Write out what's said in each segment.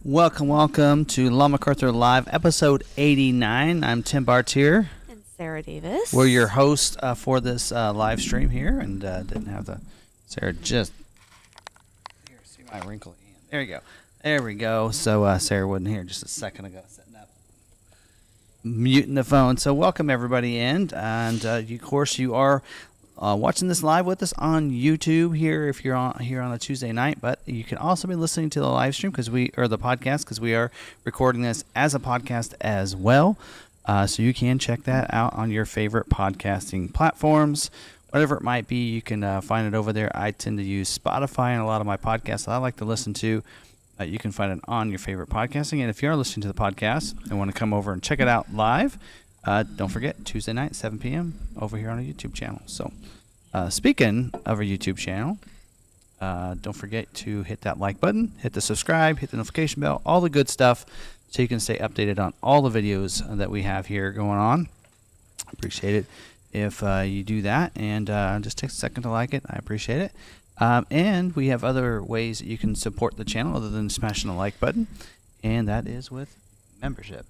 Welcome to McArthur Live, episode 89. I'm Tim Bartier. And Sarah Davis. We're your hosts for this live stream here, and didn't have the Sarah just here. See my wrinkly hand. There you go. There we go. So Sarah wasn't here just a second ago, setting up, muting the phone. So welcome everybody in, and of course you are watching this live with us on YouTube here if you're here on a Tuesday night, but you can also be listening to the live stream the podcast because we are recording this as a podcast as well. So you can check that out on your favorite podcasting platforms, whatever it might be. You can find it over there. I tend to use Spotify and a lot of my podcasts that I like to listen to. You can find it on your favorite podcasting. And if you are listening to the podcast and want to come over and check it out live, don't forget, Tuesday night, 7 p.m. over here on our YouTube channel. So, speaking of our YouTube channel, don't forget to hit that like button, hit the subscribe, hit the notification bell, all the good stuff, so you can stay updated on all the videos that we have here going on. Appreciate it if you do that, and just take a second to like it. I appreciate it. And we have other ways that you can support the channel other than smashing the like button, and that is with membership.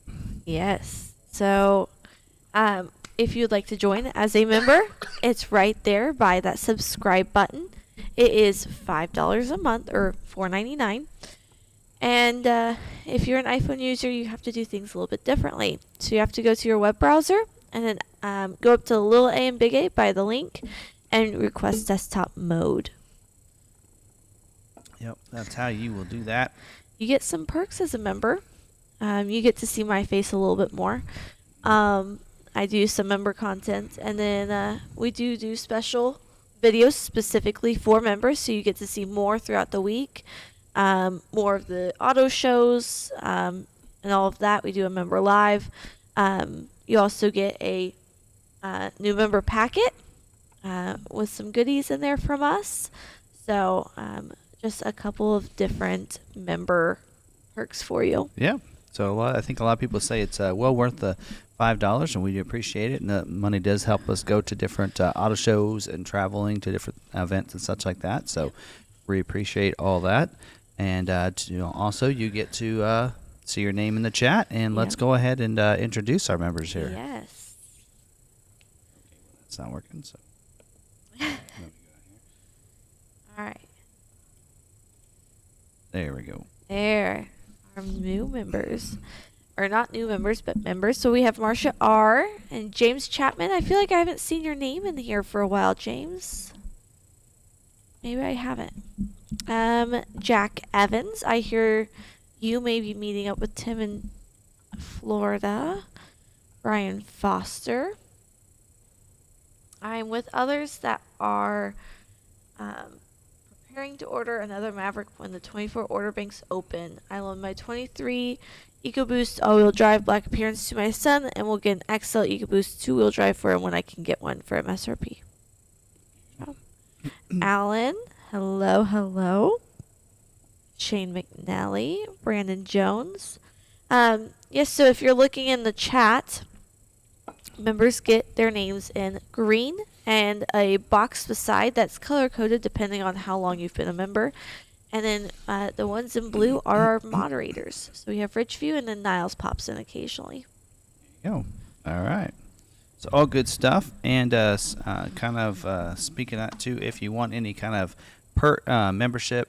Yes. So, if you'd like to join as a member, it's right there by that subscribe button. It is $5 a month or $4.99. And if you're an iPhone user, you have to do things a little bit differently. So you have to go to your web browser and then go up to little A and big A by the link and request desktop mode. Yep, that's how you will do that. You get some perks as a member. You get to see my face a little bit more. I do some member content, and then we do special videos specifically for members, so you get to see more throughout the week, more of the auto shows, and all of that. We do a member live. You also get a new member packet with some goodies in there from us. So just a couple of different member perks for you. Yeah. So I think a lot of people say it's well worth the $5, and we do appreciate it. And the money does help us go to different auto shows and traveling to different events and such like that. So we appreciate all that. And also you get to see your name in the chat. And let's go ahead and introduce our members here. Yes. It's not working. So. All right. There we go. There. Our new members, or not new members, but members. So we have Marsha R. and James Chapman. I feel like I haven't seen your name in here for a while, James. Maybe I haven't. Jack Evans. I hear you may be meeting up with Tim in Florida. Brian Foster. I'm with others that are preparing to order another Maverick when the 24 order banks open. I loan my 23 EcoBoost all-wheel drive black appearance to my son, and we'll get an XL EcoBoost two-wheel drive for him when I can get one for MSRP. Alan, hello. Shane McNally, Brandon Jones. Yes, so if you're looking in the chat, members get their names in green and a box beside that's color-coded depending on how long you've been a member. And then the ones in blue are our moderators. So we have Richview, and then Niles pops in occasionally. There you go. All right. So all good stuff. And kind of speaking of that too, if you want any kind of membership,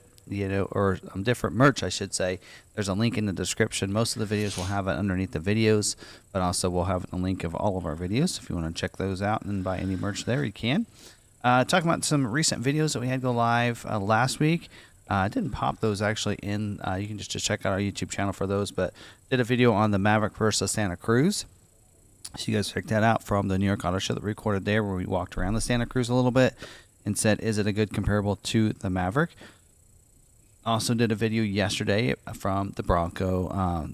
or different merch, I should say, there's a link in the description. Most of the videos will have it underneath the videos, but also we'll have a link of all of our videos. If you want to check those out and buy any merch there, you can. Talking about some recent videos that we had go live last week. I didn't pop those actually in. You can just check out our YouTube channel for those, but did a video on the Maverick versus Santa Cruz. So you guys check that out from the New York Auto Show that we recorded there, where we walked around the Santa Cruz a little bit and said, is it a good comparable to the Maverick? Also did a video yesterday from the Bronco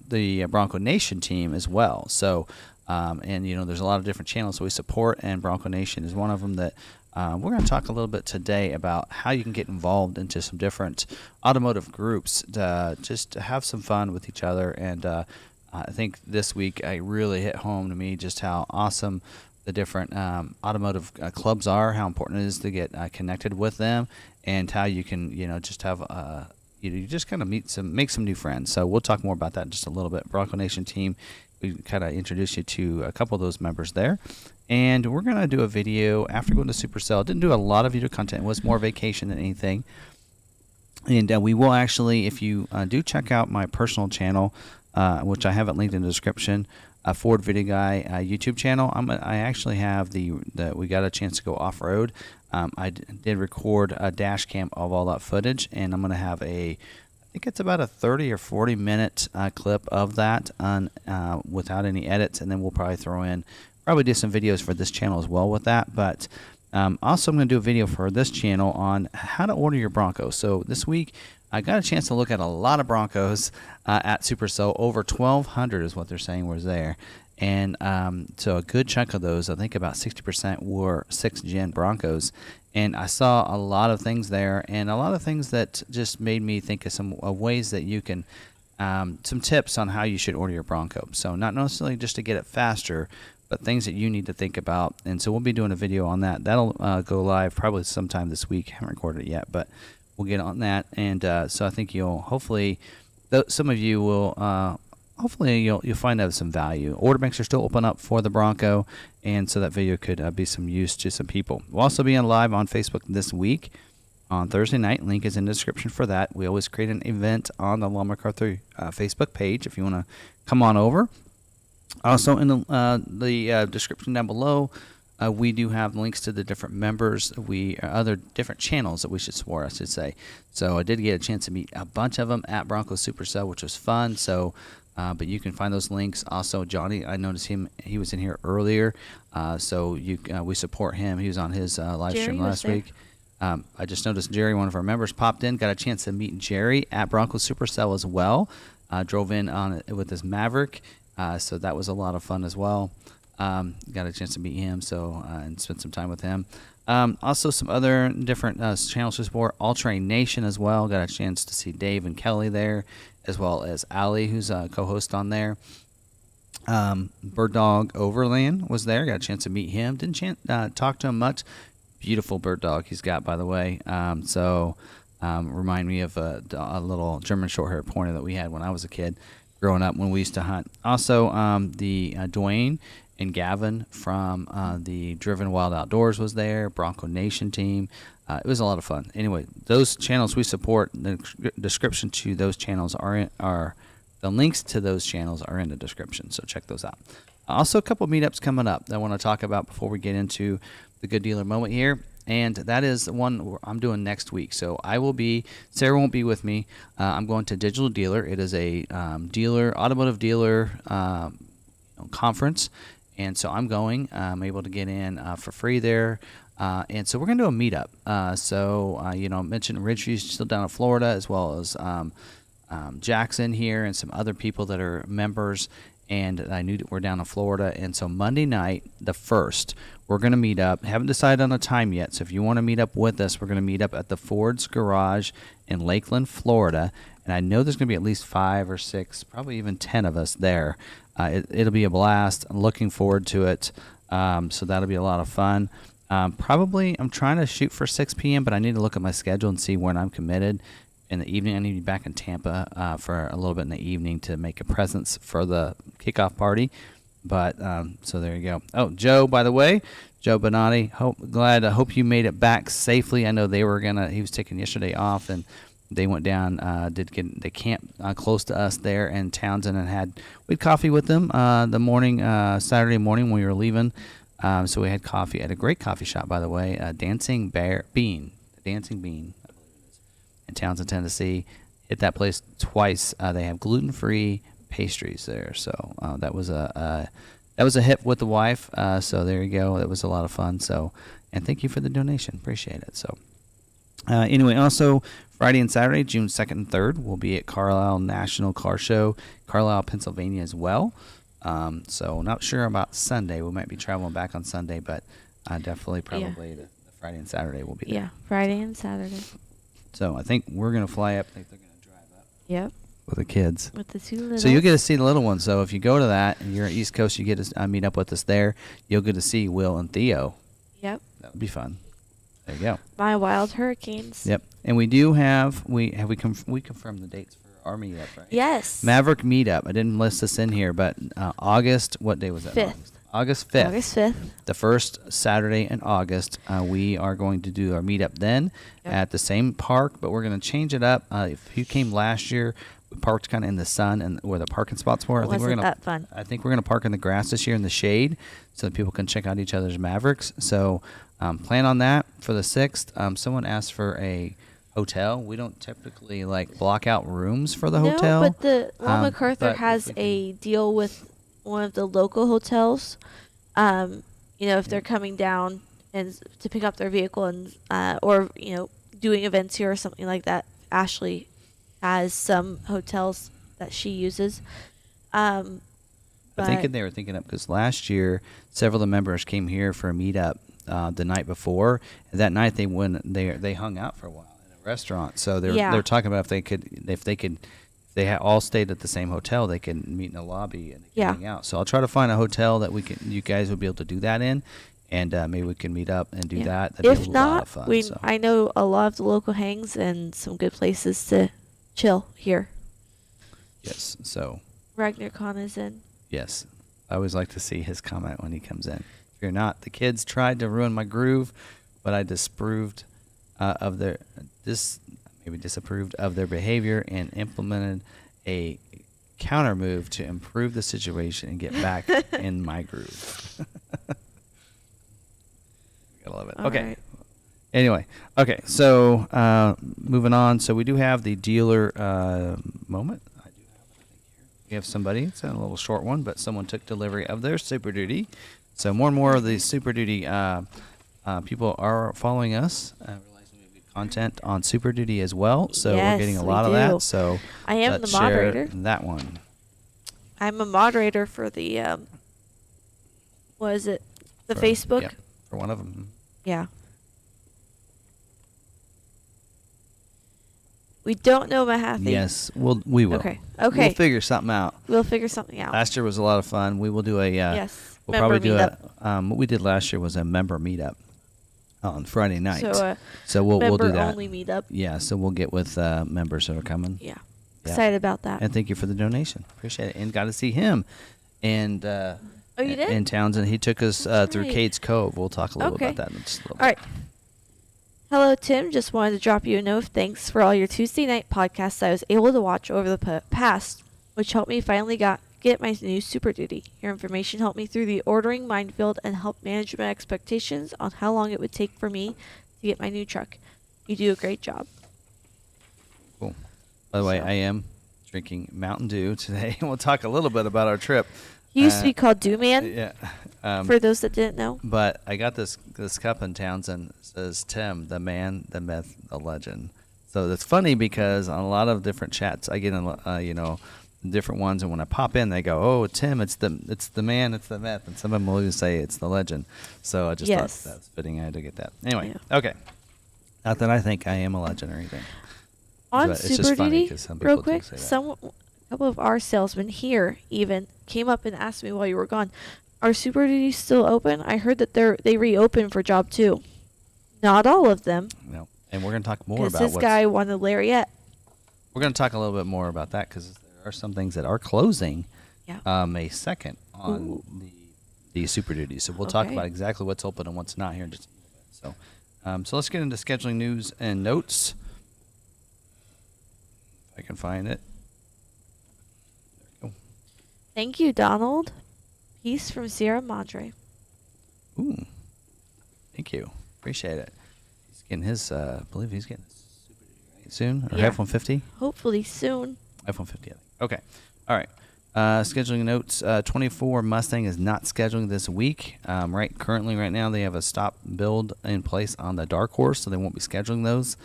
Nation team as well. So, and there's a lot of different channels that we support, and Bronco Nation is one of them that we're going to talk a little bit today about how you can get involved into some different automotive groups just to have some fun with each other. And I think this week I really hit home to me just how awesome the different automotive clubs are, how important it is to get connected with them, and how you can just have you just kind of make some new friends. So we'll talk more about that in just a little bit. Bronco Nation team, we kind of introduce you to a couple of those members there. And we're going to do a video after going to Supercell. Didn't do a lot of video content. It was more vacation than anything. And we will actually, if you do check out my personal channel, which I haven't linked in the description, Ford Video Guy YouTube channel, I actually have we got a chance to go off-road. I did record a dash cam of all that footage, and I'm going to have I think it's about a 30 or 40 minute clip of that without any edits, and then we'll probably do some videos for this channel as well with that. But also I'm going to do a video for this channel on how to order your Bronco. So this week I got a chance to look at a lot of Broncos at Supercell. Over 1,200 is what they're saying was there. And so a good chunk of those, I think about 60% were 6th gen Broncos. And I saw a lot of things there, and a lot of things that just made me think of some ways that you can, some tips on how you should order your Bronco. So not necessarily just to get it faster, but things that you need to think about. And so we'll be doing a video on that. That'll go live probably sometime this week. I haven't recorded it yet, but we'll get on that. And so I think some of you will, hopefully you'll find out some value. Order banks are still open up for the Bronco, and so that video could be some use to some people. We'll also be on live on Facebook this week on Thursday night. Link is in the description for that. We always create an event on the McArthur Facebook page if you want to come on over. Also in the description down below, we do have links to the different members, other different channels that we should support, I should say. So I did get a chance to meet a bunch of them at Bronco Supercell, which was fun. So, but you can find those links. Also, Johnny, I noticed he was in here earlier. So we support him. He was on his live stream last week. I just noticed Jerry, one of our members, popped in. Got a chance to meet Jerry at Bronco Supercell as well. Drove in on it with his Maverick. So that was a lot of fun as well. Got a chance to meet him and spend some time with him. Also some other different channels to support. All Train Nation as well. Got a chance to see Dave and Kelly there, as well as Ali, who's a co-host on there. Bird Dog Overland was there. Got a chance to meet him. Didn't talk to him much. Beautiful bird dog he's got, by the way. Remind me of a little German short-haired pointer that we had when I was a kid growing up when we used to hunt. Also, the Dwayne and Gavin from the Driven Wild Outdoors was there. Bronco Nation team. It was a lot of fun. Anyway, those channels we support. The description to those channels the links to those channels are in the description. So check those out. Also, a couple meetups coming up that I want to talk about before we get into the Good Dealer moment here. And that is the one I'm doing next week. So Sarah won't be with me. I'm going to Digital Dealer. It is a automotive dealer conference. And so I'm going. I'm able to get in for free there. And so we're going to do a meetup. I mentioned Ridgeview's still down in Florida, as well as Jackson here and some other people that are members. And I knew that we're down in Florida. And so Monday night, the 1st, we're going to meet up. Haven't decided on a time yet. So if you want to meet up with us, we're going to meet up at the Ford's Garage in Lakeland, Florida. And I know there's going to be at least 5 or 6, probably even 10 of us there. It'll be a blast. I'm looking forward to it. So that'll be a lot of fun. Probably I'm trying to shoot for 6 p.m., but I need to look at my schedule and see when I'm committed. In the evening, I need to be back in Tampa for a little bit in the evening to make a presence for the kickoff party. But so there you go. Oh, Joe, by the way, Joe Bonatti. Hope you made it back safely. I know he was taking yesterday off, and they went down. They camped close to us there in Townsend, and we had coffee with them the morning Saturday morning when we were leaving. So we had coffee at a great coffee shop, by the way, Dancing Bean, in Townsend, Tennessee. Hit that place twice. They have gluten-free pastries there, so that was a hit with the wife. So there you go. It was a lot of fun. So, and thank you for the donation. Appreciate it. So, anyway, also Friday and Saturday, June 2nd and 3rd, we'll be at Carlisle National Car Show, Carlisle, Pennsylvania as well. So not sure about Sunday. We might be traveling back on Sunday, but definitely the Friday and Saturday will be there. Yeah, Friday and Saturday. So I think we're going to fly up. I think they're going to drive up. Yep. With the kids. With the 2 little. So you'll get to see the little ones. So if you go to that and you're at East Coast, you get to meet up with us there. You'll get to see Will and Theo. Yep. That would be fun. There you go. My Wild Hurricanes. Yep. And we do have we confirmed the dates for our meetup, right? Yes. Maverick meetup. I didn't list this in here, but August. What day was that? 5th. August 5th. August 5th. The first Saturday in August. We are going to do our meetup then at the same park, but we're going to change it up. If you came last year, we parked kind of in the sun and where the parking spots were. Wasn't that fun? I think we're going to park in the grass this year in the shade so that people can check out each other's Mavericks. So plan on that for the 6th. Someone asked for a hotel. We don't typically block out rooms for the hotel. No, but the McArthur but has a deal with one of the local hotels. If they're coming down and to pick up their vehicle and or doing events here or something like that. Ashley has some hotels that she uses. I think they were thinking up because last year several of the members came here for a meetup the night before, and that night they hung out for a while in a restaurant. So they're talking about if they all stayed at the same hotel, they could meet in the lobby and hang out. So I'll try to find a hotel that you guys would be able to do that in, and maybe we can meet up and do that. That'd If be a not, lot of fun, I know a lot of the local hangs and some good places to chill here. Yes. So Ragnar Khan is in. yes, I always like to see his comment when he comes in. If you're not, the kids tried to ruin my groove, but I disapproved of their behavior and implemented a counter move to improve the situation and get back in my groove. Gotta love it. All Okay. right. Anyway, okay. So moving on. So we do have the dealer moment. I do have it, I think, here. We have somebody. It's a little short one, but someone took delivery of their Super Duty. So more and more of the Super Duty people are following us. Realizing we have good content on Super Duty as well. So Yes, we're getting a we lot of do. that. So I am let's the moderator. share that one. I'm a moderator for the what is it? The Facebook? Yeah, for one of them. Yeah. We don't know Mahaffey. Yes, we will. Okay. We'll figure something out. We'll figure something out. Last year was a lot of fun. We will do a. Yes. We'll probably do what we did last year was a member meetup on Friday night. So we'll do that. Member only meetup. Yeah. So we'll get with members that are coming. Yeah. Yeah. Excited about that. And thank you for the donation. Appreciate it. And got to see him. And Oh, you did? in Townsend, he took us through right. Cades Cove. We'll talk a little Okay. about that in just a little bit. All right. Hello, Tim. Just wanted to drop you a note of thanks for all your Tuesday night podcasts I was able to watch over the past, which helped me finally get my new Super Duty. Your information helped me through the ordering minefield and helped manage my expectations on how long it would take for me to get my new truck. You do a great job. Cool. By the way, I am drinking Mountain Dew today. We'll talk a little bit about our trip. He used to be called Dew Man, Yeah. for those that didn't know. But I got this cup in Townsend. It says Tim, the man, the myth, the legend. So it's funny because on a lot of different chats, I get in, different ones, and when I pop in, they go, "Oh, Tim, it's the man, it's the myth," and some of them will even say it's the legend. So I just thought that was fitting. I had to get that. Anyway, okay. Not that I think I am a legend or anything. On But it's just Super funny Duty, 'cause some real people do quick, say that. a couple of our salesmen here even came up and asked me while you were gone, "Are Super Duties still open? I heard that they reopened for Job 2. Not all of them, No. And we're going to talk more because about this guy wanted Lariat. We're going to talk a little bit more about that because there are some things that are closing May 2nd on the Super Duty. So we'll talk about exactly what's open and what's not here in just a little bit. So let's get into scheduling news and notes. If I can find it. There we go. Thank you, Donald. Peace from Sierra Madre. Ooh. Thank you. Appreciate it. He's getting his, I believe he's getting his Super Duty right soon. Or Yeah. F-150? Hopefully soon. F-150, I think. Okay. All right. Scheduling notes. 24 Mustang is not scheduling this week. Right now, they have a stop build in place on the Dark Horse, so they won't be scheduling those.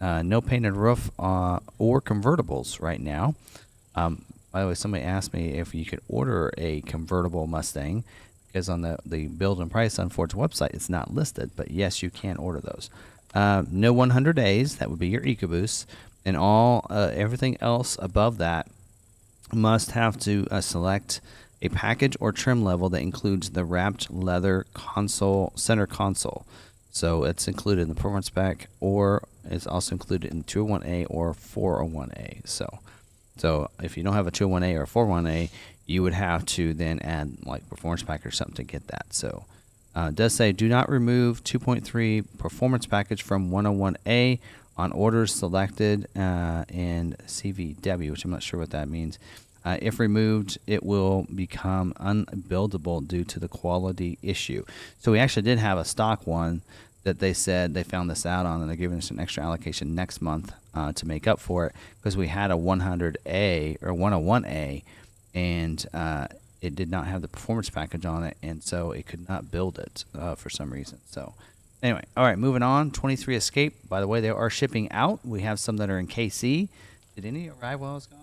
No painted roof or convertibles right now. By the way, somebody asked me if you could order a convertible Mustang, because on the build and price on Ford's website, it's not listed. But yes, you can order those. No 100 days. That would be your EcoBoost. And everything else above that must have to select a package or trim level that includes the wrapped leather center console. So it's included in the performance pack, or it's also included in 201A or 401A. So if you don't have a 201A or a 401A, you would have to then add like performance pack or something to get that. So it does say do not remove 2.3 performance package from 101A on orders selected in CVW, which I'm not sure what that means. If removed, it will become unbuildable due to the quality issue. So we actually did have a stock one that they said they found this out on, and they're giving us an extra allocation next month to make up for it, because we had a 100A or 101A, and it did not have the performance package on it, and so it could not build it for some reason. So anyway, all right, moving on. 23 Escape. By the way, they are shipping out. We have some that are in KC. Did any arrive while I was gone?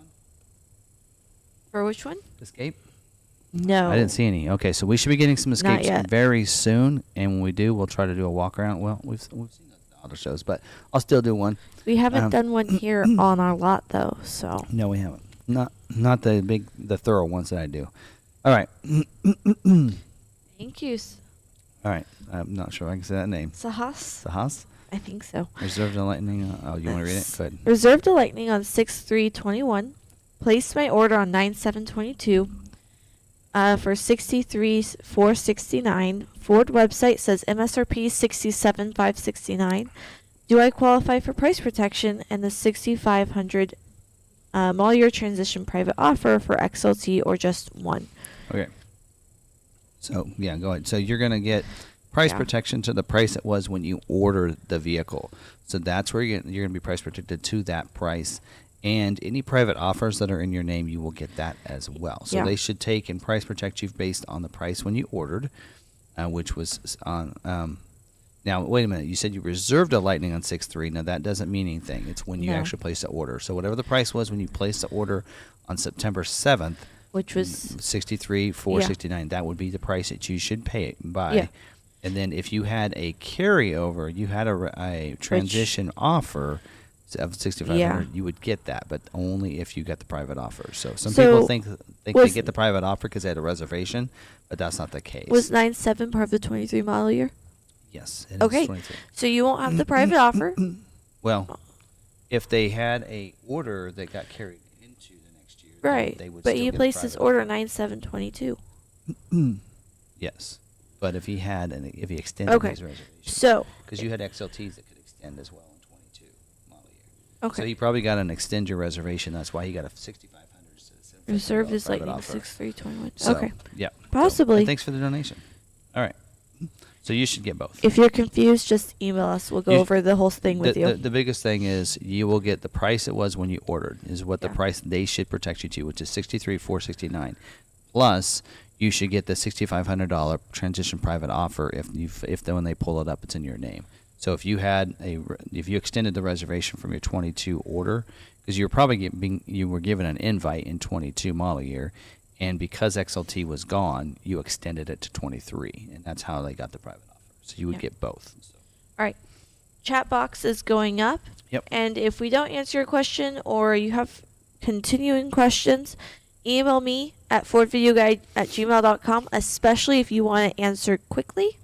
For which one? Escape? No. I didn't see any. Okay, so we should be getting some Escapes very soon, and when we do, we'll try to do a walk around. Well, we've seen those at auto shows, but I'll still do one. We haven't done one here on our lot though, so. No, we haven't. Not the thorough ones that I do. All right. Thank you. All right. I'm not sure I can say that name. Sahas? Sahas? I think so. Reserved a lightning. You want to read it? Go ahead. Reserved a lightning on 6/3/21. Placed my order on 9/7/22 for $63,469. Ford website says MSRP $67,569. Do I qualify for price protection and the $6,500 model year transition private offer for XLT or just one? Okay. So yeah, go ahead. So you're gonna get price protection to the price it was when you ordered the vehicle. So that's where you're gonna be price protected to that price. And any private offers that are in your name, you will get that as well. So they should take and price protect you based on the price when you ordered, which was on. Now, wait a minute. You said you reserved a Lightning on 6/3. Now, that doesn't mean anything. It's when you actually place the order. So whatever the price was when you placed the order on September 7th, which was $63,469. That would be the price that you should pay it by. Yeah. And then if you had a carryover, you had a transition offer of $6,500, you would get that, but only if you got the private offer. So some people think they get the private offer because they had a reservation, but that's not the case. Was 9/7 part of the 23 model year? Yes. It is 23. So you won't have the private offer? Well, if they had a order that got carried into the next year, right? They would but still he get placed his order 9/7/22. Yes, but if he extended his reservation, because you had XLTs that could extend as well. Okay. So he probably got an extend your reservation. That's why he got a $6,500. Reserved his Lightning 6/3/21. So, okay. Yeah. Possibly. So, thanks for the donation. All right. So you should get both. If you're confused, just email us. We'll go over the whole thing with you. The biggest thing is you will get the price it was when you ordered, is what the price they should protect you to, which is $63,469. Plus, you should get the $6,500 transition private offer when they pull it up, it's in your name. So if you extended the reservation from your 22 order, because you were given an invite in 22 model year, and because XLT was gone, you extended it to 23, and that's how they got the private offer. So you would get both. So. All right. Chat box is going up. Yep. And if we don't answer your question or you have continuing questions, email me at fordvideoguide@gmail.com, especially if you want to answer quickly.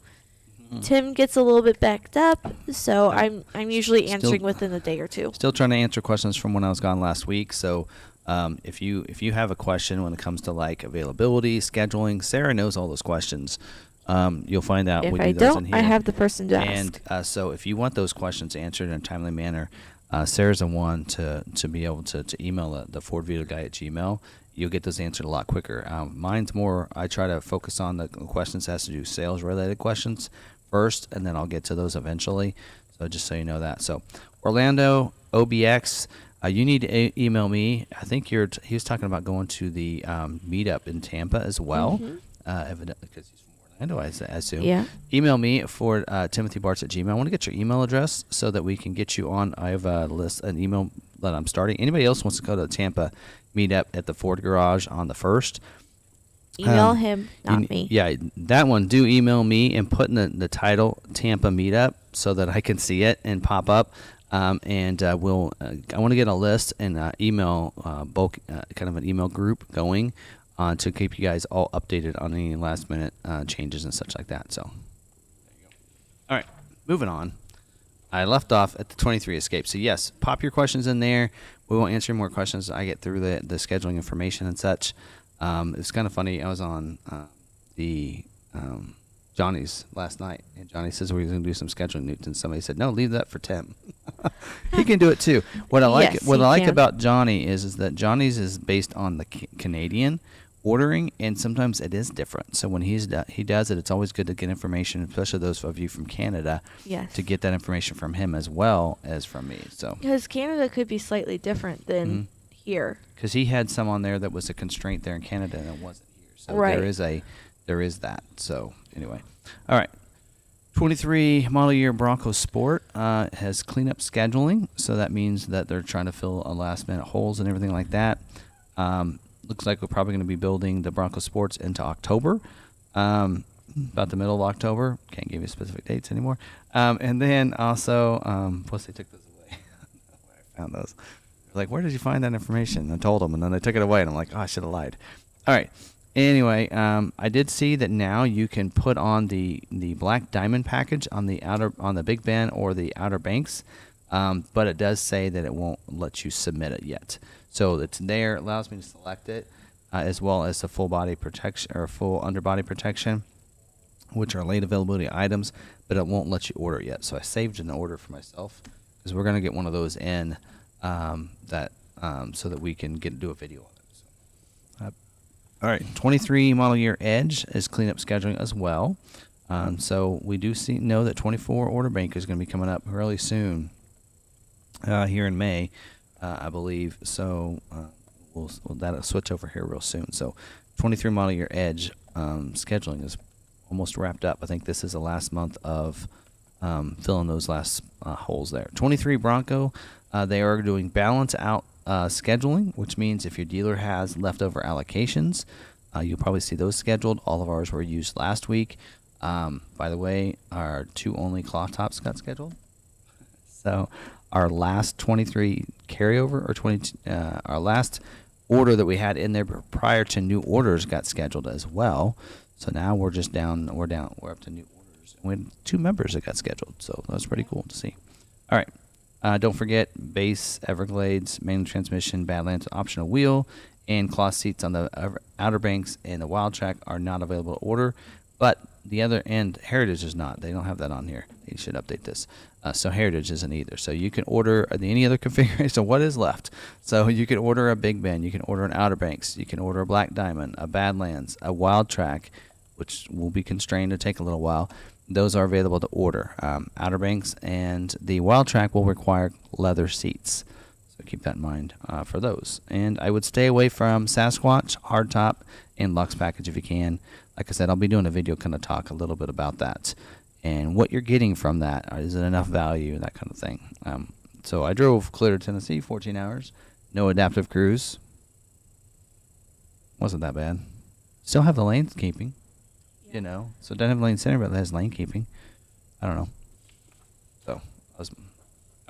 Tim gets a little bit backed up, so I'm usually answering within a day or two. Still trying to answer questions from when I was gone last week. So if you have a question when it comes to like availability, scheduling, Sarah knows all those questions. You'll find out. If we I do those don't, in here. I have the person to ask. And so if you want those questions answered in a timely manner, Sarah's the one to be able to email the Ford Video Guy at Gmail. You'll get those answered a lot quicker. Mine's more, I try to focus on the questions that has to do sales-related questions first, and then I'll get to those eventually. So just so you know that. So Orlando, OBX, you need to email me. I think he was talking about going to the meetup in Tampa as well, evidently because he's from Orlando, I assume. Yeah. Email me for timothybarts@gmail. I want to get your email address so that we can get you on. I have an email that I'm starting. Anybody else wants to go to the Tampa meetup at the Ford Garage on the 1st? Email him, not me. Yeah, that one. Do email me and put in the title Tampa Meetup so that I can see it and pop up. I want to get a list and email bulk kind of an email group going to keep you guys all updated on any last minute changes and such like that. So, there you go. All right. moving on. I left off at the 23 Escape. So yes, pop your questions in there. We won't answer more questions. I get through the scheduling information and such. It's kind of funny. I was on the Johnny's last night, and Johnny says we're going to do some scheduling notes, and somebody said, "No, leave that for Tim. He can do it too." What I like, Yes, what he I like can. about Johnny is that Johnny's is based on the Canadian ordering, and sometimes it is different. So when he does it, it's always good to get information, especially those of you from Canada, Yes. to get that information from him as well as from me. So Because Canada could be slightly different than here. because he had some on there that was a constraint there in Canada and it wasn't here. So Right. there is that. So anyway, all right. 23 model year Bronco Sport has cleanup scheduling, so that means that they're trying to fill a last minute holes and everything like that. Looks like we're probably going to be building the Bronco Sports into October, about the middle of October. Can't give you specific dates anymore. And then also, plus they took those away. Where I found those. They're like, where did you find that information? I told them, and then they took it away, and I'm like, oh, I should have lied. All right. Anyway, I did see that now you can put on the black diamond package on the Big Ben or the Outer Banks, but it does say that it won't let you submit it yet. So it's there. It allows me to select it, as well as the full body protection or full underbody protection, which are late availability items, but it won't let you order it yet. So I saved an order for myself because we're going to get one of those in so that we can do a video on it. So, all right, 23 model year Edge is cleanup scheduling as well. So we do know that 24 order bank is going to be coming up really soon here in May, I believe. So that'll switch over here real soon. So 23 model year Edge scheduling is almost wrapped up. I think this is the last month of filling those last holes there. 23 Bronco, they are doing balance out scheduling, which means if your dealer has leftover allocations, you'll probably see those scheduled. All of ours were used last week. By the way, our 2 only cloth tops got scheduled. So our last 23 carryover, or our last order that we had in there prior to new orders got scheduled as well. So now we're up to new orders. And we had 2 members that got scheduled, so that was pretty cool to see. All right. Don't forget base Everglades, manual transmission, Badlands optional wheel, and cloth seats on the Outer Banks and the Wild Track are not available to order. But the other end, Heritage is not. They don't have that on here. They should update this. So Heritage isn't either. So you can order any other configuration. So what is left? So you can order a Big Ben. You can order an Outer Banks. You can order a Black Diamond, a Badlands, a Wild Track, which will be constrained to take a little while. Those are available to order. Outer Banks and the Wild Track will require leather seats. So keep that in mind for those. And I would stay away from Sasquatch, Hardtop, and Lux Package if you can. Like I said, I'll be doing a video kind of talk a little bit about that. And what you're getting from that. Is it enough value? That kind of thing. So I drove clear to Tennessee, 14 hours. No adaptive cruise. Wasn't that bad. Still have the lanekeeping. You know, so it doesn't have lane center, but it has lane keeping. I don't know. So,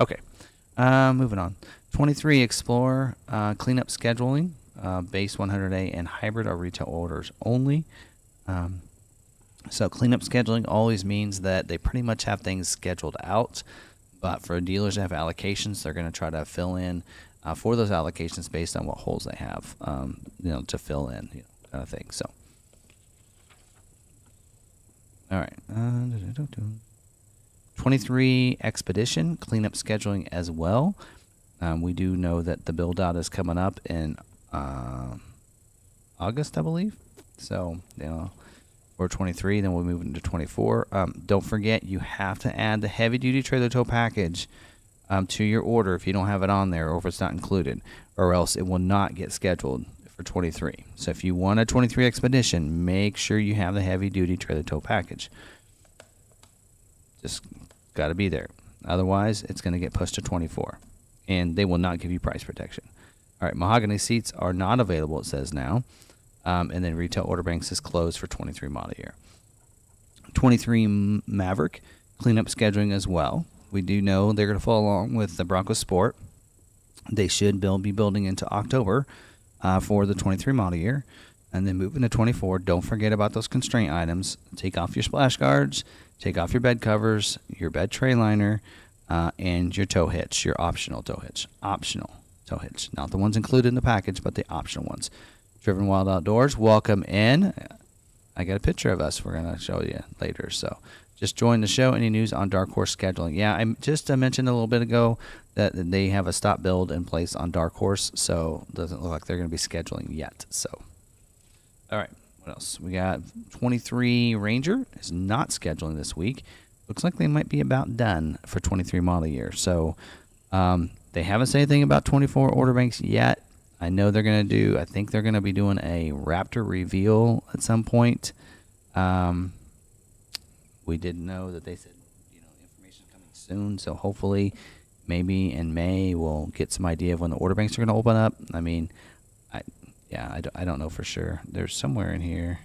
okay. Moving on. 23 Explorer cleanup scheduling, base 100A and hybrid are retail orders only. So cleanup scheduling always means that they pretty much have things scheduled out, but for dealers that have allocations, they're going to try to fill in for those allocations based on what holes they have, to fill in, kind of thing. So. All right. 23 Expedition cleanup scheduling as well. We do know that the build out is coming up in August, I believe. So, we're 23, then we'll move into 24. Don't forget, you have to add the heavy duty trailer tow package to your order if you don't have it on there or if it's not included, or else it will not get scheduled for 23. So if you want a 23 Expedition, make sure you have the heavy duty trailer tow package. Just got to be there. Otherwise, it's going to get pushed to 24, and they will not give you price protection. All right, mahogany seats are not available, it says now. And then retail order banks is closed for 23 model year. 23 Maverick cleanup scheduling as well. We do know they're going to follow along with the Bronco Sport. They should be building into October for the 23 model year. And then moving to 24, don't forget about those constraint items. Take off your splash guards, take off your bed covers, your bed tray liner, and your tow hitch, your optional tow hitch. Optional tow hitch. Not the ones included in the package, but the optional ones. Driven Wild Outdoors, welcome in. I got a picture of us we're going to show you later. So just join the show. Any news on Dark Horse scheduling? Yeah, I just mentioned a little bit ago that they have a stop build in place on Dark Horse, so it doesn't look like they're going to be scheduling yet. So, all right, what else? We got 23 Ranger is not scheduling this week. Looks like they might be about done for 23 model year. So they haven't said anything about 24 order banks yet. I know they're going to do, I think they're going to be doing a Raptor reveal at some point. We did know that they said, information coming soon. So hopefully maybe in May we'll get some idea of when the order banks are going to open up. I mean, I don't know for sure. There's somewhere in here.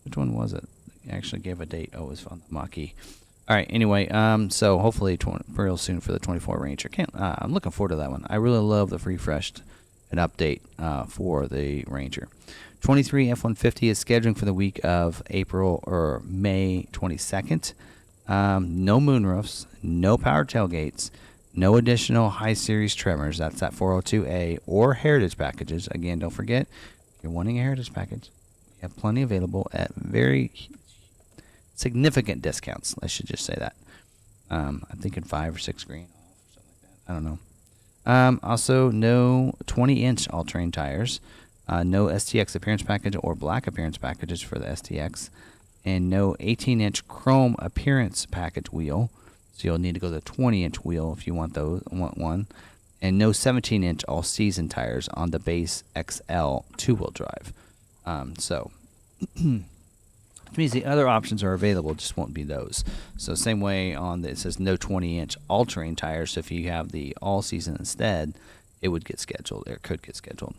Which one was it? It actually gave a date. Oh, it was on the Mach-E. All right. Anyway, so hopefully real soon for the 24 Ranger. I'm looking forward to that one. I really love the refreshed an update for the Ranger. 23 F-150 is scheduling for the week of April or May 22nd. No moonroofs, no power tailgates, no additional high series trimmers. That's that 402A or heritage packages. Again, don't forget, if you're wanting a heritage package, we have plenty available at very significant discounts. I should just say that. I'm thinking $5 or $6 grand off or something like that. I don't know. Also, no 20-inch all-terrain tires, no STX appearance package or black appearance packages for the STX, and no 18-inch chrome appearance package wheel. So you'll need to go to the 20-inch wheel if you want one, and no 17-inch all-season tires on the base XL two-wheel drive. Which means the other options are available, just won't be those. So same way on it says no 20-inch all-terrain tires. So if you have the all-season instead, it would get scheduled, or could get scheduled.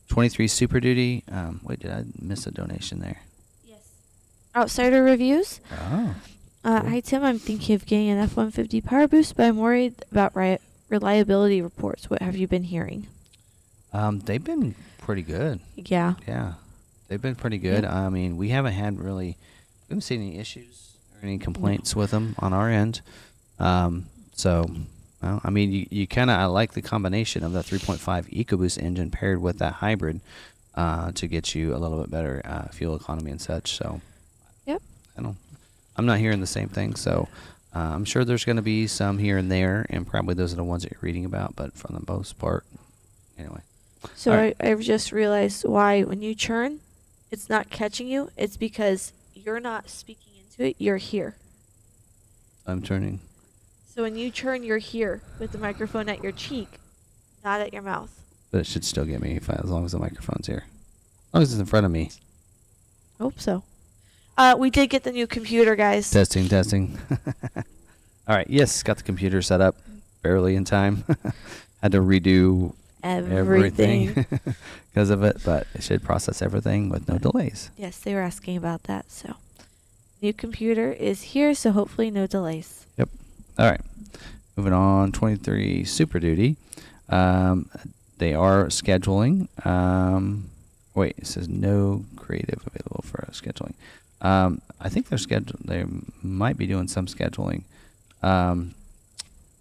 23 Super Duty. Wait, did I miss a donation there? Yes. Outsider reviews. Oh. Cool. Hi, Tim. I'm thinking of getting an F-150 power boost, but I'm worried about reliability reports. What have you been hearing? They've been pretty good. Yeah. Yeah. They've been pretty good. Yep. I mean, we haven't seen any issues or any complaints with them on our end. Well, I mean, I like the combination of that 3.5 EcoBoost engine paired with that hybrid to get you a little bit better fuel economy and such. So, yep. I'm not hearing the same thing. So, I'm sure there's going to be some here and there, and probably those are the ones that you're reading about. But for the most part, anyway. So right. I've just realized why when you churn, it's not catching you. It's because you're not speaking into it. You're here. I'm turning. So when you churn, you're here with the microphone at your cheek, not at your mouth. But it should still get me as long as the microphone's here. As long as it's in front of me. Hope so. We did get the new computer, guys. Testing. All right. Yes, got the computer set up barely in time. Had to redo everything because of it, but it should process everything with no delays. Yes, they were asking about that. So, new computer is here, so hopefully no delays. Yep. All right. Moving on, 23 Super Duty. They are scheduling. Wait, it says no creative available for scheduling. I think they might be doing some scheduling.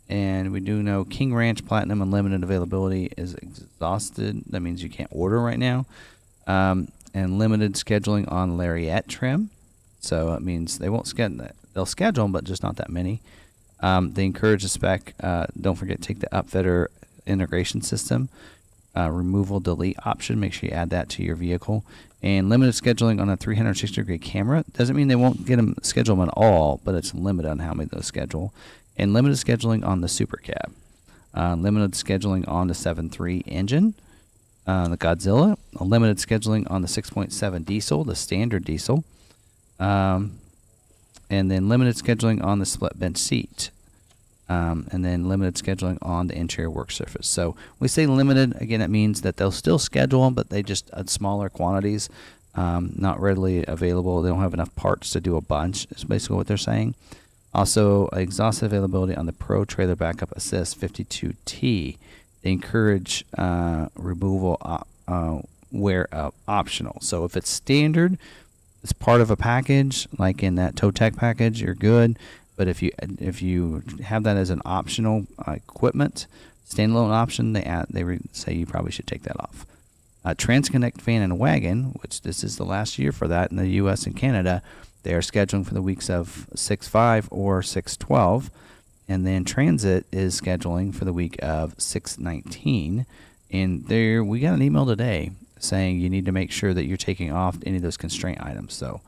And we do know King Ranch Platinum Unlimited availability is exhausted. That means you can't order right now. And limited scheduling on Lariat trim. So it means they won't schedule. They'll schedule them, but just not that many. They encourage the spec. Don't forget, take the upfitter integration system. Removal delete option. Make sure you add that to your vehicle. And limited scheduling on a 360-degree camera. Doesn't mean they won't get them schedule them at all, but it's limited on how many they'll schedule. And limited scheduling on the Super Cab. Limited scheduling on the 7.3 engine, the Godzilla. Limited scheduling on the 6.7 diesel, the standard diesel. And then limited scheduling on the split bench seat. And then limited scheduling on the interior work surface. So we say limited, again, it means that they'll still schedule them, but they just at smaller quantities, not readily available. They don't have enough parts to do a bunch, is basically what they're saying. Also, exhaust availability on the Pro Trailer Backup Assist 52T. They encourage removal where optional. So if it's standard, it's part of a package, like in that Tow Tech package, you're good. But if you have that as an optional equipment, standalone option, they say you probably should take that off. Transconnect fan and wagon, which this is the last year for that in the U.S. and Canada, they are scheduling for the weeks of 6/5 or 6/12, and then transit is scheduling for the week of 6/19. And there, we got an email today saying you need to make sure that you're taking off any of those constraint items. So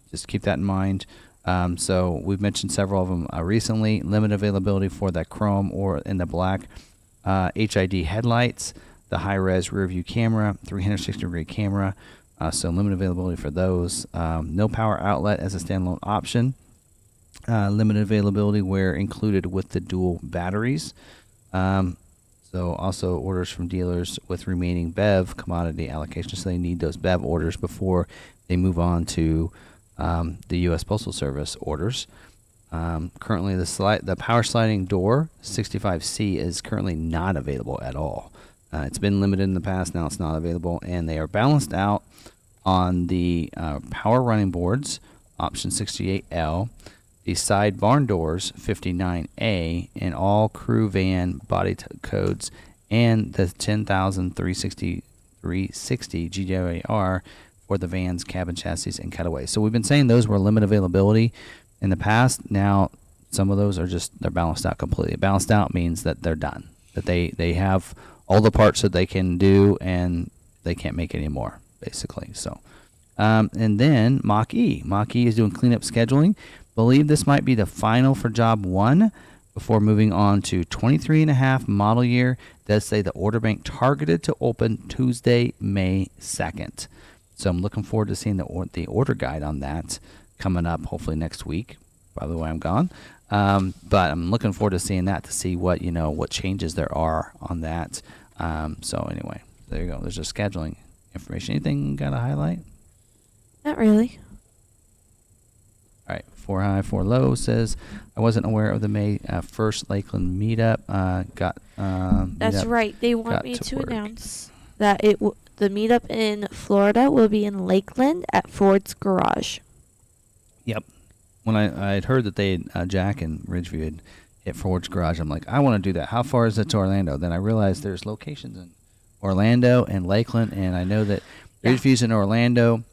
just keep that in mind. So we've mentioned several of them recently. Limited availability for the chrome or in the black HID headlights, the high-res rear view camera, 360-degree camera. So limited availability for those. No power outlet as a standalone option. Limited availability where included with the dual batteries. So also orders from dealers with remaining BEV commodity allocations. So they need those BEV orders before they move on to the U.S. Postal Service orders. Currently, the power sliding door 65C is currently not available at all. It's been limited in the past. Now it's not available, and they are balanced out on the power running boards, option 68L, the side barn doors 59A, and all crew van body codes, and the 10,360 GWR for the vans, cabin chassis, and cutaways. So we've been saying those were limited availability in the past. Now some of those they're balanced out completely. Balanced out means that they're done, that they have all the parts that they can do, and they can't make any more, basically. So, and then Mach-E. Mach-E is doing cleanup scheduling. Believe this might be the final for job 1 before moving on to 23.5 model year. Does say the order bank targeted to open Tuesday, May 2nd. So I'm looking forward to seeing the order guide on that coming up hopefully next week, by the way I'm gone. But I'm looking forward to seeing that, to see what changes there are on that. So anyway, there you go. There's a scheduling information. Anything got to highlight? Not really. All right. 4 High, 4 Low says, I wasn't aware of the May 1st Lakeland meetup. That's right. They want me to work. announce that the meetup in Florida will be in Lakeland at Ford's Garage. Yep. When I had heard that Jack and Ridgeview had hit Ford's Garage, I'm like, I want to do that. How far is it to Orlando? Then I realized there's locations in Orlando and Lakeland, and I know that Ridgeview's in Orlando.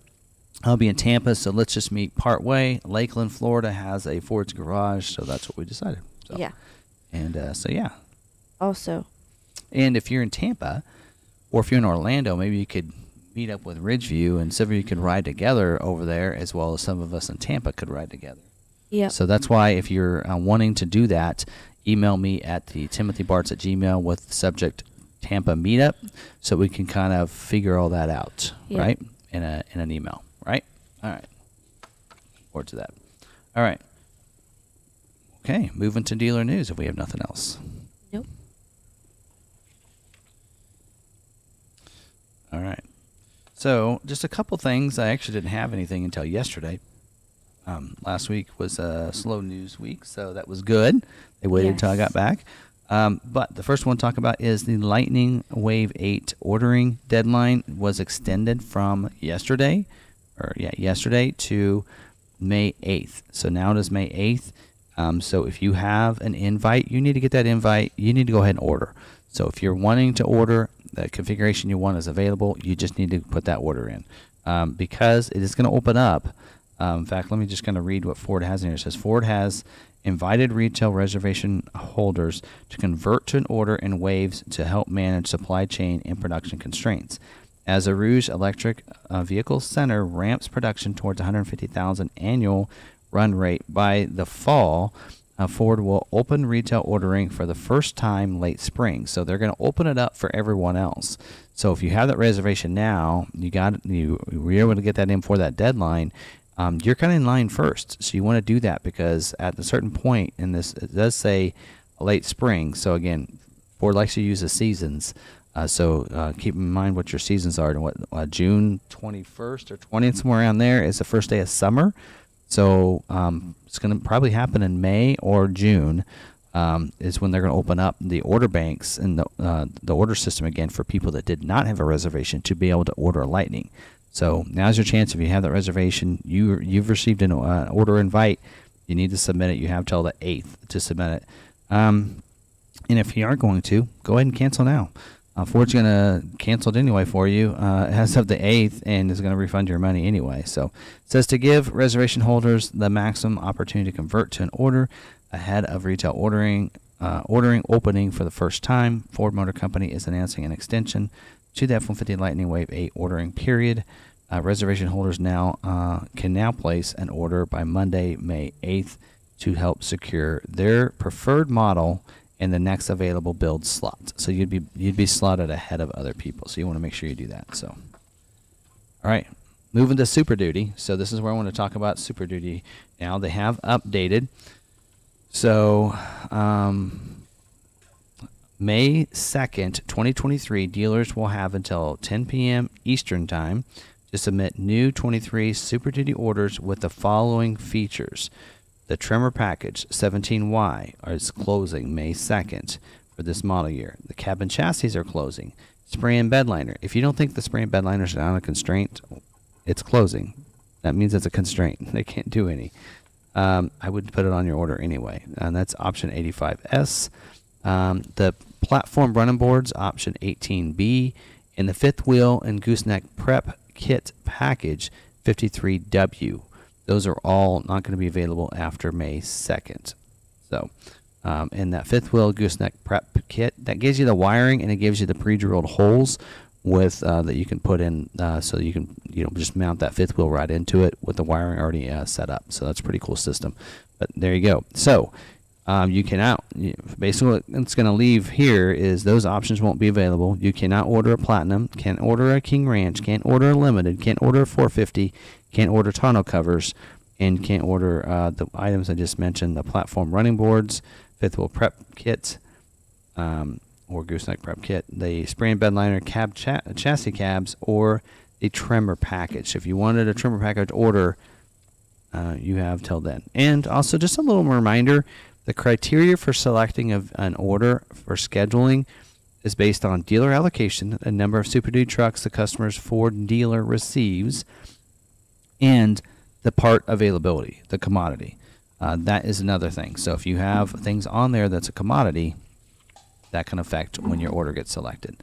I'll be in Tampa, so let's just meet part way. Lakeland, Florida has a Ford's Garage, so that's what we decided. So, yeah. And Also. And if you're in Tampa, or if you're in Orlando, maybe you could meet up with Ridgeview, and some of you could ride together over there, as well as some of us in Tampa could ride together. Yeah. So that's why if you're wanting to do that, email me at the timothybarts@gmail with the subject Tampa meetup, so we can kind of figure all that out, right? In an email, right? All right. Look forward to that. All right. Okay, moving to dealer news if we have nothing else. Nope. All right. So just a couple things. I actually didn't have anything until yesterday. Last week was a slow news week, so that was good. They waited until I got back. But the first one to talk about is the Lightning Wave 8 ordering deadline was extended from yesterday to May 8th. So now it is May 8th. So if you have an invite, you need to get that invite. You need to go ahead and order. So if you're wanting to order, the configuration you want is available. You just need to put that order in because it is going to open up. In fact, let me just kind of read what Ford has in here. It says Ford has invited retail reservation holders to convert to an order in waves to help manage supply chain and production constraints. As a Rouge Electric Vehicle Center ramps production towards 150,000 annual run rate by the fall, Ford will open retail ordering for the first time late spring. So they're going to open it up for everyone else. So if you have that reservation now, you were able to get that in for that deadline. You're kind of in line first, so you want to do that because at a certain point in this, it does say late spring. So again, Ford likes to use the seasons. So keep in mind what your seasons are. And June 21st or 20th, somewhere around there, is the first day of summer. So it's going to probably happen in May or June. is when they're going to open up the order banks and the order system again for people that did not have a reservation to be able to order a Lightning. So now's your chance. If you have that reservation, you've received an order invite. You need to submit it. You have till the 8th to submit it. And if you aren't going to, go ahead and cancel now. Ford's going to cancel it anyway for you as of the 8th and is going to refund your money anyway. So it says to give reservation holders the maximum opportunity to convert to an order ahead of retail ordering opening for the first time. Ford Motor Company is announcing an extension to the F-150 Lightning Wave 8 ordering period. Reservation holders can now place an order by Monday, May 8th to help secure their preferred model in the next available build slot. So you'd be slotted ahead of other people. So you want to make sure you do that. So, all right, moving to Super Duty. So this is where I want to talk about Super Duty. Now they have updated. So May 2nd, 2023, dealers will have until 10 p.m. Eastern Time to submit new 23 Super Duty orders with the following features. The trimmer package 17Y is closing May 2nd for this model year. The cabin chassis are closing. Spray and bed liner. If you don't think the spray and bed liners are on a constraint, it's closing. That means it's a constraint. They can't do any. I would put it on your order anyway. And that's option 85S. The platform running boards, option 18B. And the fifth wheel and gooseneck prep kit package 53W. Those are all not going to be available after May 2nd. So, and that fifth wheel gooseneck prep kit, that gives you the wiring and it gives you the pre-drilled holes with that you can put in, so you can just mount that fifth wheel right into it with the wiring already set up. So that's a pretty cool system. But there you go. So basically what it's going to leave here is those options won't be available. You cannot order a Platinum, can't order a King Ranch, can't order a Limited, can't order a 450, can't order tonneau covers, and can't order the items I just mentioned, the platform running boards, fifth wheel prep kit, or gooseneck prep kit, the spray and bed liner cab chassis cabs, or the trimmer package. If you wanted a trimmer package order, you have till then. And also just a little reminder, the criteria for selecting an order for scheduling is based on dealer allocation, the number of Super Duty trucks the customer's Ford dealer receives, and the part availability, the commodity. That is another thing. So if you have things on there that's a commodity, that can affect when your order gets selected.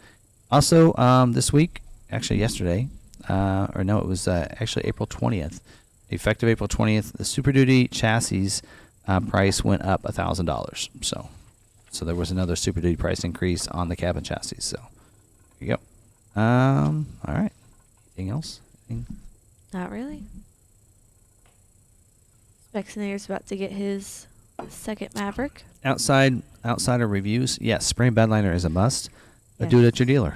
Also, this week, actually yesterday, it was actually April 20th. Effective April 20th, the Super Duty chassis price went up $1,000. So there was another Super Duty price increase on the cabin chassis. So there you go. All right. Anything else? Not really. Spexinator's about to get his second Maverick. Outside of reviews, yes, spray and bed liner is a must. But do it at your dealer.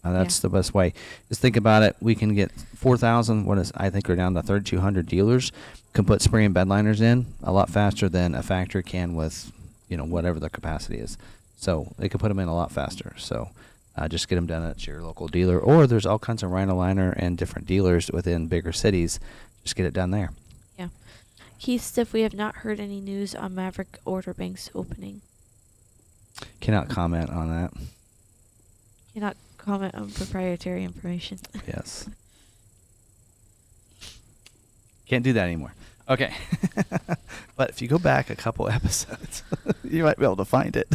That's the best way. Just think about it. We can get 4,000. I think we're down to 3,200 dealers can put spray and bed liners in a lot faster than a factory can with, whatever the capacity is. So they can put them in a lot faster. So just get them done at your local dealer, or there's all kinds of Rhino liner and different dealers within bigger cities. Just get it done there. Yeah. Keith, Stiff, we have not heard any news on Maverick order banks opening. Cannot comment on that. Cannot comment on proprietary information. Yes. Can't do that anymore. Okay. But if you go back a couple episodes, you might be able to find it.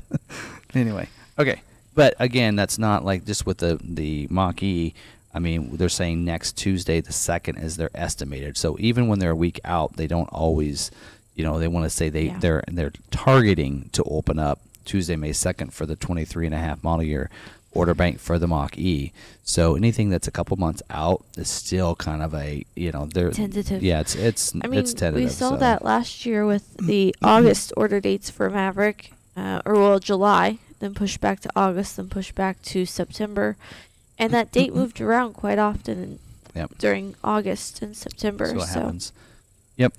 Anyway. Okay. But again, that's not like just with the Mach-E. I mean, they're saying next Tuesday the 2nd is their estimated. So even when they're a week out, they don't always, they want to say they're targeting to open up Tuesday, May 2nd for the 23.5 model year order bank for the Mach-E. So anything that's a couple months out is still kind of they're tentative. Yeah, it's tentative. We saw that last year with the August order dates for Maverick, July, then pushed back to August, then pushed back to September, and that date moved around quite often during August and September. So what happens? Yep.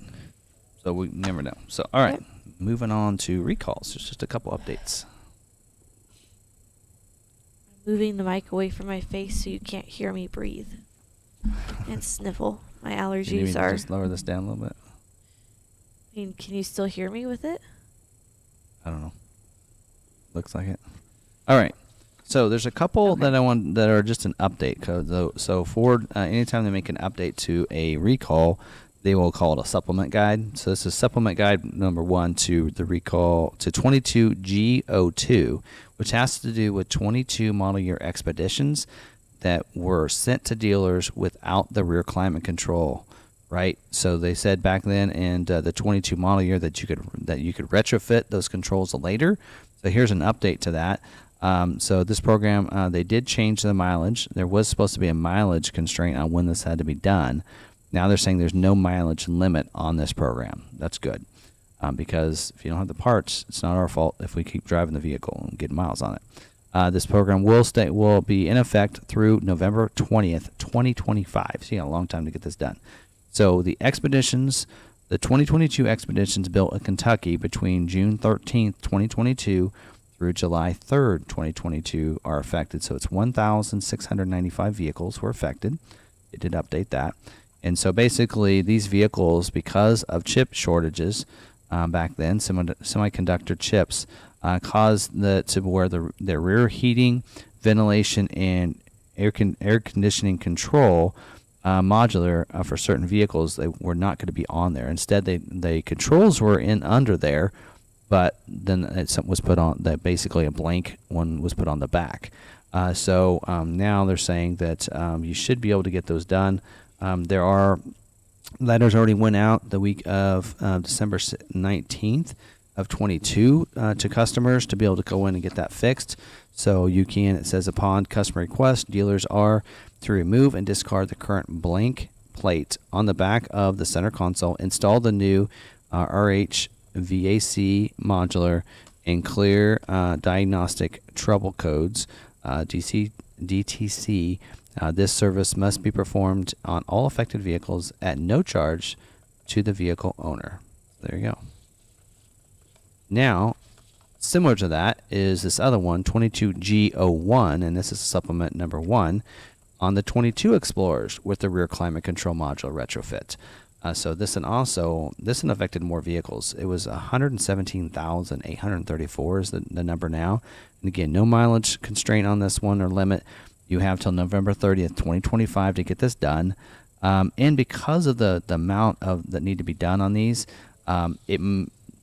So we never know. So all right, moving on to recalls. There's just a couple updates. Moving the mic away from my face so you can't hear me breathe and sniffle. My allergies are. Just lower this down a little bit. I mean, can you still hear me with it? I don't know. Looks like it. All right. So there's a couple Okay. that I want that are just an update code though. So Ford, anytime they make an update to a recall, they will call it a supplement guide. So this is supplement guide number 1 to the recall to 22G02, which has to do with 22 model year expeditions that were sent to dealers without the rear climate control. Right, so they said back then in the 22 model year that you could retrofit those controls later. So here's an update to that. So this program, they did change the mileage. There was supposed to be a mileage constraint on when this had to be done. Now they're saying there's no mileage limit on this program. That's good, because if you don't have the parts, it's not our fault if we keep driving the vehicle and get miles on it. This program will be in effect through November 20th, 2025. So you got a long time to get this done. So the 2022 expeditions built in Kentucky between June 13th, 2022 through July 3rd, 2022 are affected. So it's 1,695 vehicles were affected. It did update that. And so basically these vehicles, because of chip shortages back then, semiconductor chips, caused to where the rear heating, ventilation, and air conditioning control modular for certain vehicles, they were not going to be on there. Instead, the controls were in under there, but then something was put on that, basically a blank one was put on the back. So now they're saying that you should be able to get those done. There are letters already went out the week of December 19th of 22 to customers to be able to go in and get that fixed. So you can, it says, upon customer request, dealers are to remove and discard the current blank plate on the back of the center console, install the new RH VAC modular, and clear diagnostic trouble codes, DTC. This service must be performed on all affected vehicles at no charge to the vehicle owner. There you go. Now, similar to that is this other one, 22G01, and this is supplement number 1 on the 22 Explorers with the rear climate control module retrofit. So this one affected more vehicles. It was 117,834 is the number now. And again, no mileage constraint on this one or limit. You have till November 30th, 2025 to get this done. And because of the amount of that need to be done on these, it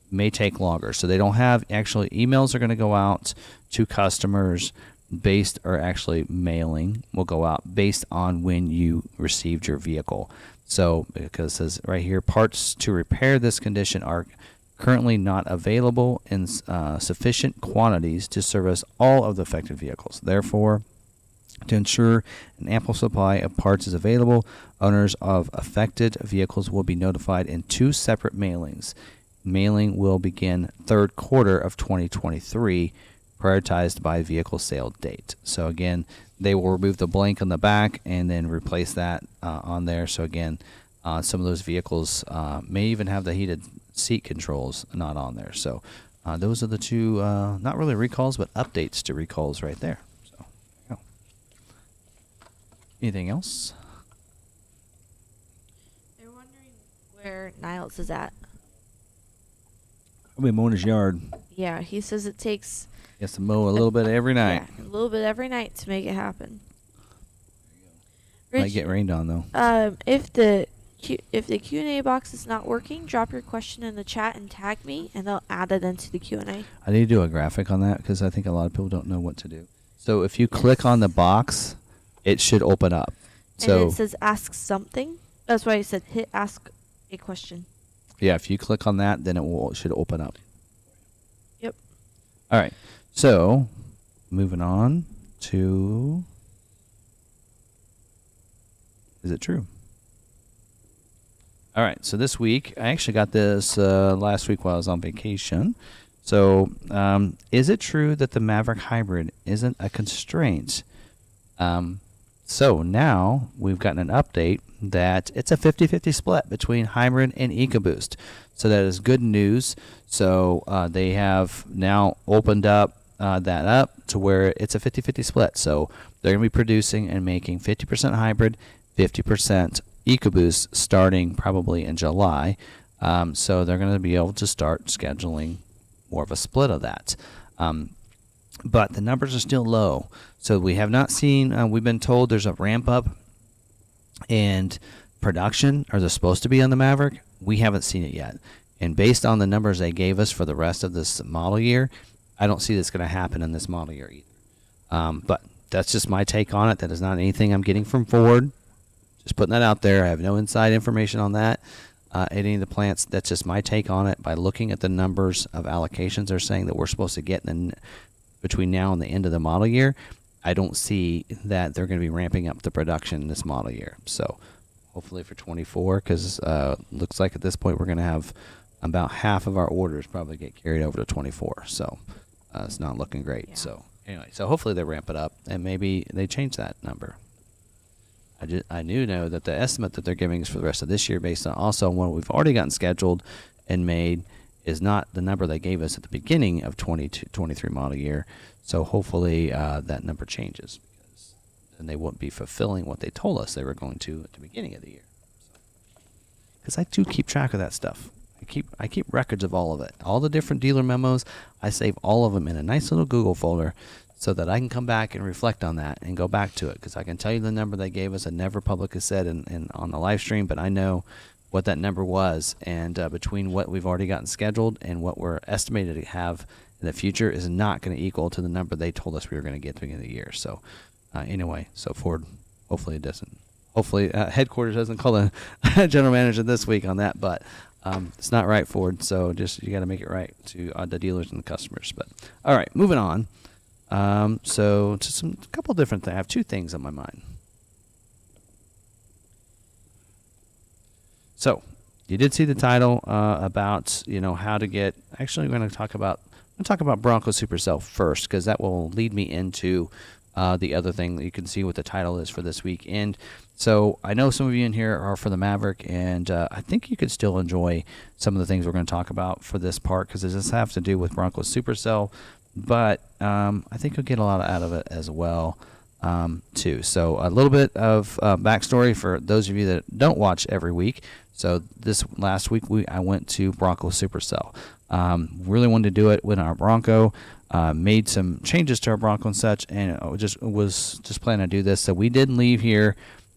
may take longer. So they don't have actually emails are going to go out to customers based, or actually mailing will go out based on when you received your vehicle. So because it says right here, parts to repair this condition are currently not available in sufficient quantities to service all of the affected vehicles. Therefore, to ensure an ample supply of parts is available, owners of affected vehicles will be notified in 2 separate mailings. Mailing will begin third quarter of 2023, prioritized by vehicle sale date. So again, they will remove the blank on the back and then replace that on there. So again, some of those vehicles may even have the heated seat controls not on there. So those are the 2, not really recalls, but updates to recalls right there. So there you go. Anything else? They're wondering where Niles is at. I'll be mowing his yard. Yeah, he says it takes He has to mow a little bit every night. yeah, a little bit every night to make it happen. Might Rich, get rained on though. if the Q&A box is not working, drop your question in the chat and tag me, and they'll add it into the Q&A. I need to do a graphic on that because I think a lot of people don't know what to do. So if you click on the box, it should open up. So And it says ask something. That's why I said hit ask a question. yeah, if you click on that, then it should open up. Yep. All right. So moving on to, is it true? All right. So this week, I actually got this last week while I was on vacation. So is it true that the Maverick Hybrid isn't a constraint? So now we've gotten an update that it's a 50-50 split between hybrid and EcoBoost. So that is good news. So they have now opened up that up to where it's a 50-50 split. So they're going to be producing and making 50% hybrid, 50% EcoBoost starting probably in July. So they're going to be able to start scheduling more of a split of that. but the numbers are still low. So we have not seen, we've been told there's a ramp up and production, or they're supposed to be on the Maverick. We haven't seen it yet. And based on the numbers they gave us for the rest of this model year, I don't see this going to happen in this model year either. But that's just my take on it. That is not anything I'm getting from Ford. Just putting that out there. I have no inside information on that. At any of the plants, that's just my take on it. By looking at the numbers of allocations they're saying that we're supposed to get between now and the end of the model year, I don't see that they're going to be ramping up the production this model year. So hopefully for 24, because looks like at this point we're going to have about half of our orders probably get carried over to 24. So it's not looking great. Yeah. So anyway, so hopefully they ramp it up and maybe they change that number. I do know that the estimate that they're giving us for the rest of this year, based on also what we've already gotten scheduled and made, is not the number they gave us at the beginning of 23 model year. So hopefully that number changes, because then they won't be fulfilling what they told us they were going to at the beginning of the year. Because I do keep track of that stuff. I keep records of all of it, all the different dealer memos. I save all of them in a nice little Google folder, so that I can come back and reflect on that and go back to it, because I can tell you the number they gave us. I never publicly said in on the live stream, but I know what that number was, and between what we've already gotten scheduled and what we're estimated to have in the future is not going to equal to the number they told us we were going to get at the beginning of the year. So anyway, so Ford, hopefully it doesn't. Hopefully headquarters doesn't call the general manager this week on that, but it's not right, Ford. So just you got to make it right to the dealers and the customers. But all right, moving on. So to a couple different things. I have two things on my mind. So you did see the title about how to get. Actually, we're going to talk about Bronco Supercell first, because that will lead me into the other thing that you can see what the title is for this week. And so I know some of you in here are for the Maverick, and I think you could still enjoy some of the things we're going to talk about for this part, because it does have to do with Bronco Supercell. But I think you'll get a lot out of it as well, too. So a little bit of backstory for those of you that don't watch every week. So this last week I went to Bronco Supercell. Really wanted to do it with our Bronco. Made some changes to our Bronco and such, and was just planning to do this. So we did leave here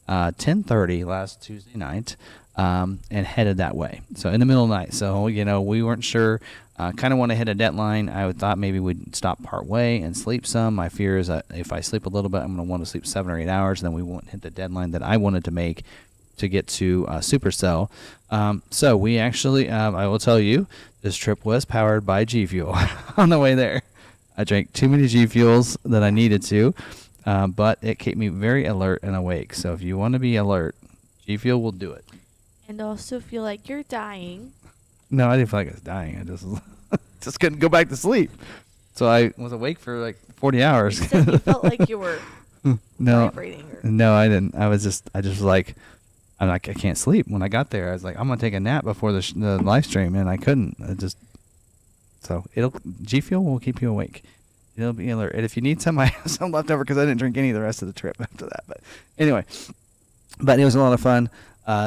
10:30 last Tuesday night, and headed that way. So in the middle of the night. So we weren't sure. Kind of want to hit a deadline. I thought maybe we'd stop part way and sleep some. My fear is that if I sleep a little bit, I'm going to want to sleep 7 or 8 hours, and then we won't hit the deadline that I wanted to make to get to Supercell. So we actually, I will tell you, this trip was powered by G Fuel on the way there. I drank too many G Fuels that I needed to, but it kept me very alert and awake. So if you want to be alert, G Fuel will do it. And also feel like you're dying. No, I didn't feel like I was dying. I just couldn't go back to sleep. So I was awake for like 40 hours. You said you felt like you were vibrating. No, I didn't. I just was like, I'm like, I can't sleep. When I got there, I was like, I'm going to take a nap before the live stream, and I couldn't. So G Fuel will keep you awake. It'll be alert. And if you need some, I have some left over because I didn't drink any the rest of the trip after that. But anyway, it was a lot of fun.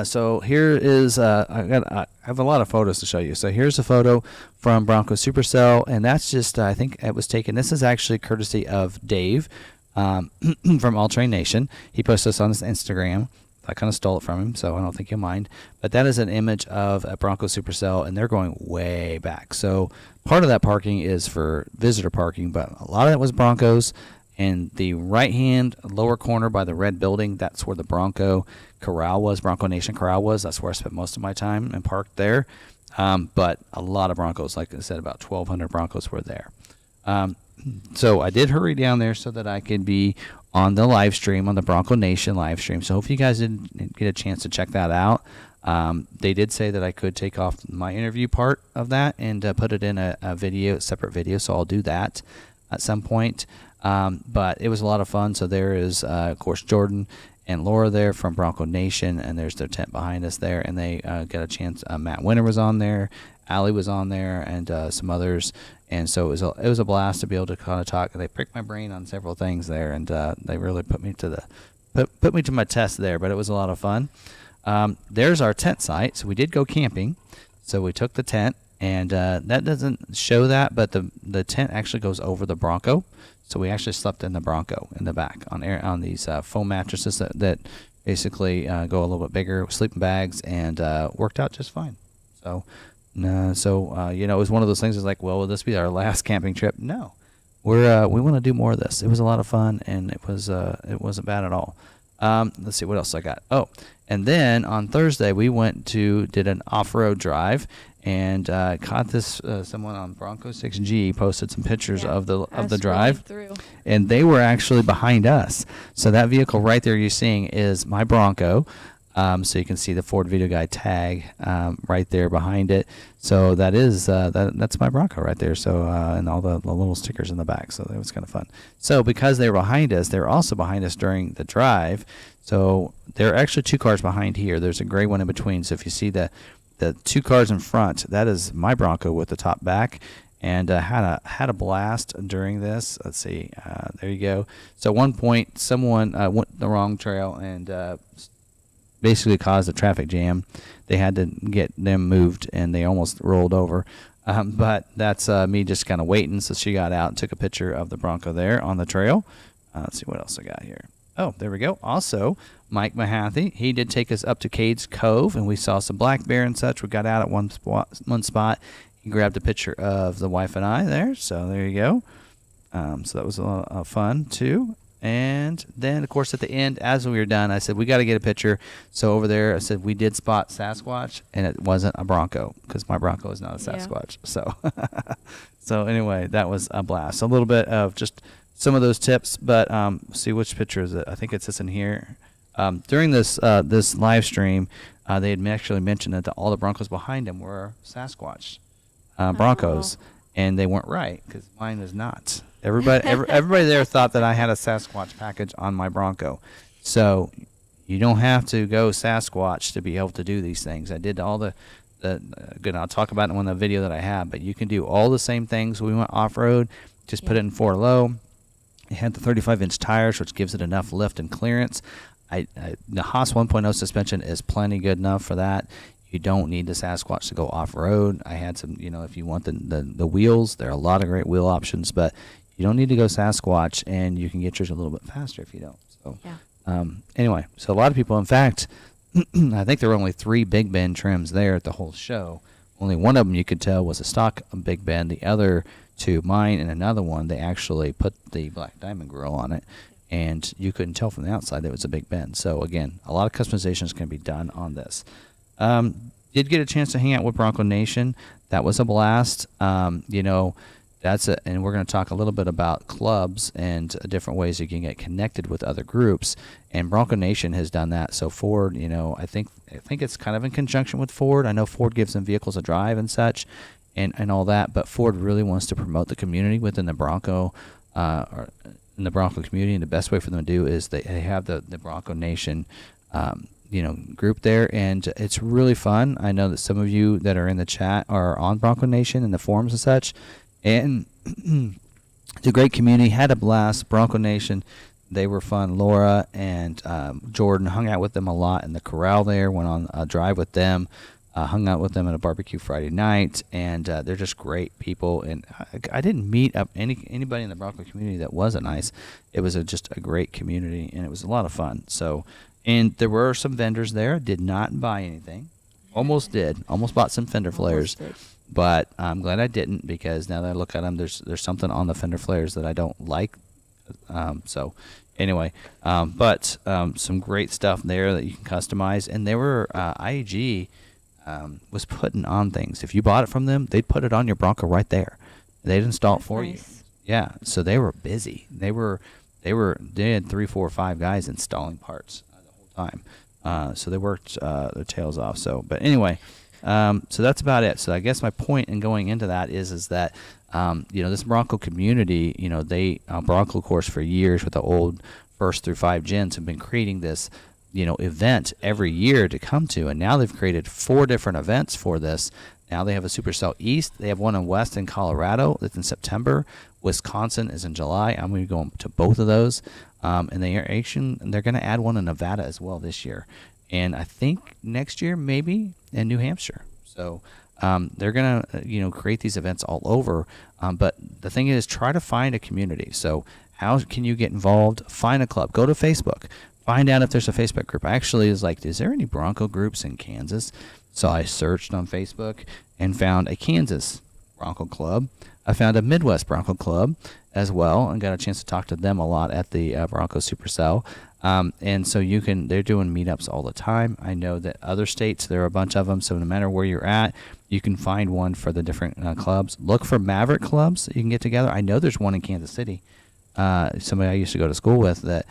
So here is I have a lot of photos to show you. So here's a photo from Bronco Supercell, and that's just I think it was taken. This is actually courtesy of Dave from All Train Nation. He posted this on his Instagram. I kind of stole it from him, so I don't think you'll mind. But that is an image of a Bronco Supercell, and they're going way back. So part of that parking is for visitor parking, but a lot of that was Broncos. And the right-hand lower corner by the red building, that's where the Bronco Corral was, Bronco Nation Corral was. That's where I spent most of my time and parked there. But a lot of Broncos, like I said, about 1,200 Broncos were there. So I did hurry down there so that I could be on the live stream, on the Bronco Nation live stream. So if you guys didn't get a chance to check that out, they did say that I could take off my interview part of that and put it in a separate video. So I'll do that at some point. But it was a lot of fun. So there is, of course, Jordan and Laura there from Bronco Nation, and there's their tent behind us there. And they got a chance. Matt Winter was on there, Allie was on there, and some others. And so it was a blast to be able to kind of talk. They pricked my brain on several things there, and they really put me to my test there. But it was a lot of fun. There's our tent site. So we did go camping. So we took the tent And that doesn't show that, but the tent actually goes over the Bronco. So we actually slept in the Bronco in the back on these foam mattresses that basically go a little bit bigger, sleeping bags, and worked out just fine. So, it was one of those things. It's like, well, will this be our last camping trip? No, we want to do more of this. It was a lot of fun, and it wasn't bad at all. Let's see what else I got. Oh, and then on Thursday we did an off-road drive, and caught this someone on Bronco 6G posted some pictures of the drive, and they were actually behind us. So that vehicle right there you're seeing is my Bronco. So you can see the Ford Video Guide tag right there behind it. So that is that's my Bronco right there. So and all the little stickers in the back. So that was kind of fun. So because they were behind us, they were also behind us during the drive. So there are actually 2 cars behind here. There's a gray one in between. So if you see the 2 cars in front, that is my Bronco with the top back. And had a blast during this. Let's see. There you go. So at one point, someone went the wrong trail and basically caused a traffic jam. They had to get them moved, and they almost rolled over. But that's me just kind of waiting. So she got out and took a picture of the Bronco there on the trail. Let's see what else I got here. Oh, there we go. Also, Mike McArthur, he did take us up to Cade's Cove, and we saw some black bear and such. We got out at one spot. He grabbed a picture of the wife and I there. So there you go. So that was a lot of fun, too. And then, of course, at the end, as we were done, I said, we got to get a picture. So over there, I said, we did spot Sasquatch, and it wasn't a Bronco because my Bronco is not a Sasquatch. Yeah. So anyway, that was a blast. A little bit of just some of those tips, but see which picture is it. I think it's this in here. During this live stream, they had actually mentioned that all the Broncos behind them were Sasquatch Broncos, and they weren't right because mine is not. Everybody there thought that I had a Sasquatch package on my Bronco. So you don't have to go Sasquatch to be able to do these things. I did all the good. I'll talk about it in the video that I have, but you can do all the same things. We went off-road, just put it in 4 low. It had the 35-inch tires, which gives it enough lift and clearance. The Haas 1.0 suspension is plenty good enough for that. You don't need the Sasquatch to go off-road. I had some, if you want the wheels, there are a lot of great wheel options, but you don't need to go Sasquatch, and you can get yours a little bit faster if you don't. So, anyway, so a lot of people, in fact, I think there were only 3 Big Bend trims there at the whole show. Only one of them you could tell was a stock Big Bend. The other 2, mine and another one, they actually put the Black Diamond grill on it, and you couldn't tell from the outside that it was a Big Bend. So, again, a lot of customizations can be done on this. Did get a chance to hang out with Bronco Nation. That was a blast. That's it, and we're going to talk a little bit about clubs and different ways you can get connected with other groups. And Bronco Nation has done that. So Ford, I think it's kind of in conjunction with Ford. I know Ford gives them vehicles a drive and such, and all that. But Ford really wants to promote the community within the Bronco, or in the Bronco community. And the best way for them to do is they have the Bronco Nation, group there, and it's really fun. I know that some of you that are in the chat are on Bronco Nation and the forums and such. And it's a great community. Had a blast. Bronco Nation, they were fun. Laura and Jordan hung out with them a lot in the corral there. Went on a drive with them. Hung out with them at a barbecue Friday night. And they're just great people. And I didn't meet up anybody in the Bronco community that wasn't nice. It was just a great community, and it was a lot of fun. So, and there were some vendors there. Did not buy anything. Almost did. Almost bought some fender flares. But I'm glad I didn't, because now that I look at them, there's something on the fender flares that I don't like. So anyway, but some great stuff there that you can customize. And they were IAG was putting on things. If you bought it from them, they'd put it on your Bronco right there. They'd install it for you. Yeah. So they were busy. They had 3, 4, 5 guys installing parts the whole time. So they worked their tails off. So, but anyway. So that's about it. So I guess my point in going into that is that, this Bronco community, they, Bronco course for years with the old 1st through 5 gens have been creating this, event every year to come to. And now they've created 4 different events for this. Now they have a Supercell East. They have one in West in Colorado that's in September. Wisconsin is in July. I'm going to be going to both of those. And they're going to add one in Nevada as well this year. And I think next year maybe in New Hampshire. So they're gonna create these events all over. But the thing is, try to find a community. So how can you get involved? Find a club. Go to Facebook. Find out if there's a Facebook group. I actually was like, is there any Bronco groups in Kansas? So I searched on Facebook and found a Kansas Bronco club. I found a Midwest Bronco club as well, and got a chance to talk to them a lot at the Bronco Supercell. And so they're doing meetups all the time. I know that other states, there are a bunch of them. So no matter where you're at, you can find one for the different clubs. Look for Maverick clubs that you can get together. I know there's one in Kansas City. Somebody I used to go to school with that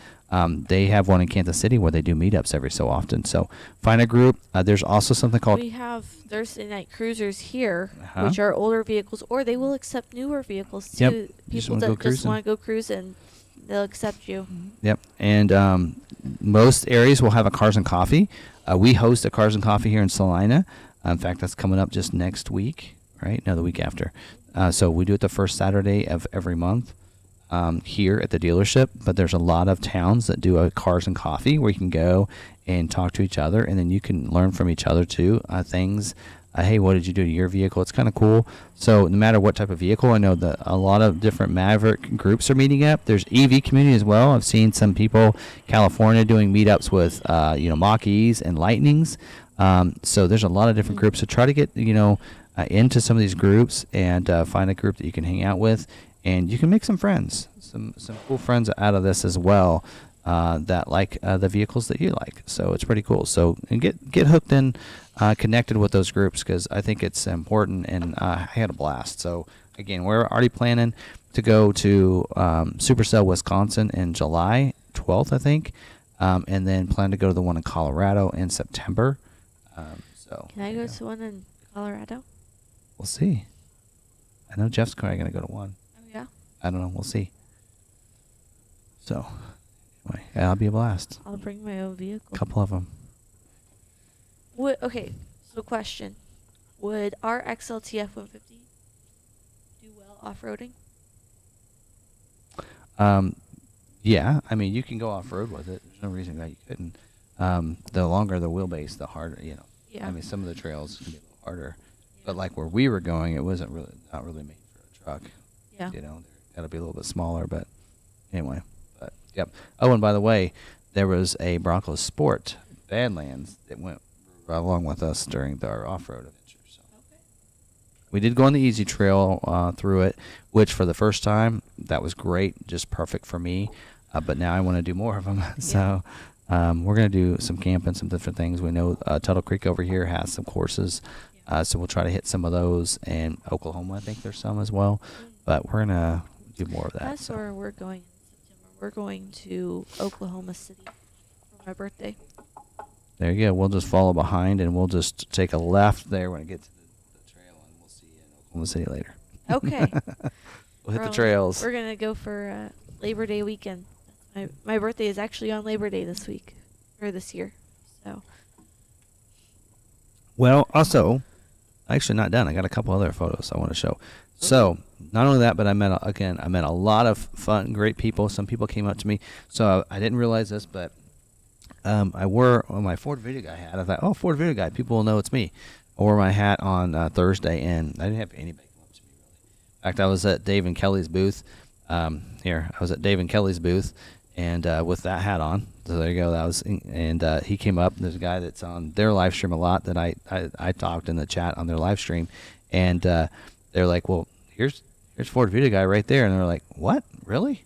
they have one in Kansas City where they do meetups every so often. So find a group. There's also something called... We have Thursday night cruisers here, which are older vehicles, or they will accept newer vehicles too. Yep. People that just want to go cruising, they'll accept you. Yep. And most areas will have a Cars and Coffee. We host a Cars and Coffee here in Salina. In fact, that's coming up just next week, right? No, the week after. So we do it the first Saturday of every month here at the dealership. But there's a lot of towns that do a Cars and Coffee where you can go and talk to each other, and then you can learn from each other too. Things. Hey, what did you do to your vehicle? It's kind of cool. So no matter what type of vehicle, I know that a lot of different Maverick groups are meeting up. There's EV community as well. I've seen some people, California, doing meetups with, Mach-E's and Lightnings. So there's a lot of different groups. So try to get, into some of these groups and find a group that you can hang out with, and you can make some friends, some cool friends out of this as well. That like the vehicles that you like. So it's pretty cool. So and get hooked in, connected with those groups, because I think it's important, and I had a blast. So again, we're already planning to go to Supercell, Wisconsin in July 12th, I think, and then plan to go to the one in Colorado in September. Can I go to one in Colorado? We'll see. I know Jeff's probably going to go to one. Oh, yeah? I don't know. We'll see. So... yeah, that'll be a blast. I'll bring my own vehicle. A couple of them. Okay, so question. Would our XLTF 150 do well off-roading? Yeah. I mean, you can go off-road with it. There's no reason that you couldn't. The longer the wheelbase, the harder, Yeah. I mean, some of the trails can be a little harder. Yeah. But like where we were going, it wasn't not really made for a truck. Yeah. Got to be a little bit smaller, but anyway. Yep. Oh, and by the way, there was a Bronco Sport Badlands that went right along with us during our off-road adventure. So we did go on the easy trail through it, which for the first time, that was great, just perfect for me. But now I want to do more of them. So we're going to do some camping, some different things. We know Tuttle Creek over here has some courses, so we'll try to hit some of those. And Oklahoma, I think there's some as well. But we're going to do more of that. That's where we're going. We're going to Oklahoma City for my birthday. There you go. We'll just follow behind, and we'll just take a left there when it gets to the trail, and we'll see you in Oklahoma City later. Okay. We'll hit the trails. We're going to go for Labor Day weekend. My birthday is actually on Labor Day this year. So. Well, also, actually not done. I got a couple other photos I want to show. So, not only that, but I met a lot of fun, great people. Some people came up to me. So I didn't realize this, but I wore my Ford Video Guy hat. I thought, oh, Ford Video Guy, people will know it's me. I wore my hat on Thursday, and I didn't have anybody come up to me, really. In fact, I was at Dave and Kelly's booth. I was at Dave and Kelly's booth, and with that hat on. So there you go. He came up. There's a guy that's on their live stream a lot that I talked in the chat on their live stream, and they're like, well, here's Ford Video Guy right there. And they're like, what? Really?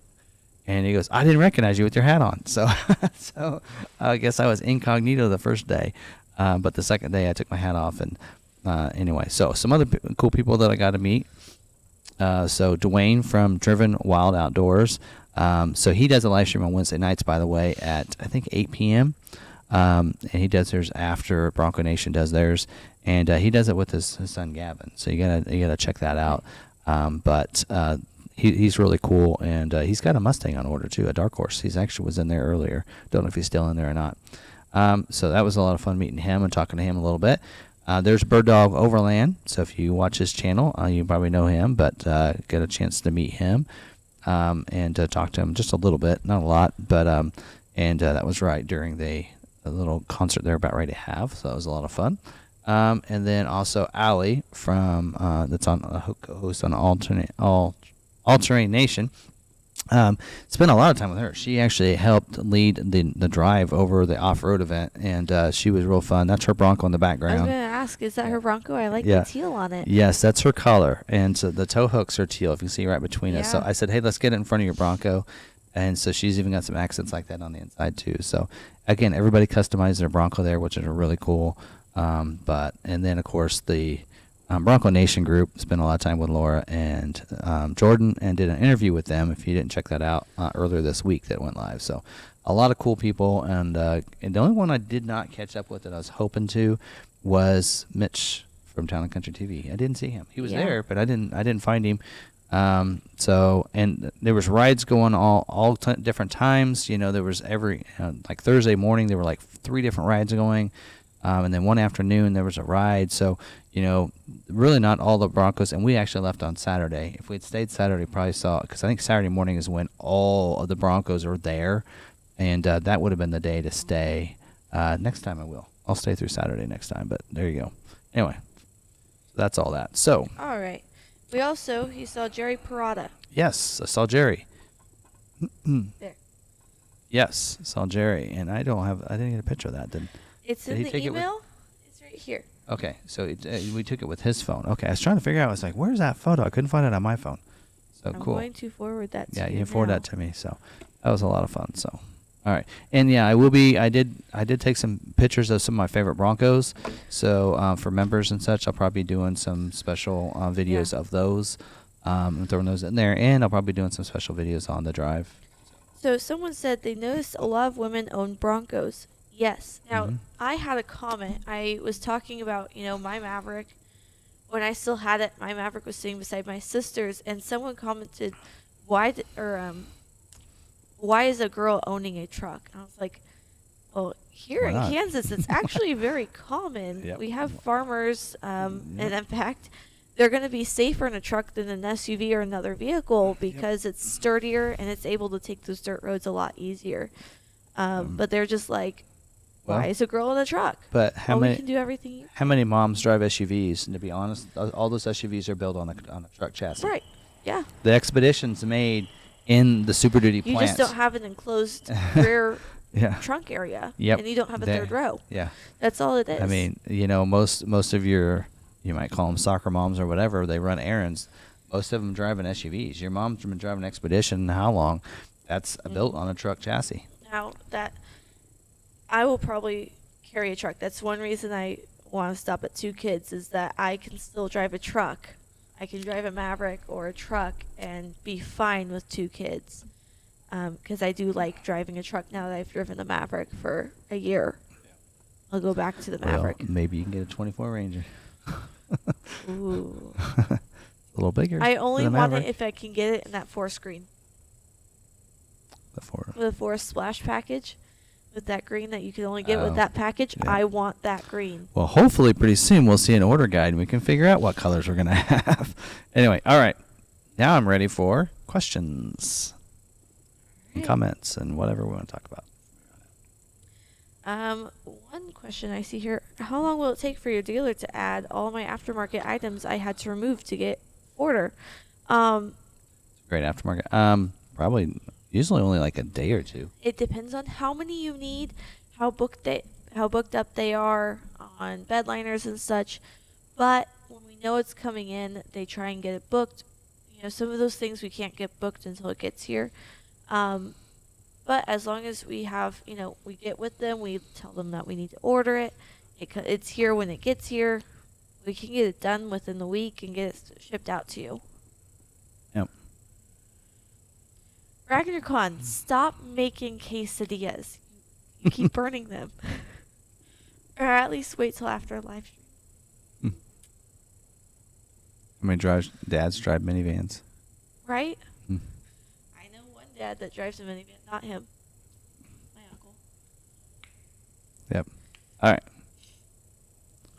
And he goes, I didn't recognize you with your hat on. So I guess I was incognito the first day. But the second day I took my hat off. And anyway, so some other cool people that I got to meet. So Dwayne from Driven Wild Outdoors. So he does a live stream on Wednesday nights, by the way, at I think 8 p.m. And he does theirs after Bronco Nation does theirs. And he does it with his son Gavin. So you gotta check that out. But he's really cool, and he's got a Mustang on order too, a Dark Horse. He's actually was in there earlier. Don't know if he's still in there or not. So that was a lot of fun meeting him and talking to him a little bit. There's Bird Dog Overland. So if you watch his channel, you probably know him, but get a chance to meet him and talk to him just a little bit, not a lot, but that was right during the little concert they're about ready to have. So that was a lot of fun. And then also Allie from that's on a host on Alternate Nation. Spent a lot of time with her. She actually helped lead the drive over the off-road event, and she was real fun. That's her Bronco in the I was background. gonna ask, is that her Bronco? I like Yeah. the teal on it. Yes, that's her color, and so the tow hooks are teal. If you can see right between us. So Yeah. I said, hey, let's get it in front of your Bronco, and so she's even got some accents like that on the inside too. So again, everybody customized their Bronco there, which is really cool. And then of course the Bronco Nation group spent a lot of time with Laura and Jordan, and did an interview with them. If you didn't check that out earlier this week, that went live. So a lot of cool people, and the only one I did not catch up with that I was hoping to was Mitch from Town and Country TV. I didn't see him. He was there, but I didn't find him. So, and there was rides going all different times. You know, there was every like Thursday morning there were like 3 different rides going. And then one afternoon there was a ride. So, you know, really not all the Broncos. And we actually left on Saturday. If we'd stayed Saturday, probably saw, because I think Saturday morning is when all of the Broncos are there. And that would have been the day to stay. Next time I will. I'll stay through Saturday next time. But there you go. Anyway, that's all that. So. All right. You saw Jerry Parada. Yes, I saw Jerry. There. Yes, saw Jerry. And I didn't get a picture of that. It's Did in he the take it with- email. It's right here. Okay, so we took it with his phone. Okay, I was trying to figure out. I was like, "Where's that photo?" I couldn't find it on my phone. So I'm cool. going to forward that to Yeah, you you forward now. that to me. So that was a lot of fun. So, all right, and yeah, I will be. I did take some pictures of some of my favorite Broncos. So for members and such, I'll probably be doing some special videos of those, and throwing those in there, and I'll probably be doing some special videos on the drive. So someone said they noticed a lot of women own Broncos. Yes. Now, Mhm. I had a comment. I was talking about, my Maverick. When I still had it, my Maverick was sitting beside my sister's, and someone commented, why is a girl owning a truck? And I was like, well, here Why in not? Kansas, it's actually very common. Yep. We have farmers, and in fact, they're going to be safer in a truck than an SUV or another vehicle because it's sturdier and it's able to take those dirt roads a lot easier. But they're just like, Well, why is a girl in a truck? But We can do everything. how many moms drive SUVs? And to be honest, all those SUVs are built on a truck chassis. Right. Yeah. The Expedition's made in the Super Duty You plants. just don't have an enclosed rear Yeah. trunk area. Yep. And you don't have a There. third row. Yeah. That's all it is. I mean, most of your, you might call them soccer moms or whatever, they run errands. Most of them driving SUVs. Your mom's been driving Expedition how long? That's built on a truck chassis. Now that I will probably carry a truck. That's one reason I want to stop at 2 kids is that I can still drive a truck. I can drive a Maverick or a truck and be fine with 2 kids. Because I do like driving a truck now that I've driven a Maverick for a year. I'll go back to the Maverick. Well, maybe you can get a 24 Ranger. Ooh. A little bigger. I only than a want it Maverick. if I can get it in that 4 screen. The 4 splash package. With that green that you can only get with that package, yeah. I want that green. Well, hopefully pretty soon we'll see an order guide and we can figure out what colors we're going to have. Anyway, all right. Now I'm ready for questions and comments and whatever we want to talk about. One question I see here: how long will it take for your dealer to add all my aftermarket items I had to remove to get order? Great aftermarket. Probably usually only like a day or 2. It depends on how many you need, how booked up they are on bedliners and such. But when we know it's coming in, they try and get it booked. Some of those things we can't get booked until it gets here. But as long as we have, we get with them, we tell them that we need to order it. It's here when it gets here. We can get it done within the week and get it shipped out to you. Yep. RagnerCon, stop making quesadillas. You keep burning them. Or at least wait till after a live stream. I mean, dads drive minivans. Right? Hmm. I know one dad that drives a minivan, not him. My uncle. Yep. All right.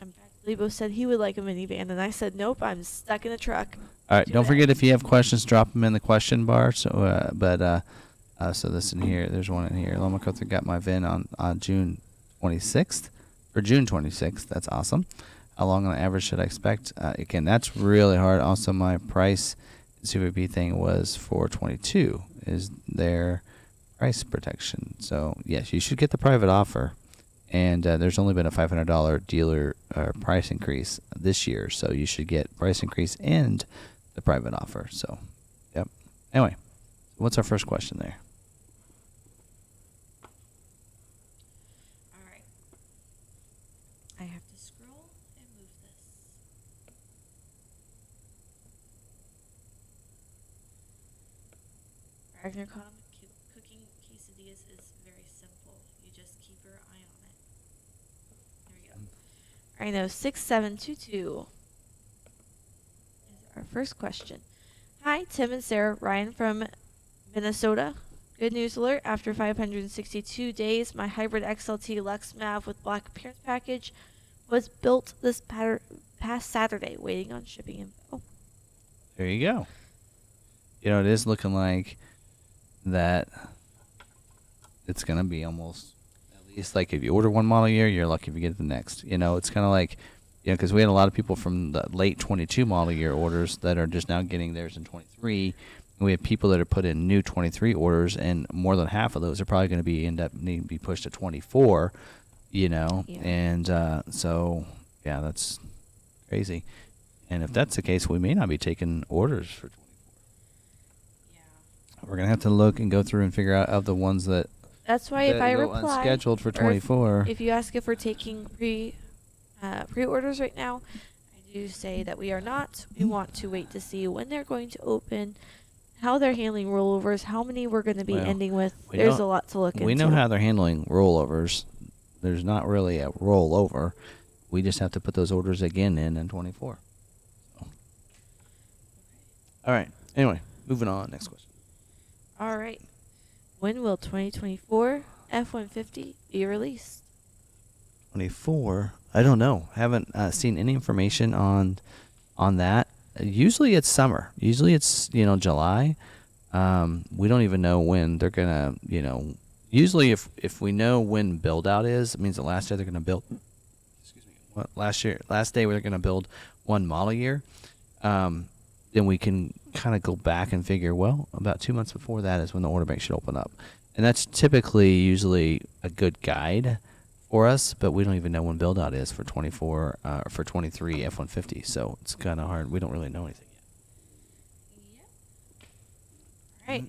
In fact, Lebo said he would like a minivan, and I said, nope, I'm stuck in a truck. All right. Do Don't that. forget, if you have questions, drop them in the question bar. So, so this in here, there's one in here. McArthur got my VIN on June 26th, or June 26th. That's awesome. how long on average should I expect? Again, that's really hard. Also, my price CVP thing was for 22. Is there price protection? So yes, you should get the private offer. And there's only been a $500 dealer price increase this year, so you should get price increase and the private offer. So, yep. Anyway, what's our first question there? All right. I have to scroll and move this. Ragnar cooking quesadillas is very simple. You just keep your eye on it. There we go. I know 6722 is our first question. Hi, Tim and Sarah. Ryan from Minnesota. Good news alert. After 562 days, my hybrid XLT Lux Mav with black appearance package was built this past Saturday, waiting on shipping info. There you go. You know, it is looking like that it's going to be almost, at least like if you order one model year, you're lucky if you get the next. You know, it's kind of like, you know, because we had a lot of people from the late 22 model year orders that are just now getting theirs in 23. And we have people that are put in new 23 orders, and more than half of those are probably going to be end up needing to be pushed to 24, you know. Yeah. And so, yeah, that's crazy. And if that's the case, we may not be taking orders for 24. We're going to have to look and go through and figure out of the ones that That's why if I go reply, unscheduled for or 24. if you ask if we're taking pre-orders right now, I do say that we are not. We want to wait to see when they're going to open, how they're handling rollovers, how many we're going to be Well, ending with. we There's don't- a lot to look into. We know how they're handling rollovers. There's not really a rollover. We just have to put those orders again in 24. So. All right. Anyway, moving on. Next question. All right. When will 2024 F-150 be released? 24. I don't know. Haven't seen any information on that. Usually it's summer. Usually it's, you know, July. We don't even know when they're gonna, you know. Usually if we know when build out is, it means that last year they're gonna build. Excuse me. What, last day they're gonna build one model year. Then we can kind of go back and figure, well, about 2 months before that is when the order bank should open up. And that's typically usually a good guide for us, but we don't even know when build out is for 24 or for 23 F-150. So it's kind of hard. We don't really know anything yet. Yep. All right.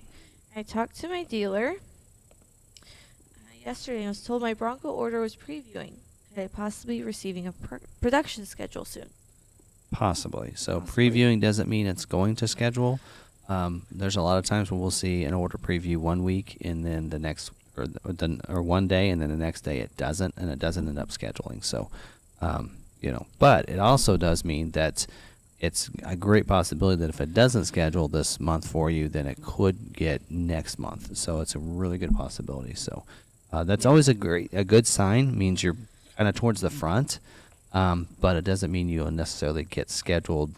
I talked to my dealer yesterday and was told my Bronco order was previewing. Could I possibly be receiving a production schedule soon? Possibly. So previewing doesn't mean it's going to schedule. There's a lot of times when we'll see an order preview 1 week and then the next or 1 day and then the next day it doesn't, and it doesn't end up scheduling. So, you know, but it also does mean that it's a great possibility that if it doesn't schedule this month for you, then it could get next month. So it's a really good possibility. So that's always a good sign. Means you're kind of towards the front. But it doesn't mean you'll necessarily get scheduled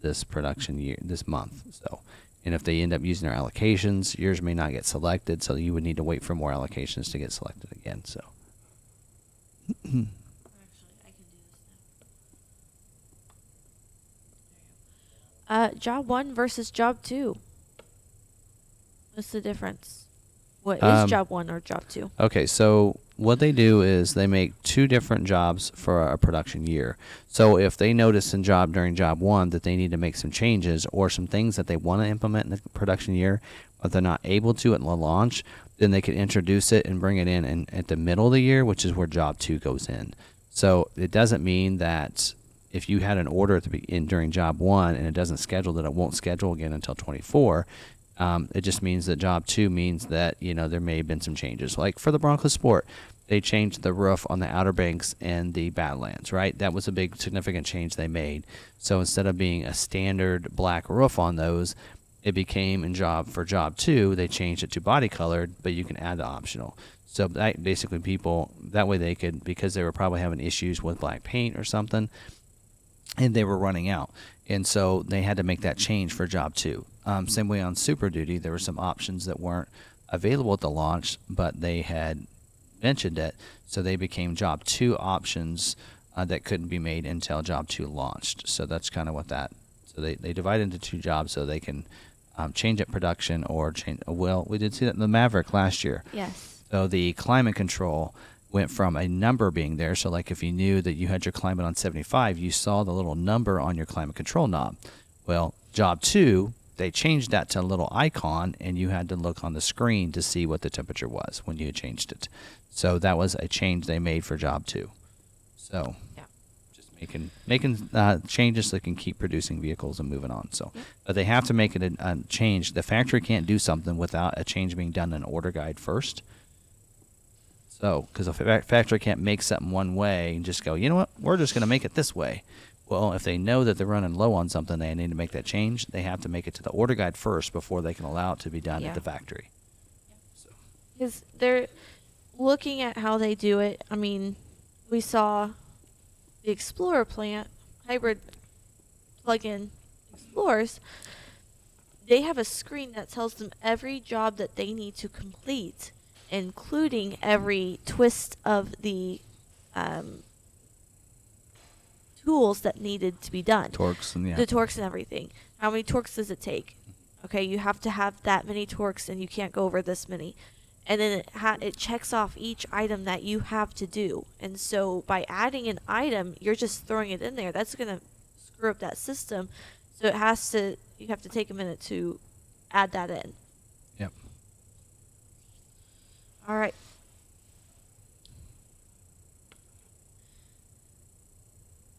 this production year, this month. So, and if they end up using their allocations, yours may not get selected, so you would need to wait for more allocations to get selected again. So, Actually, I can do this now. Job 1 versus job 2. What's the difference? What is job 1 or job 2? okay, so what they do is they make 2 different jobs for a production year. So if they notice during job 1 that they need to make some changes or some things that they want to implement in the production year, but they're not able to at the launch, then they could introduce it and bring it in at the middle of the year, which is where job 2 goes in. So it doesn't mean that if you had an order during job 1 and it doesn't schedule, that it won't schedule again until 24. It just means that job 2 means that, you know, there may have been some changes. Like for the Bronco Sport, they changed the roof on the Outer Banks and the Badlands, right? That was a big significant change they made. So instead of being a standard black roof on those, it became for job 2, they changed it to body colored, but you can add the optional. So that basically that way they could, because they were probably having issues with black paint or something, and they were running out. And so they had to make that change for job 2. Same way on Super Duty, there were some options that weren't available at the launch, but they had mentioned it, so they became job 2 options that couldn't be made until job 2 launched. So that's kind of what that. So they divide into 2 jobs so they can change up production or change. Well, we did see that in the Maverick last year. Yes. So the climate control went from a number being there. So like if you knew that you had your climate on 75, you saw the little number on your climate control knob. Well, job 2, they changed that to a little icon, and you had to look on the screen to see what the temperature was when you had changed it. So that was a change they made for job 2. So Yeah. just making changes so they can keep producing vehicles and moving on. So, Yep. but they have to make it a change. The factory can't do something without a change being done in order guide first. So, because a factory can't make something one way and just go, you know what, we're just going to make it this way. Well, if they know that they're running low on something, they need to make that change. They have to make it to the order guide first before they can allow it to be done Yeah. at the factory. So, Because they're looking at how they do it. I mean, we saw the Explorer plant, hybrid plug-in Explorers. They have a screen that tells them every job that they need to complete, including every twist of the tools that needed to be done. torques and The torques and everything. How many torques does it take? Okay, you have to have that many torques, and you can't go over this many. And then it checks off each item that you have to do. And so by adding an item, you're just throwing it in there. That's going to screw up that system. So you have to take a minute to add that in. Yep. All right.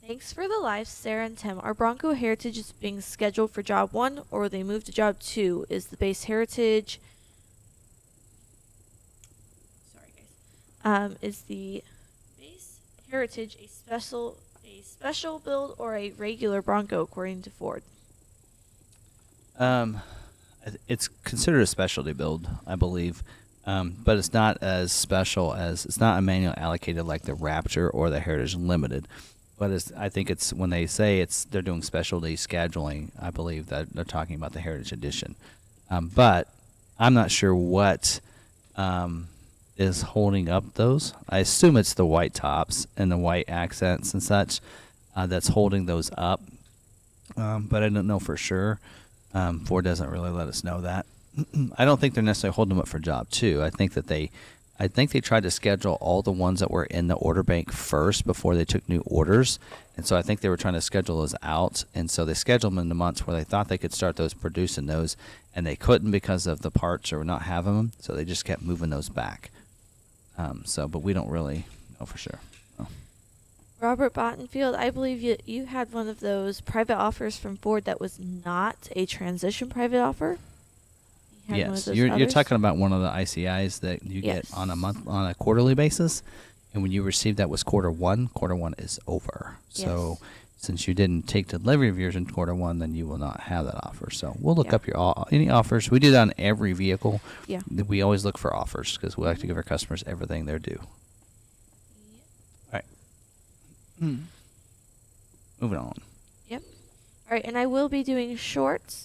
Thanks for the live, Sarah and Tim. Our Bronco Heritage is being scheduled for job 1, or will they move to job 2? Is the base Heritage... Sorry, guys. Is the base Heritage a special build or a regular Bronco, according to Ford? It's considered a specialty build, I believe, but it's not as special as it's not a manual allocated like the Raptor or the Heritage Limited. But I think it's when they say they're doing specialty scheduling, I believe that they're talking about the Heritage Edition. But I'm not sure what is holding up those. I assume it's the white tops and the white accents and such that's holding those up. But I don't know for sure. Ford doesn't really let us know that. I don't think they're necessarily holding them up for job 2. I think they tried to schedule all the ones that were in the order bank first before they took new orders. And so I think they were trying to schedule those out. And so they scheduled them in the months where they thought they could start producing those, and they couldn't because of the parts or not having them. So they just kept moving those back. But we don't really know for sure. Oh. Robert Bottenfield, I believe you had one of those private offers from Ford that was not a transition private offer. You had one of Yes, those you're others? talking about one of the ICIs that you get Yes. on a quarterly basis, and when you receive that was quarter one is over. So Yes. since you didn't take delivery of yours in quarter 1, then you will not have that offer. So we'll look Yeah. up any offers. We do that on every vehicle. Yeah. We always look for offers because we like to give our customers everything they're due. All right. Moving on. Yep. All right, and I will be doing shorts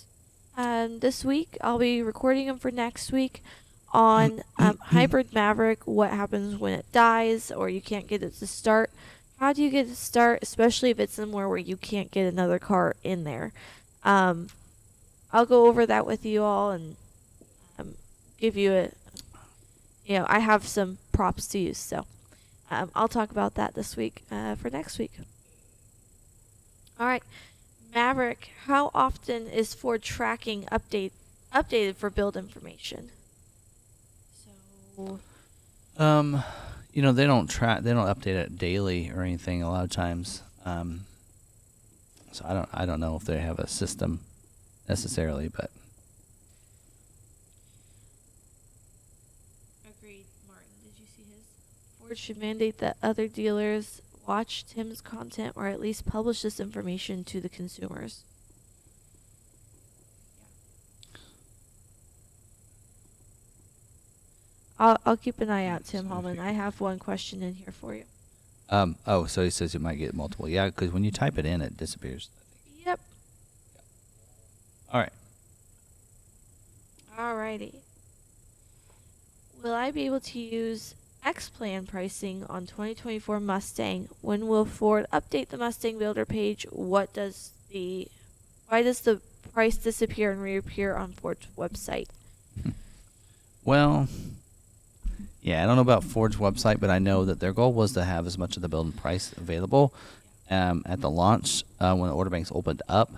this week. I'll be recording them for next week on Hybrid Maverick, what happens when it dies or you can't get it to start. How do you get it to start, especially if it's somewhere where you can't get another car in there? I'll go over that with you all and give you I have some props to use, so I'll talk about that this week for next week. All right, Maverick, how often is Ford tracking updated for build information? So, They don't update it daily or anything a lot of times. So I don't know if they have a system necessarily, but agreed, Martin. Did you see his? Ford should mandate that other dealers watch Tim's content or at least publish this information to the consumers. I'll keep an eye out, Tim Hallman. I have one question in here for you. So he says you might get multiple. Yeah, because when you type it in, it disappears. Yep. All right. Alrighty. Will I be able to use X-Plan pricing on 2024 Mustang. When will Ford update the Mustang builder page? Why does the price disappear and reappear on Ford's website? Well, yeah, I don't know about Ford's website, but I know that their goal was to have as much of the building price available at the launch when the order banks opened up.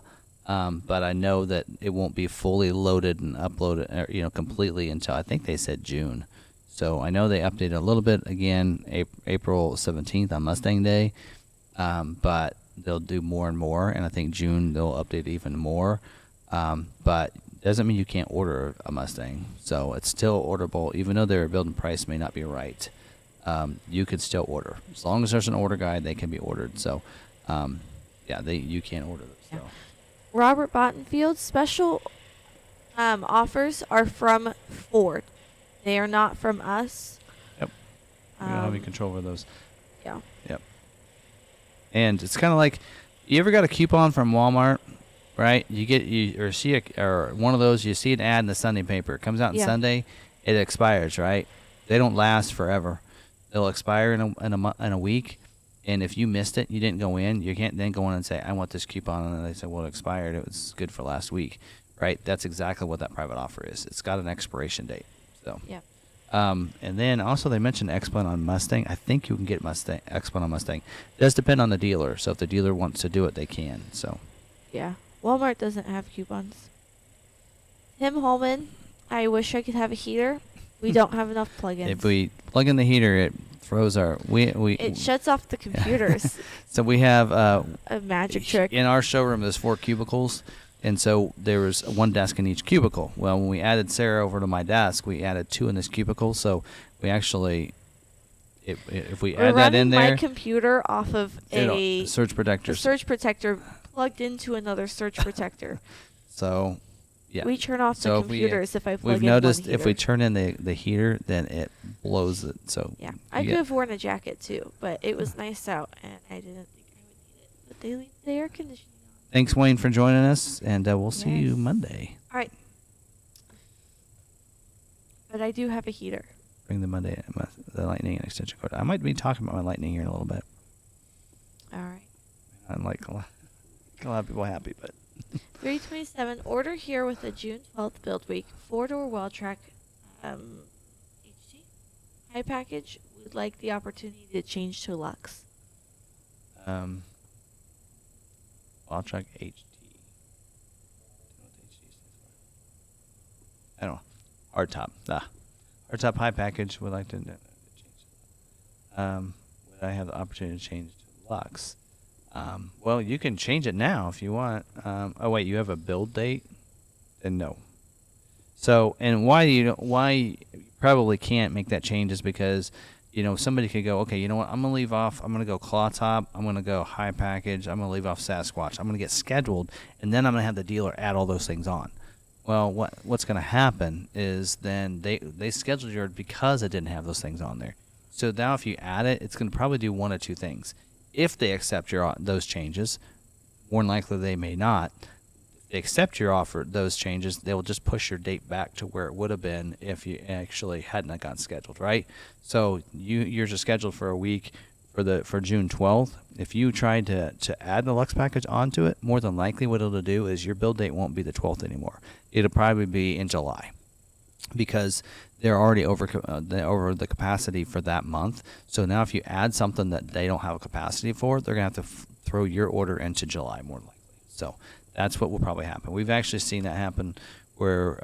But I know that it won't be fully loaded and uploaded, completely until I think they said June. So I know they updated a little bit again, April 17th on Mustang Day, but they'll do more and more, and I think June they'll update even more. But doesn't mean you can't order a Mustang. So it's still orderable, even though their building price may not be right. You could still order as long as there's an order guide. They can be ordered. So, you can order them. So. Robert Bottenfield's special offers are from Ford. They are not from us. Yep. We don't have any control over those. Yeah. Yep. And it's kind of like, you ever got a coupon from Walmart, right? Or one of those, you see an ad in the Sunday paper. It comes out on Sunday, it expires, right? They don't last forever. They'll expire in a week. And if you missed it, you didn't go in, you can't then go in and say, I want this coupon. And they say, well, it expired. It was good for last week, right? That's exactly what that private offer is. It's got an expiration date. So, yeah. And then also they mentioned X-Plan on Mustang. I think you can get X-Plan on Mustang. It does depend on the dealer. So if the dealer wants to do it, they can. So. Yeah. Walmart doesn't have coupons. Tim Holman, I wish I could have a heater. We don't have enough plugins. If we plug in the heater, it throws our it shuts off the computers. So we have a magic trick. In our showroom, there's 4 cubicles, and so there was one desk in each cubicle. Well, when we added Sarah over to my desk, we added 2 in this cubicle. So we actually, if we add that in there, my computer off of a surge protector. A surge protector plugged into another surge protector. So. Yeah. We turn off the computers if I plug in. We've noticed if we turn in the heater, then it blows it. So yeah, I could have worn a jacket too, but it was nice out, and I didn't think I would need it. But they leave the air conditioning on. Thanks, Wayne, for joining us, and we'll see you Monday. All right. But I do have a heater. Bring the lightning and extension cord. I might be talking about my lightning here in a little bit. All right. I'm like a lot of people happy, but. 327, order here with a June 12th build week. 4-door Welltrack HT. High package. Would like the opportunity to change to Lux. Welltrack HT. I don't know. Hardtop. Hardtop high package. Would like to change. Would I have the opportunity to change to Lux? Well, you can change it now if you want. Oh wait, you have a build date? Then no. So, and why you probably can't make that change is because, somebody could go, okay, you know what? I'm gonna leave off. I'm gonna go claw top. I'm gonna go high package. I'm gonna leave off Sasquatch. I'm gonna get scheduled, and then I'm gonna have the dealer add all those things on. Well, what's gonna happen is then they scheduled yours because it didn't have those things on there. So now if you add it, it's gonna probably do one of 2 things. If they accept those changes, more than likely they may not. If they accept your offer, those changes, they will just push your date back to where it would have been if you actually hadn't gotten scheduled, right? So you're just scheduled for a week for June 12th. If you tried to add the Lux package onto it, more than likely what it'll do is your build date won't be the 12th anymore. It'll probably be in July, because they're already over the capacity for that month. So now if you add something that they don't have a capacity for, they're going to have to throw your order into July more likely. So that's what will probably happen. We've actually seen that happen where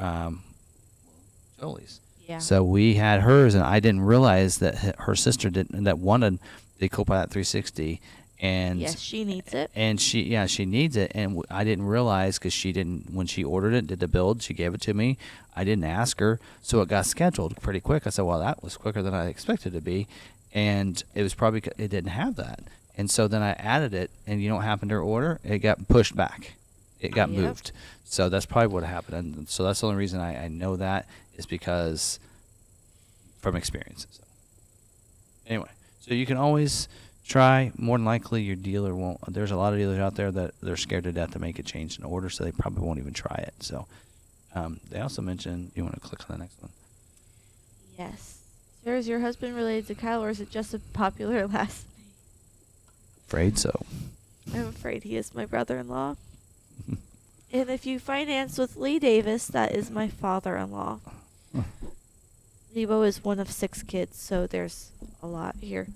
Jolie's. Yeah. So we had hers, and I didn't realize that her sister wanted the Copilot 360. And yes, she needs it. And she needs it. And I didn't realize, because she didn't, when she ordered it, did the build, she gave it to me. I didn't ask her, so it got scheduled pretty quick. I said, well, that was quicker than I expected it to be. And it was probably, it didn't have that. And so then I added it, and you know what happened to her order? It got pushed back. It got moved. So that's probably what happened. And so that's the only reason I know that is because from experience. So anyway, so you can always try. More than likely your dealer won't. There's a lot of dealers out there that they're scared to death to make a change in order, so they probably won't even try it. So they also mentioned, you want to click on the next one? Yes. Sarah, is your husband related to Kyle, or is it just a popular last name? Afraid so. I'm afraid he is my brother-in-law. And if you finance with Lee Davis, that is my father-in-law. Lebo is one of 6 kids, so there's a lot here.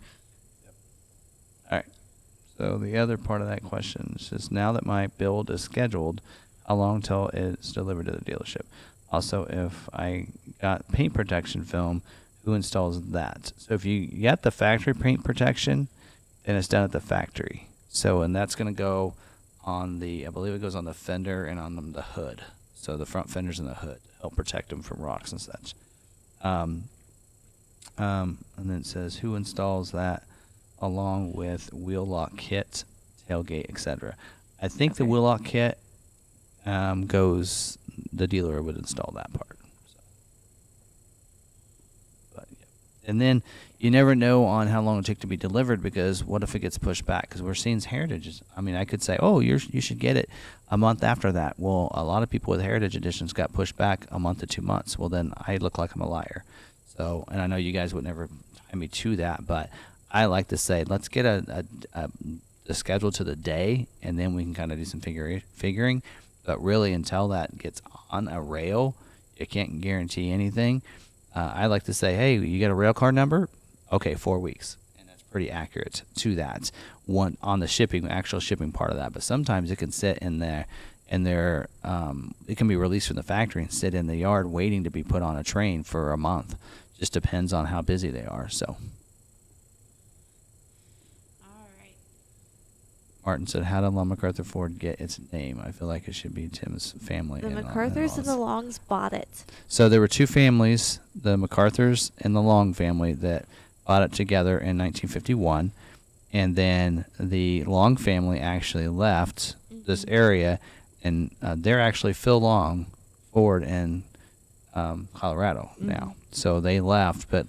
All right. So the other part of that question is just now that my build is scheduled, how long till it's delivered to the dealership? Also, if I got paint protection film, who installs that? So if you get the factory paint protection, then it's done at the factory. So, and that's going to go on the, I believe it goes on the fender and on the hood. So the front fenders and the hood help protect them from rocks and such. And then it says who installs that along with wheel lock kit, tailgate, etc. I think the wheel lock kit goes, the dealer would install that part. So. But, yeah. And then you never know on how long it'll take to be delivered, because what if it gets pushed back? Because we're seeing Heritages. I mean, I could say, oh, you should get it a month after that. Well, a lot of people with Heritage Editions got pushed back a month to 2 months. Well, then I look like I'm a liar. So, and I know you guys would never tie me to that, but I like to say, let's get a schedule to the day, and then we can kind of do some figuring. But really, until that gets on a rail, you can't guarantee anything. I like to say, hey, you got a rail car number? Okay, 4 weeks. And that's pretty accurate to that. One on the shipping, actual shipping part of that. But sometimes it can sit in there, and it can be released from the factory and sit in the yard waiting to be put on a train for a month. Just depends on how busy they are. So. Martin said, how did McArthur Ford get its name? I feel like it should be Tim's family. The McArthurs and the Longs bought it. So there were 2 families, the McArthurs and the Long family, that bought it together in 1951. And then the Long family actually left this area, and they're actually Phil Long Ford in Colorado now. So they left, but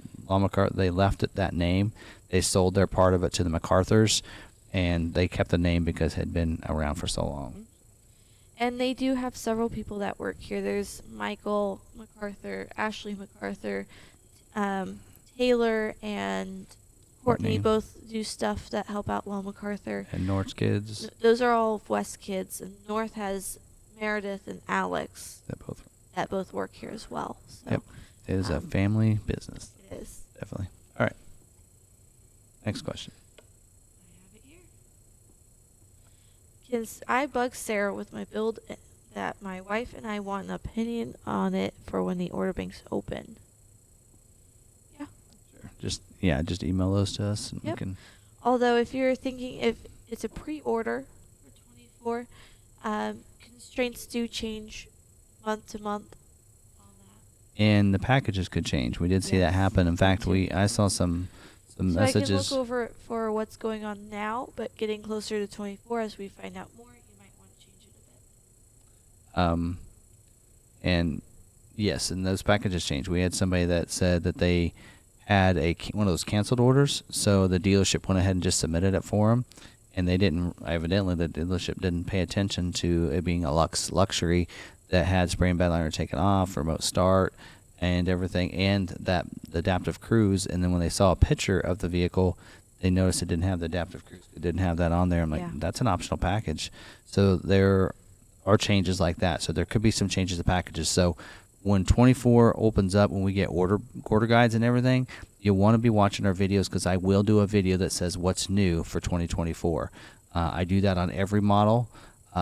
they left it that name. They sold their part of it to the McArthurs, and they kept the name because it had been around for so long. And they do have several people that work here. There's Michael McArthur, Ashley McArthur, Taylor, and Courtney both do stuff that help out Lon McArthur. And North's kids. Those are all West kids. And North has Meredith and Alex that both work here as well. So, yep. It is a family business. It is. Definitely. All right. Next question. I bug Sarah with my build that my wife and I want an opinion on it for when the order bank's open. Yeah. Sure. Just email those to us, and we can. Although if you're thinking if it's a pre-order for 24, constraints do change month to month on that. And the packages could change. We did see that happen. In fact, I saw some messages. I can look over for what's going on now, but getting closer to 24, as we find out more, you might want to change it a bit. And yes, and those packages change. We had somebody that said that they had one of those canceled orders, so the dealership went ahead and just submitted it for them, and they didn't. Evidently, the dealership didn't pay attention to it being a luxury that had spray and bed liner taken off, remote start, and everything, and that the adaptive cruise. And then when they saw a picture of the vehicle, they noticed it didn't have the adaptive cruise. It didn't have that on there. I'm like, that's an optional package. So there are changes like that. So there could be some changes to packages. So when 24 opens up, when we get order guides and everything, you'll want to be watching our videos, because I will do a video that says what's new for 2024. I do that on every model,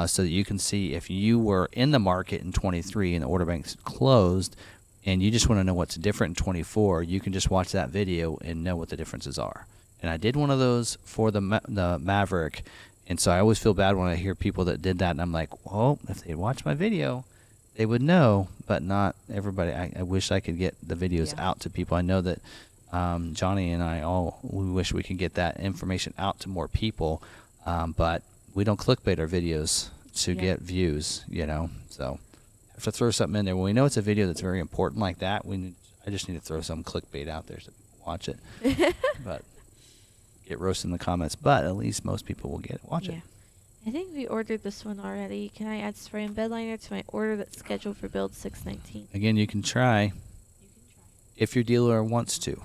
so that you can see if you were in the market in 23 and the order bank's closed, and you just want to know what's different in 24, you can just watch that video and know what the differences are. And I did one of those for the Maverick, and so I always feel bad when I hear people that did that, and I'm like, well, if they watched my video, they would know, but not everybody. I wish I could get the videos out to people. I know that Johnny and we wish we could get that information out to more people, but we don't clickbait our videos to get views, so have to throw something in there. When we know it's a video that's very important like that, I just need to throw some clickbait out there so people watch it. But get roasted in the comments. But at least most people will watch it. I think we ordered this one already. Can I add spray and bed liner to my order that's scheduled for build 619? Again, you can try if your dealer wants to.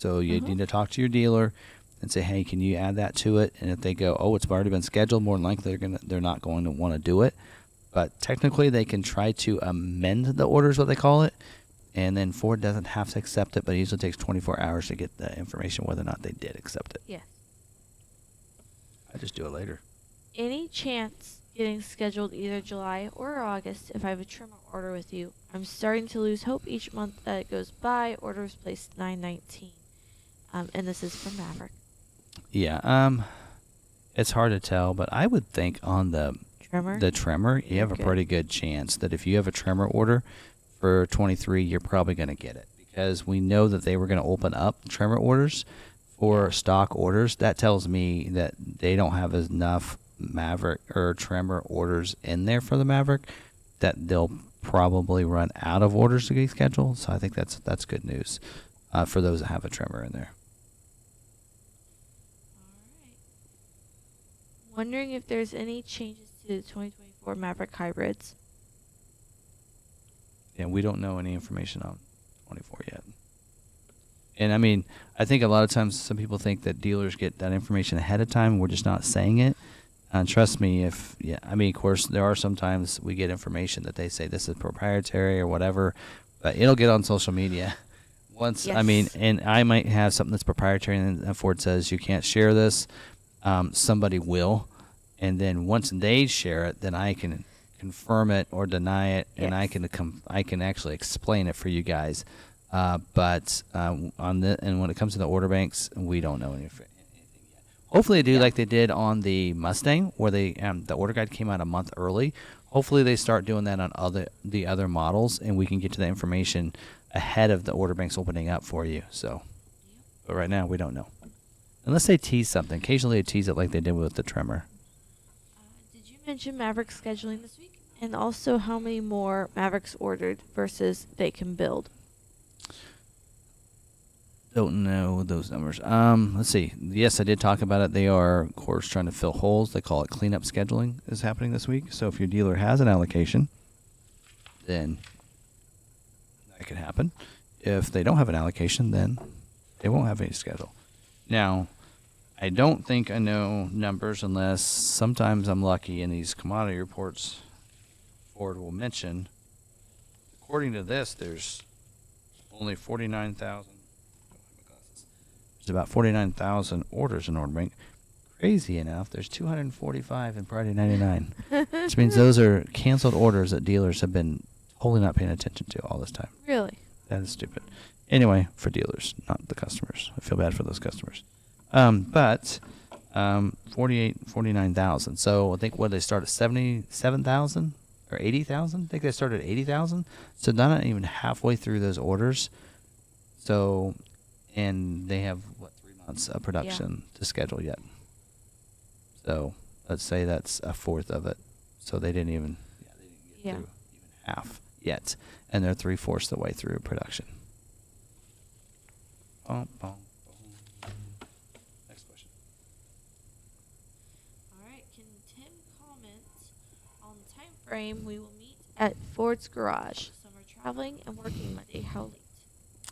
So you need to talk to your dealer and say, hey, can you add that to it? And if they go, oh, it's already been scheduled, more than likely they're not going to want to do it. But technically, they can try to amend the order, is what they call it. And then Ford doesn't have to accept it, but it usually takes 24 hours to get the information whether or not they did accept it. Yes. I just do it later. Any chance getting scheduled either July or August if I have a trimmer order with you? I'm starting to lose hope each month that it goes by. Orders placed 9/19. And this is from Maverick. Yeah, it's hard to tell, but I would think on the trimmer, you have a pretty good chance that if you have a trimmer order for 23, you're probably going to get it, because we know that they were going to open up trimmer orders for stock orders. That tells me that they don't have enough Maverick or trimmer orders in there for the Maverick, that they'll probably run out of orders to get scheduled. So I think that's good news for those that have a trimmer in there. Wondering if there's any changes to the 2024 Maverick hybrids. Yeah, we don't know any information on 24 yet. And I mean, I think a lot of times some people think that dealers get that information ahead of time. We're just not saying it. And trust me, of course, there are sometimes we get information that they say this is proprietary or whatever, but it'll get on social media. Once, yes. And I might have something that's proprietary and Ford says you can't share this. Somebody will, and then once they share it, then I can confirm it or deny it, yes. And I can actually explain it for you guys. But when it comes to the order banks, we don't know anything yet. Hopefully they do like they did on the Mustang, where the order guide came out a month early. Hopefully they start doing that on the other models, and we can get to the information ahead of the order banks opening up for you. So, but right now we don't know. Unless they tease something. Occasionally they tease it like they did with the trimmer. Did you mention Maverick scheduling this week? And also how many more Mavericks ordered versus they can build? Don't know those numbers. Let's see. Yes, I did talk about it. They are, of course, trying to fill holes. They call it cleanup scheduling is happening this week. So if your dealer has an allocation, then that could happen. If they don't have an allocation, then they won't have any schedule. Now, I don't think I know numbers unless sometimes I'm lucky in these commodity reports. Ford will mention, according to this, there's only 49,000. There's about 49,000 orders in order bank. Crazy enough, there's 245 in Friday 99, which means those are canceled orders that dealers have been totally not paying attention to all this time. Really? That is stupid. Anyway, for dealers, not the customers. I feel bad for those customers. But 49,000. So I think they started 77,000 or 80,000. I think they started 80,000. So not even halfway through those orders. So, and they have 3 months of production to schedule yet. So let's say that's a fourth of it. So they didn't even get through even half yet, and they're 3/4 the way through production. Next question. All right. Can Tim comment on the time frame we will meet at Ford's garage? Summer traveling and working Monday. How late?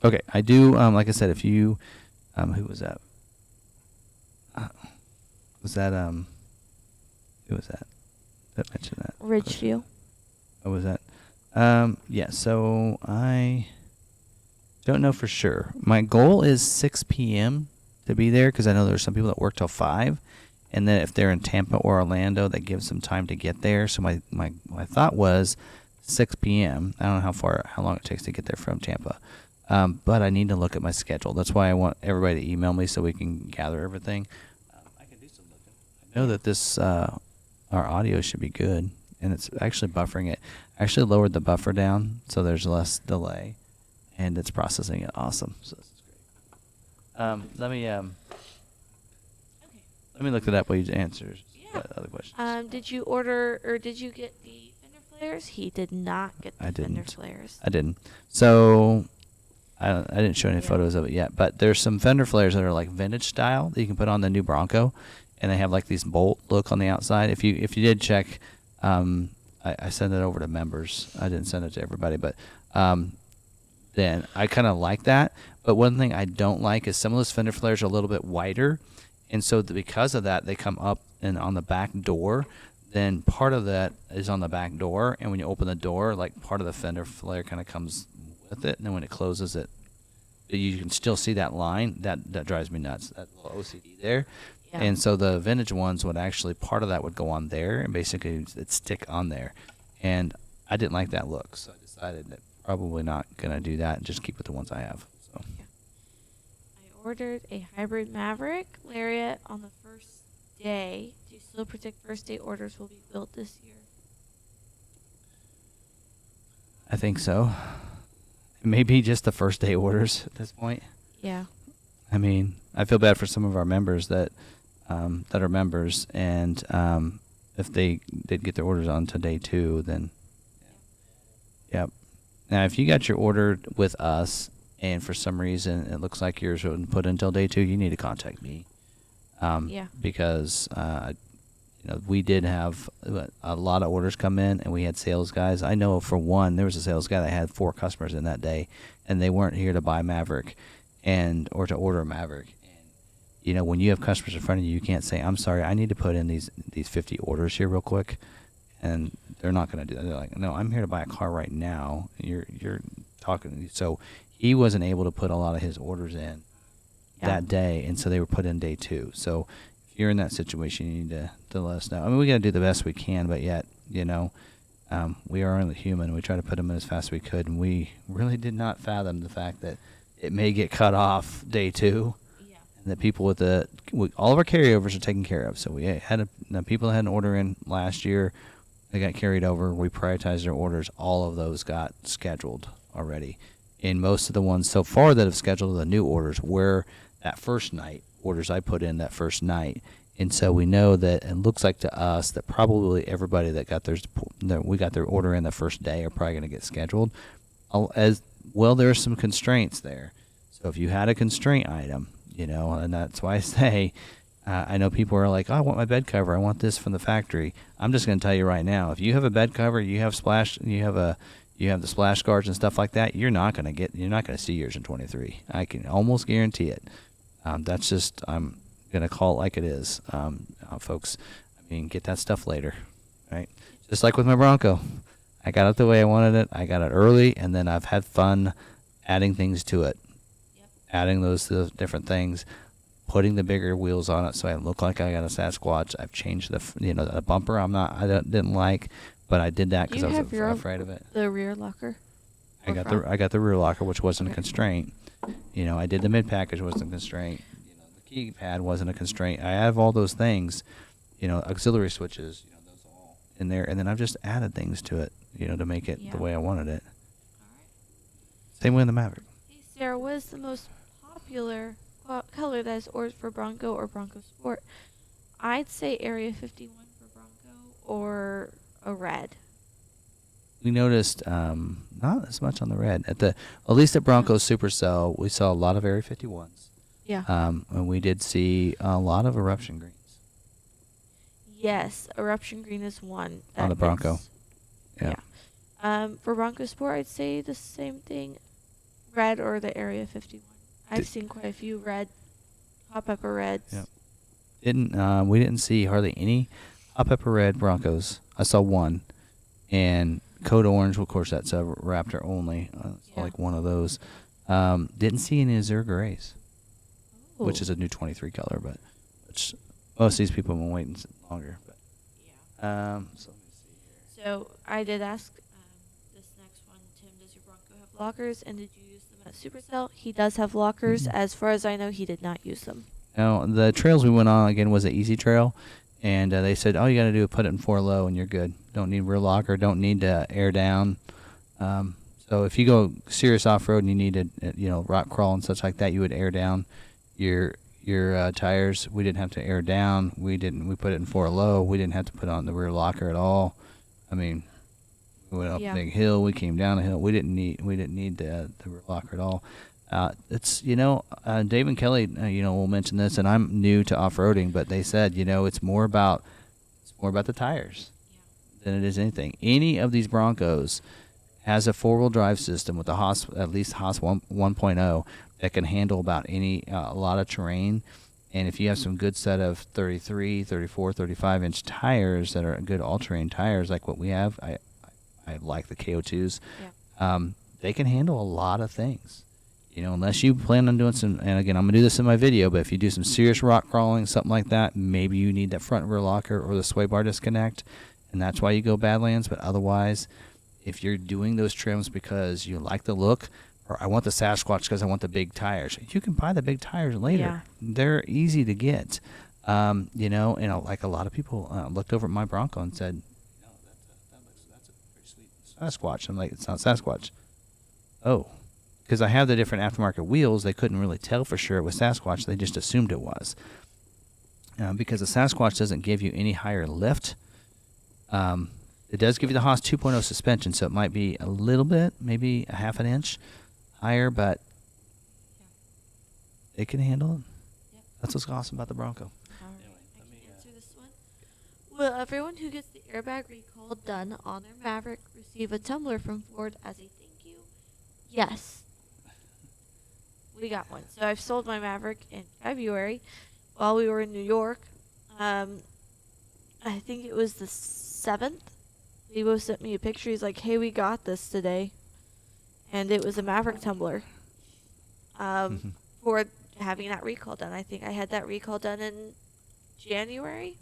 Okay, I do. Like I said, if you, who was that? Who was that? That mentioned that. Ridgefield. What was that? Yeah. So I don't know for sure. My goal is 6 p.m. to be there because I know there's some people that work till 5, and then if they're in Tampa or Orlando, that gives them time to get there. So my thought was 6 p.m. I don't know how long it takes to get there from Tampa. But I need to look at my schedule. That's why I want everybody to email me so we can gather everything. I can do some looking. I know that this our audio should be good, and it's actually buffering it. I actually lowered the buffer down so there's less delay, and it's processing it awesome. So this is great. Let me look it up while you answer other questions. Did you order or did you get the fender flares? He did not get the fender flares. I didn't. So I didn't show any photos of it yet, but there's some fender flares that are like vintage style that you can put on the new Bronco, and they have like these bolt look on the outside. If you did check, I sent it over to members. I didn't send it to everybody, but then I kind of like that. But one thing I don't like is some of those fender flares are a little bit wider, and so because of that, they come up and on the back door. Then part of that is on the back door, and when you open the door, like part of the fender flare kind of comes with it, and then when it closes, you can still see that line. That drives me nuts. That little OCD there. Yeah. And so the vintage ones would actually, part of that would go on there, and basically it'd stick on there. And I didn't like that look, so I decided that probably not going to do that and just keep with the ones I have. So. Yeah. I ordered a hybrid Maverick Lariat on the first day. Do you still predict first day orders will be built this year? I think so. Maybe just the first day orders at this point. Yeah. I mean, I feel bad for some of our members that are members, and if they did get their orders on to day 2, then yep. Now, if you got your order with us, and for some reason it looks like yours wasn't put until day 2, you need to contact me. Because we did have a lot of orders come in, and we had sales guys. I know for one, there was a sales guy that had 4 customers in that day, and they weren't here to buy Maverick or to order a Maverick. And when you have customers in front of you, you can't say, I'm sorry, I need to put in these 50 orders here real quick. And they're not going to do that. They're like, no, I'm here to buy a car right now. You're talking to me. So he wasn't able to put a lot of his orders in that day, and so they were put in day 2. So if you're in that situation, you need to let us know. I mean, we got to do the best we can, but yet, we are only human. We try to put them in as fast as we could, and we really did not fathom the fact that it may get cut off day 2. And that people all of our carryovers are taken care of. So we had people that had an order in last year, they got carried over. We prioritized their orders. All of those got scheduled already. And most of the ones so far that have scheduled the new orders were that first night orders I put in that first night. And so we know that it looks like to us that probably everybody that got we got their order in the first day are probably going to get scheduled. As well, there are some constraints there. So if you had a constraint item, and that's why I say, I know people are like, oh, I want my bed cover. I want this from the factory. I'm just going to tell you right now, if you have a bed cover, you have the splash guards and stuff like that, you're not going to see yours in 23. I can almost guarantee it. That's just, I'm going to call it like it is. Folks, get that stuff later, right? Just like with my Bronco. I got it the way I wanted it. I got it early, and then I've had fun adding things to it. Adding those different things, putting the bigger wheels on it so I look like I got a Sasquatch. I've changed the bumper. I didn't like, but I did that because I was afraid of it. The rear locker. I got the rear locker, which wasn't a constraint. I did the mid package, wasn't a constraint. The keypad wasn't a constraint. I have all those things, auxiliary switches, those all in there, and then I've just added things to it, to make it the way I wanted it. All right. Same way in the Maverick. Hey Sarah, what is the most popular color that is ordered for Bronco or Bronco Sport? I'd say Area 51 for Bronco or a red. We noticed not as much on the red. At least at Bronco Supercell, we saw a lot of Area 51s. Yeah. And we did see a lot of eruption greens. Yes, eruption green is one. On the Bronco. Yeah. For Bronco Sport, I'd say the same thing, red or the Area 51. I've seen quite a few red, hot pepper reds. Yeah. We didn't see hardly any hot pepper red Broncos. I saw one, and Code Orange, of course, that's a Raptor only. Saw like one of those. Didn't see any Azure Grays, which is a new 23 color, but which most of these people have been waiting longer. But so let me see here. So I did ask this next one, Tim, does your Bronco have lockers, and did you use them at Supercell? He does have lockers. As far as I know, he did not use them. Now, the trails we went on, again, was an easy trail, and they said, all you got to do is put it in 4 low, and you're good. Don't need rear locker, don't need to air down. So if you go serious off-road and you need to, rock crawl and such like that, you would air down your tires. We didn't have to air down. We put it in 4 low. We didn't have to put on the rear locker at all. We went up a big hill. We came down a hill. We didn't need the rear locker at all. It's Dave and Kelly will mention this, and I'm new to off-roading, but they said it's more about the tires than it is anything. Any of these Broncos, has a 4-wheel drive system with a Haas, at least Haas 1.0, that can handle about a lot of terrain. And if you have some good set of 33, 34, 35-inch tires that are good all-terrain tires like what we have, I like the KO2s. Yeah. They can handle a lot of things. Unless you plan on doing some, and again, I'm going to do this in my video, but if you do some serious rock crawling, something like that, maybe you need that front rear locker or the sway bar disconnect, and that's why you go Badlands. But otherwise, if you're doing those trims because you like the look, or I want the Sasquatch because I want the big tires, you can buy the big tires later. Yeah. They're easy to get. And like a lot of people looked over at my Bronco and said, that's a pretty sweet Sasquatch. I'm like, it's not Sasquatch. Oh. Because I have the different aftermarket wheels, they couldn't really tell for sure it was Sasquatch. They just assumed it was. Because the Sasquatch doesn't give you any higher lift. It does give you the Haas 2.0 suspension, so it might be a little bit, maybe a half an inch higher, but it can handle it. Yep. That's what's awesome about the Bronco. All right. I can answer this one. Will everyone who gets the airbag recall done on their Maverick receive a tumbler from Ford as a thank you? Yes. We got one. So I've sold my Maverick in February while we were in New York. I think it was the 7th. Lebo sent me a picture. He's like, hey, we got this today. And it was a Maverick tumbler for having that recall done. I think I had that recall done in January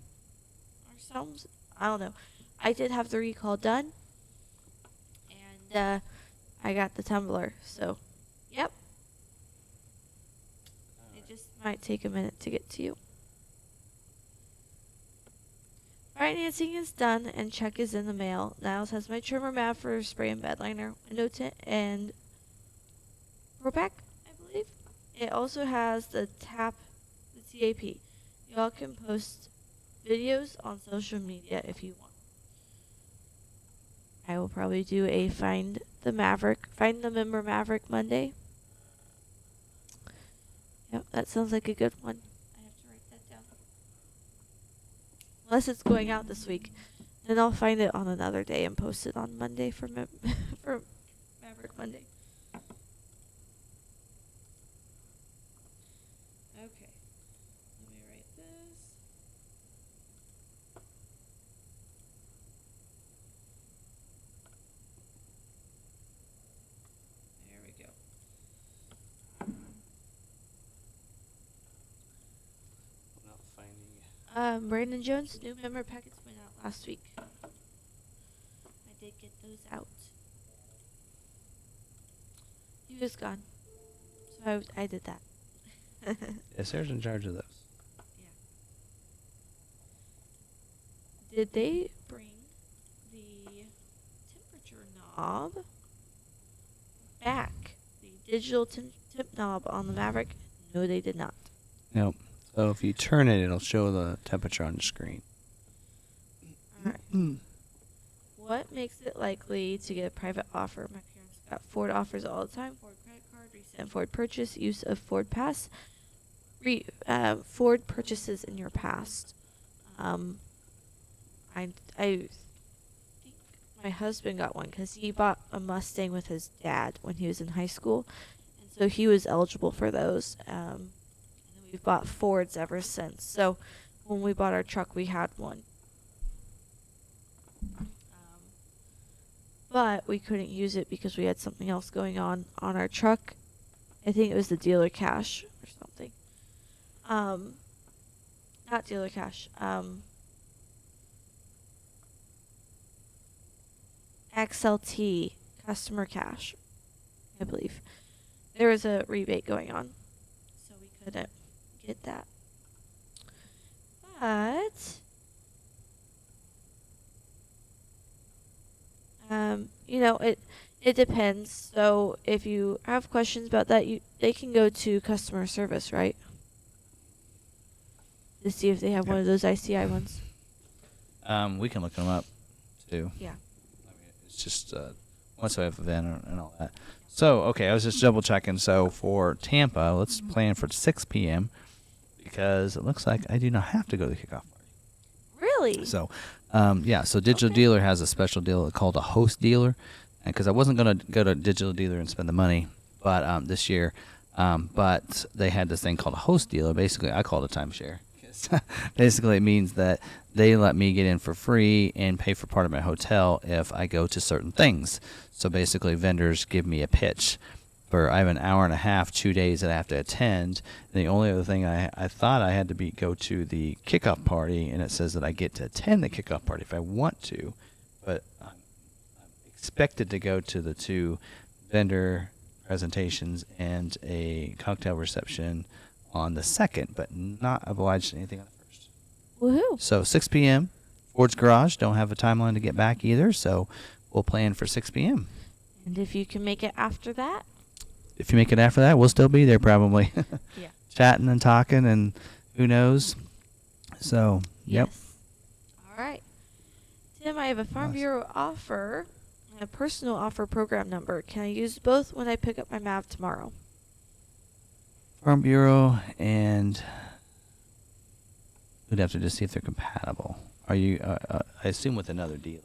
or something. I don't know. I did have the recall done. And I got the tumbler. So, yep. Might take a minute to get to you. Financing is done and check is in the mail. Niles has my trimmer mat for spray and bed liner, window tint, and roll pack, I believe. It also has the TAP. Y'all can post videos on social media if you want. I will probably do a find the member Maverick Monday. Yep, that sounds like a good one. I have to write that down. Unless it's going out this week. Then I'll find it on another day and post it on Monday for for Maverick Monday. Okay. Let me write this. There we go. Brandon Jones, new member packets went out last week. I did get those out. He was gone. So I did that. Yeah, Sarah's in charge of those. Yeah. Did they bring the temperature knob back? The digital temp knob on the Maverick? No, they did not. Nope. So if you turn it, it'll show the temperature on the screen. All right. What makes it likely to get a private offer? My parents got Ford offers all the time. Ford credit card, recent Ford purchase, use of Ford Pass, Ford purchases in your past. I think my husband got one because he bought a Mustang with his dad when he was in high school, and so he was eligible for those. And we've bought Fords ever since. So when we bought our truck, we had one. But we couldn't use it because we had something else going on our truck. I think it was the dealer cash or something. Not dealer cash. XLT customer cash, I believe. There was a rebate going on, so we couldn't get that. But it depends. So if you have questions about that, they can go to customer service, right? To see if they have one of those ICI ones. We can look them up too. Yeah. I mean, it's just once we have an event and all that. So okay, I was just double checking. So for Tampa, let's plan for 6 p.m. because it looks like I do not have to go to the kickoff party. Really? So, yeah. So Digital Dealer has a special deal called a host dealer, because I wasn't going to go to Digital Dealer and spend the money, but this year, but they had this thing called a host dealer. Basically, I call it a timeshare. Basically, it means that they let me get in for free and pay for part of my hotel if I go to certain things. So basically, vendors give me a pitch. I have an hour and a half, 2 days that I have to attend. And the only other thing I thought I had to go to the kickoff party, and it says that I get to attend the kickoff party if I want to, but I'm expected to go to the 2 vendor presentations and a cocktail reception on the 2nd, but not obliged to anything on the 1st. Woohoo! So 6 p.m. Ford's Garage. Don't have a timeline to get back either, so we'll plan for 6 p.m. And if you can make it after that? If you make it after that, we'll still be there probably. Yeah. Chatting and talking and who knows. So, yep. Yes. All right. Tim, I have a Farm Bureau offer and a personal offer program number. Can I use both when I pick up my MAV tomorrow? Farm Bureau, and we'd have to just see if they're compatible. Are you, I assume with another dealer.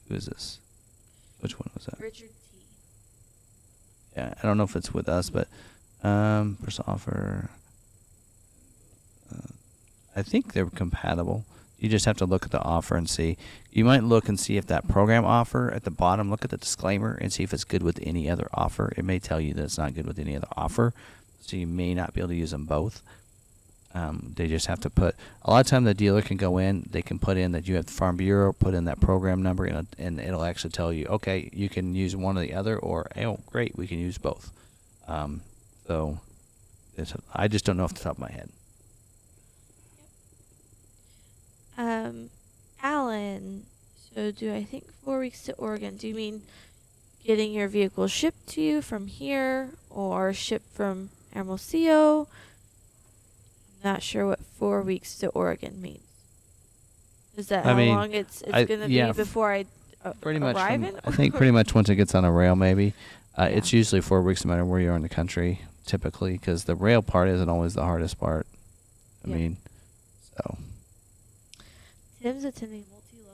Who is this? Which one was that? Richard T. Yeah, I don't know if it's with us, but personal offer. I think they're compatible. You just have to look at the offer and see. You might look and see if that program offer at the bottom, look at the disclaimer and see if it's good with any other offer. It may tell you that it's not good with any other offer, so you may not be able to use them both. They just have to put, a lot of time the dealer can go in, they can put in that you have the Farm Bureau, put in that program number, and it'll actually tell you, okay, you can use one or the other, or, oh, great, we can use both. So I just don't know off the top of my head. Alan, so do I think 4 weeks to Oregon? Do you mean getting your vehicle shipped to you from here or shipped from Hermosillo? I'm not sure what 4 weeks to Oregon means. Is that how long it's going to be before I pretty much arrive in? I think pretty much once it gets on a rail, maybe. Yeah. It's usually 4 weeks no matter where you are in the country, typically, because the rail part isn't always the hardest part. I mean, so. Tim's attending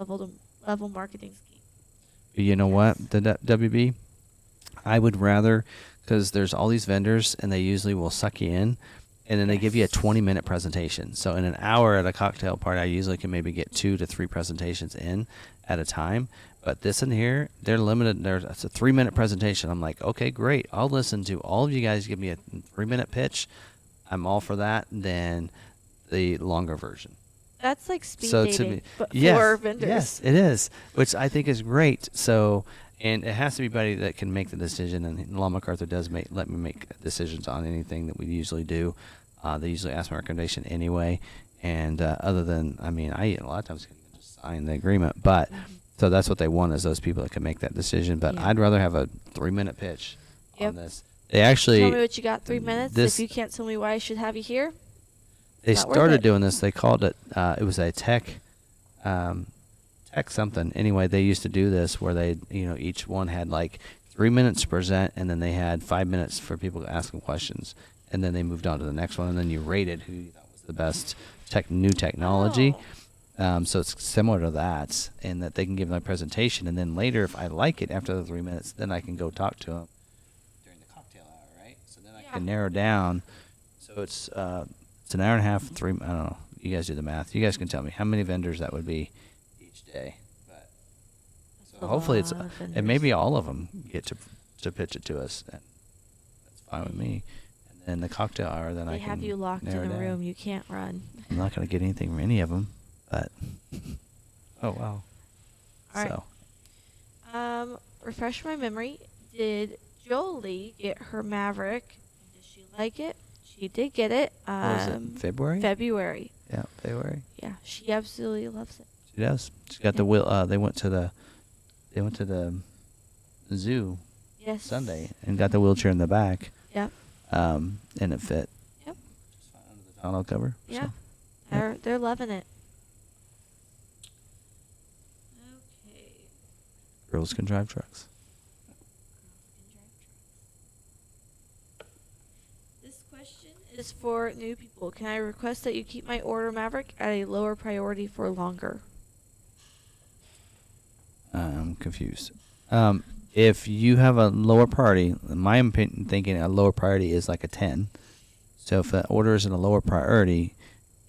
multi-level marketing scheme. You know what? The WB, I would rather, because there's all these vendors, and they usually will suck you in, and then they give you a 20-minute presentation. So in an hour at a cocktail party, I usually can maybe get 2 to 3 presentations in at a time. But this in here, they're limited. It's a 3-minute presentation. I'm like, okay, great. I'll listen to all of you guys give me a 3-minute pitch. I'm all for that. Then the longer version. That's like speed So dating, to me, but yes, for vendors. yes, it is, which I think is great. So, and it has to be somebody that can make the decision. And Law McArthur does let me make decisions on anything that we usually do. They usually ask my recommendation anyway. And other than, I mean, a lot of times can just sign the agreement. But so that's what they want, is those people that can make that decision. But I'd rather have a 3-minute pitch on this. They actually tell me what you got. 3 minutes. If you can't tell me why I should have you here. They started doing this. They called it. It was a tech something. Anyway, they used to do this where they, each one had like 3 minutes to present, and then they had 5 minutes for people to ask them questions, and then they moved on to the next one, and then you rated who you thought was the best new technology. So it's similar to that, in that they can give my presentation, and then later, if I like it after the 3 minutes, then I can go talk to them during the cocktail hour, right? So then I can narrow down. So it's an hour and a half, 3. I don't know. You guys do the math. You guys can tell me how many vendors that would be each day. But so hopefully and maybe all of them get to pitch it to us. And that's fine with me. And then the cocktail hour, then I can have you locked in a room. You can't run. I'm not going to get anything from any of them, but oh wow. All right. Refresh my memory. Did Jolie get her Maverick? Did she like it? She did get it. What was it? February? February. Yeah, February. Yeah, she absolutely loves it. She does. She got the wheel. They went to the zoo. Yes. Sunday, and got the wheelchair in the back. Yep. And it fit. Yep. Just fine under the tonneau cover. Yeah. So, They're loving it. Okay. Girls can drive trucks. Is for new people. Can I request that you keep my order Maverick at a lower priority for longer? I'm confused. If you have a lower priority, in my opinion, thinking a lower priority is like a 10. So if the order is in a lower priority,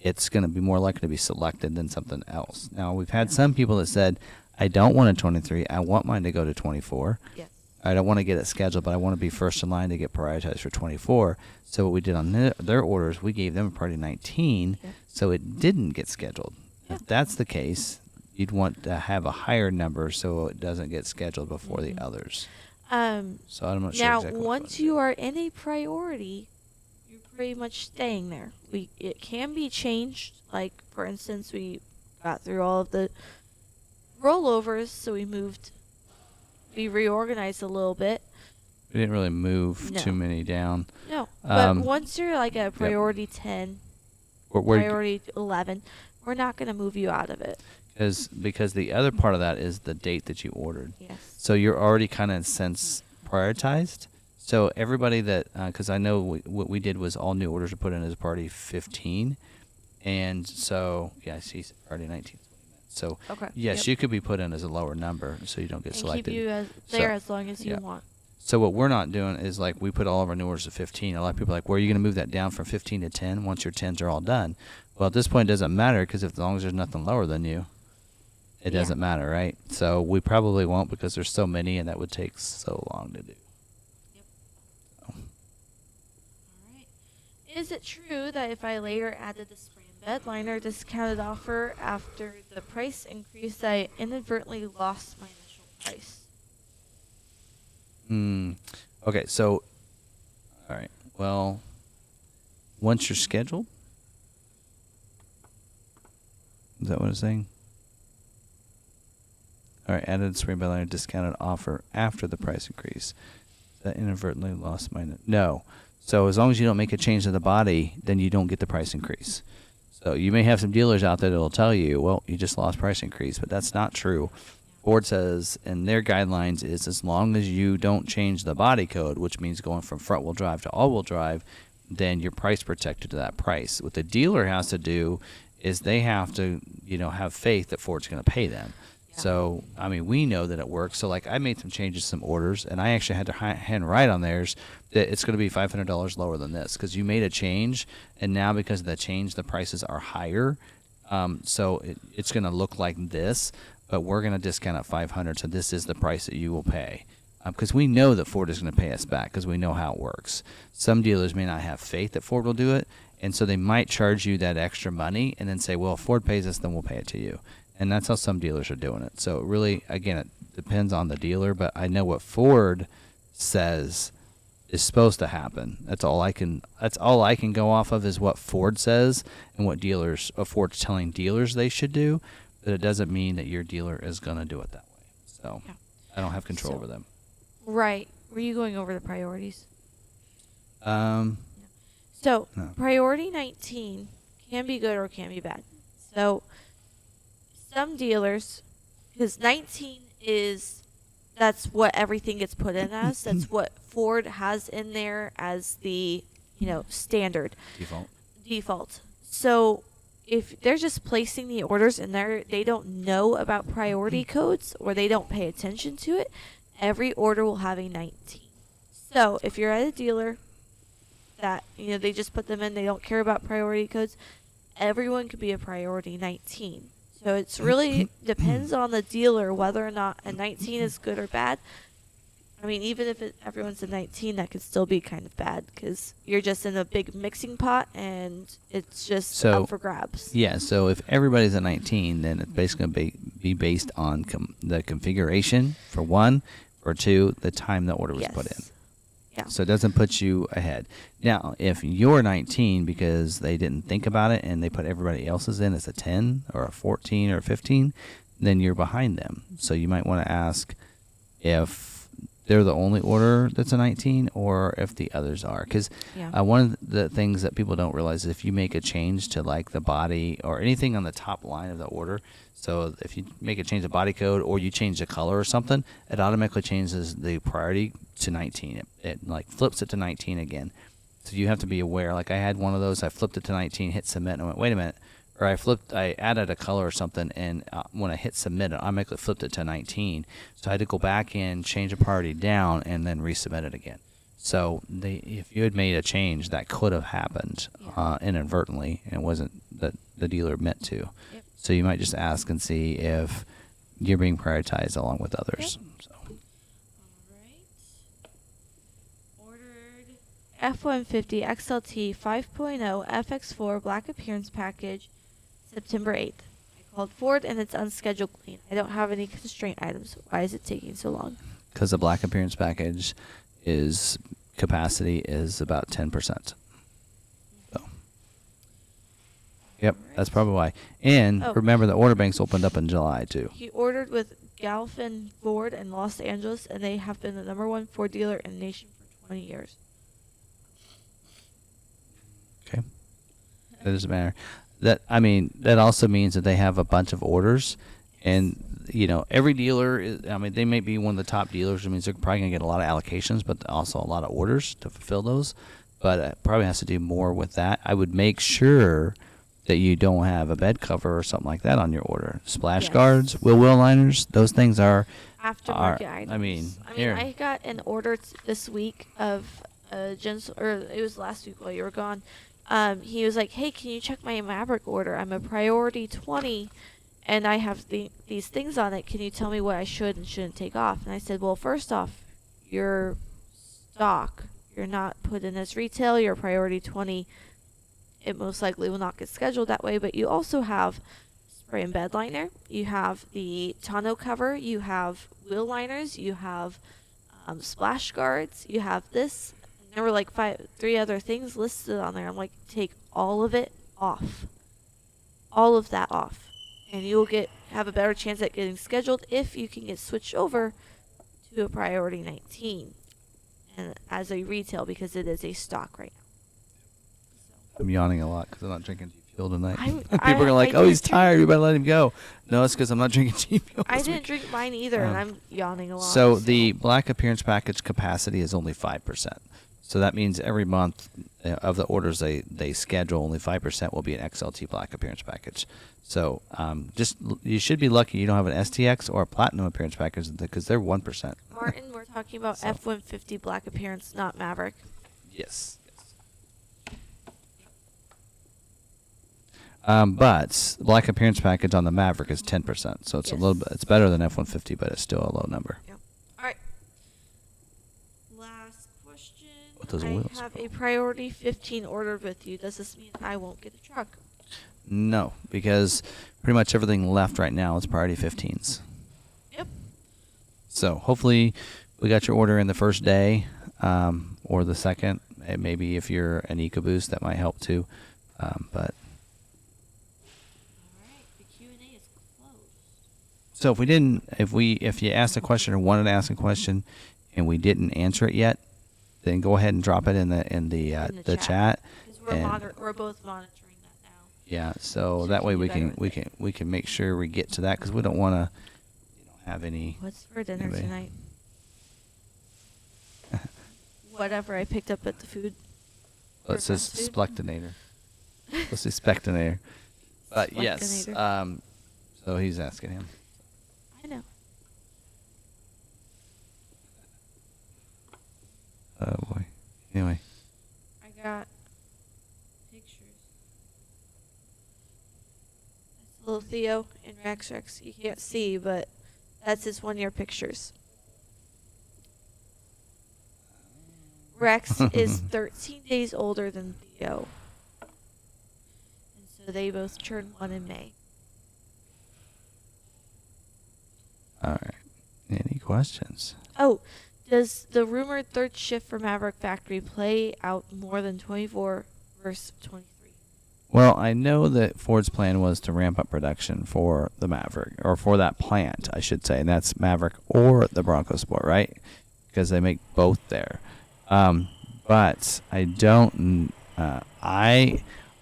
it's going to be more likely to be selected than something else. Now, we've had some people that said, I don't want a 23. I want mine to go to 24. Yes. I don't want to get it scheduled, but I want to be first in line to get prioritized for 24. So what we did on their orders, we gave them a priority 19, so it didn't get scheduled. If that's the case, you'd want to have a higher number so it doesn't get scheduled before the others. So I'm not sure Now, exactly once you are in a priority, you're pretty much staying there. It can be changed. Like, for instance, we got through all of the rollovers, so we reorganized a little bit. We didn't really move too many down. No, but once you're like a priority 10, We're priority 11, we're not going to move you out of it. because the other part of that is the date that you ordered. Yes. So you're already kind of in a sense prioritized. So everybody that, because I know what we did was all new orders were put in as priority 15. And so, yeah, I see priority 19. So, Okay. yes, you could be put in as a lower number so you don't get And selected. keep you there as long as you want. So what we're not doing is like we put all of our new orders at 15. A lot of people are like, where are you going to move that down from 15 to 10 once your 10s are all done? Well, at this point, it doesn't matter because as long as there's nothing lower than you, it doesn't matter, right? So we probably won't because there's so many and that would take so long to do. Yep. All right. Is it true that if I later added the spray and bed liner discounted offer after the price increase, I inadvertently lost my initial price? Okay, so, all right. Well, once you're scheduled, is that what it's saying? All right, added spray bed liner discounted offer after the price increase. That inadvertently lost my no. So as long as you don't make a change to the body, then you don't get the price increase. So you may have some dealers out there that'll tell you, well, you just lost price increase, but that's not true. Ford says, and their guidelines is as long as you don't change the body code, which means going from front wheel drive to all wheel drive, then you're price protected to that price. What the dealer has to do is they have to, have faith that Ford's going to pay them. So, I mean, we know that it works. So, like, I made some changes, some orders, and I actually had to hand write on theirs that it's going to be $500 lower than this because you made a change, and now because of the change, the prices are higher. So it's going to look like this, but we're going to discount at $500. So this is the price that you will pay because we know that Ford is going to pay us back because we know how it works. Some dealers may not have faith that Ford will do it, and so they might charge you that extra money and then say, well, if Ford pays us, then we'll pay it to you. And that's how some dealers are doing it. So it really, again, it depends on the dealer, but I know what Ford says is supposed to happen. That's all I can go off of is what Ford says and what Ford's telling dealers they should do, but it doesn't mean that your dealer is going to do it that way. So I don't have control over them. Right. Were you going over the priorities? No. Priority 19 can be good or can be bad. So some dealers, because 19 that's what everything gets put in as. That's what Ford has in there as the, standard. Default. So if they're just placing the orders in there, they don't know about priority codes or they don't pay attention to it, every order will have a 19. So if you're at a dealer that, they just put them in, they don't care about priority codes, everyone could be a priority 19. So it's really depends on the dealer whether or not a 19 is good or bad. I mean, even if everyone's a 19, that could still be kind of bad because you're just in a big mixing pot and it's just up for grabs. Yeah, so if everybody's a 19, then it's basically going to be based on the configuration, for one, for two, the time the order was put in. Yeah. So it doesn't put you ahead. Now, if you're 19 because they didn't think about it and they put everybody else's in as a 10 or a 14 or a 15, then you're behind them. So you might want to ask if they're the only order that's a 19 or if the others are. Because one of the things that people don't realize is if you make a change to like the body or anything on the top line of the order, so if you make a change to body code or you change the color or something, it automatically changes the priority to 19. It like flips it to 19 again. So you have to be aware. Like I had one of those, I flipped it to 19, hit submit, and I went, wait a minute, or I added a color or something, and when I hit submit, it automatically flipped it to 19. So I had to go back in, change a priority down, and then resubmit it again. So if you had made a change, that could have happened inadvertently, and it wasn't that the dealer meant to. Yep. So you might just ask and see if you're being prioritized along with others. Yep. So. All right. Ordered F-150 XLT 5.0 FX4 Black Appearance Package, September 8th. I called Ford and it's unscheduled clean. I don't have any constraint items. Why is it taking so long? Because the Black Appearance Package capacity is about 10%. So. Yep, that's probably why. And remember, the order banks opened up in July too. He ordered with Galfin Ford in Los Angeles, and they have been the #1 Ford dealer in the nation for 20 years. Okay, that doesn't matter. That also means that they have a bunch of orders, and every dealer they may be one of the top dealers. It means they're probably gonna get a lot of allocations, but also a lot of orders to fulfill those. But it probably has to do more with that. I would make sure that you don't have a bed cover or something like that on your order. Splash guards, wheel liners, those things are aftermarket items. here. I got an order this week of it was last week while you were gone. He was like, "Hey, can you check my Maverick order? I'm a priority 20, and I have these things on it. Can you tell me what I should and shouldn't take off?" And I said, "Well, first off, your stock. You're not put in as retail. You're priority 20. It most likely will not get scheduled that way, but you also have spray and bed liner. You have the tonneau cover. You have wheel liners. You have splash guards. You have this." And there were like 3 other things listed on there. I'm like, take all of it off. All of that off. And you will have a better chance at getting scheduled if you can get switched over to a priority 19 and as a retail, because it is a stock right now. I'm yawning a lot because I'm not drinking G Fuel tonight. People I are like, "Oh, he's tired. You better let him go." No, it's because I'm not drinking G Fuel. I didn't drink mine either, and I'm yawning a lot. So the Black Appearance Package capacity is only 5%. So that means every month of the orders they schedule, only 5% will be an XLT Black Appearance Package. So you should be lucky you don't have an STX or a Platinum Appearance Package because they're 1%. Martin, we're talking about F-150 Black Appearance, not Maverick. Yes. But the Black Appearance Package on the Maverick is 10%, so it's a little bit. It's better than F-150, but it's still a low number. Yep. All right. Last question. With those wheels. I have a priority 15 ordered with you. Does this mean I won't get a truck? No, because pretty much everything left right now is priority 15s. Yep. So hopefully we got your order in the first day or the second. And maybe if you're an EcoBoost, that might help too. But. So if you asked a question or wanted to ask a question, and we didn't answer it yet, then go ahead and drop it in the chat. Because we're both monitoring that now. Yeah, so that way we can make sure we get to that, because we don't want to have any. What's for dinner tonight? Whatever I picked up at the food. Well, it says Splectinator. Let's say Spectinator. But yes, so he's asking him. I know. Oh boy. Anyway. I got pictures. That's little Theo in Rex. You can't see, but that's his 1-year pictures. Rex is 13 days older than Theo. And so they both turned 1 in May. All right. Any questions? Oh, does the rumored third shift for Maverick Factory play out more than 24 versus 23? Well, I know that Ford's plan was to ramp up production for the Maverick, or for that plant, I should say, and that's Maverick or the Bronco Sport, right? Because they make both there. But I don't.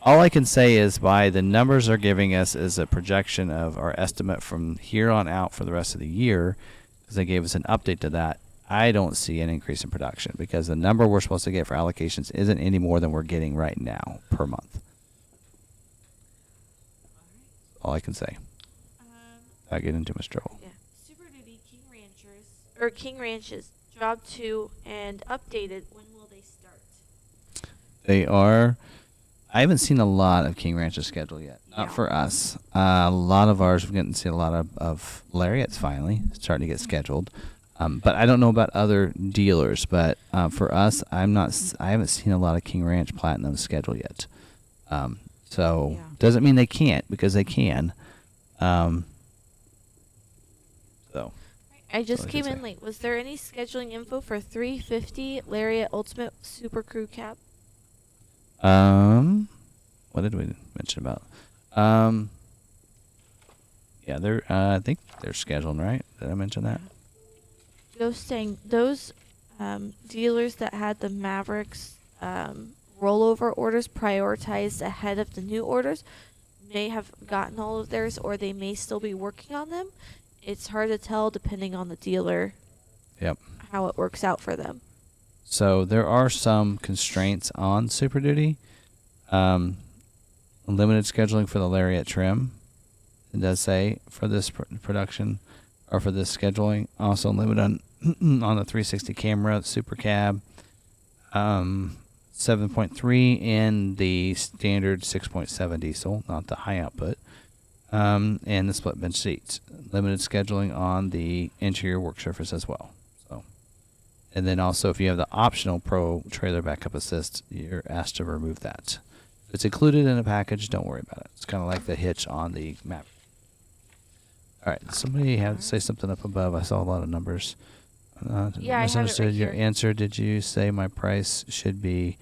All I can say is by the numbers they're giving us is a projection of our estimate from here on out for the rest of the year, because they gave us an update to that. I don't see an increase in production because the number we're supposed to get for allocations isn't any more than we're getting right now per month. all I can say. I get into much trouble. Yeah. Super Duty King Ranches Job 2 and updated. When will they start? They are. I haven't seen a lot of King Ranch's schedule yet. Not Yeah. for us. A lot of ours, we're getting to see a lot of Lariats finally starting to get scheduled. But I don't know about other dealers. But for us, I haven't seen a lot of King Ranch Platinum schedule yet. So Yeah. doesn't mean they can't, because they can. So I just all I came can in say. late. Was there any scheduling info for 350 Lariat Ultimate Super Crew Cab? What did we mention about? Yeah, they're. I think they're scheduled, right? Did I mention that? Those dealers that had the Mavericks rollover orders prioritized ahead of the new orders may have gotten all of theirs, or they may still be working on them. It's hard to tell depending on the dealer. Yep. How it works out for them. So there are some constraints on Super Duty. Limited scheduling for the Lariat trim. It does say for this production, or for this scheduling. Also limited on on the 360 camera Super Cab. 7.3 in the standard 6.7 diesel, not the high output. And the split bench seats. Limited scheduling on the interior work surface as well. So, and then also if you have the optional Pro trailer backup assist, you're asked to remove that. If it's included in a package, don't worry about it. It's kind of like the hitch on the map. All right, somebody had to say something up above. I saw a lot of numbers. Yeah, I have it misunderstood right your here. answer. Did you say my price should be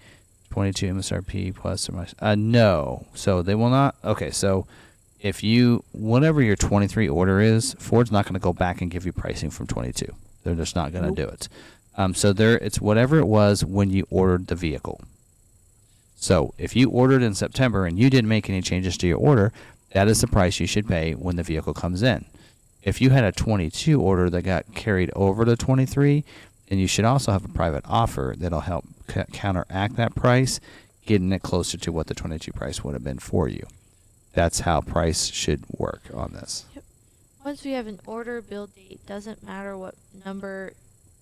22 MSRP plus or minus? No. So they will not. Okay, so if you, whatever your 23 order is, Ford's not going to go back and give you pricing from 22. They're just not going to do it. So it's whatever it was when you ordered the vehicle. So if you ordered in September and you didn't make any changes to your order, that is the price you should pay when the vehicle comes in. If you had a 22 order that got carried over to 23, then you should also have a private offer that'll help counteract that price, getting it closer to what the 22 price would have been for you. That's how price should work on this. Yep. Once we have an order build date, doesn't matter what number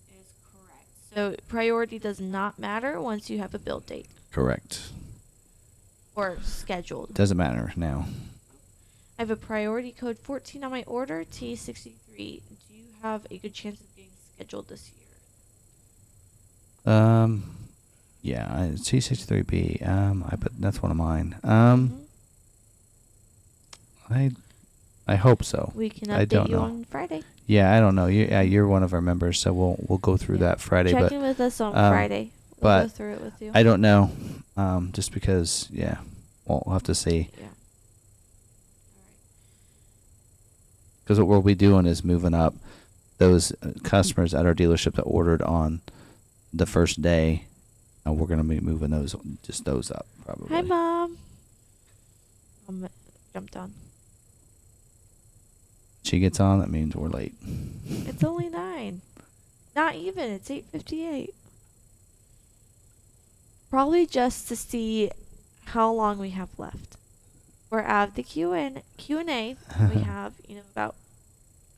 is correct. So priority does not matter once you have a build date Correct. or scheduled. Doesn't matter now. I have a priority code 14 on my order, T63. Do you have a good chance of getting scheduled this year? Yeah, it's T63B. That's one of mine. I hope so. We can I don't update you know. on Friday. Yeah, I don't know. You're one of our members, so we'll go through Yeah. that Friday. Check But in with us on Friday. We'll but go through it with you. I don't know. Just because, we'll have to see. Yeah. All Because what we'll be doing is moving up those customers at our dealership that ordered on the first day. We're going to be moving those up probably. right. Hi, Mom. Jumped on. She gets on, that means we're late. It's only 9. Not even. It's 8:58. Probably just to see how long we have left. We're at the Q&A. We have, about,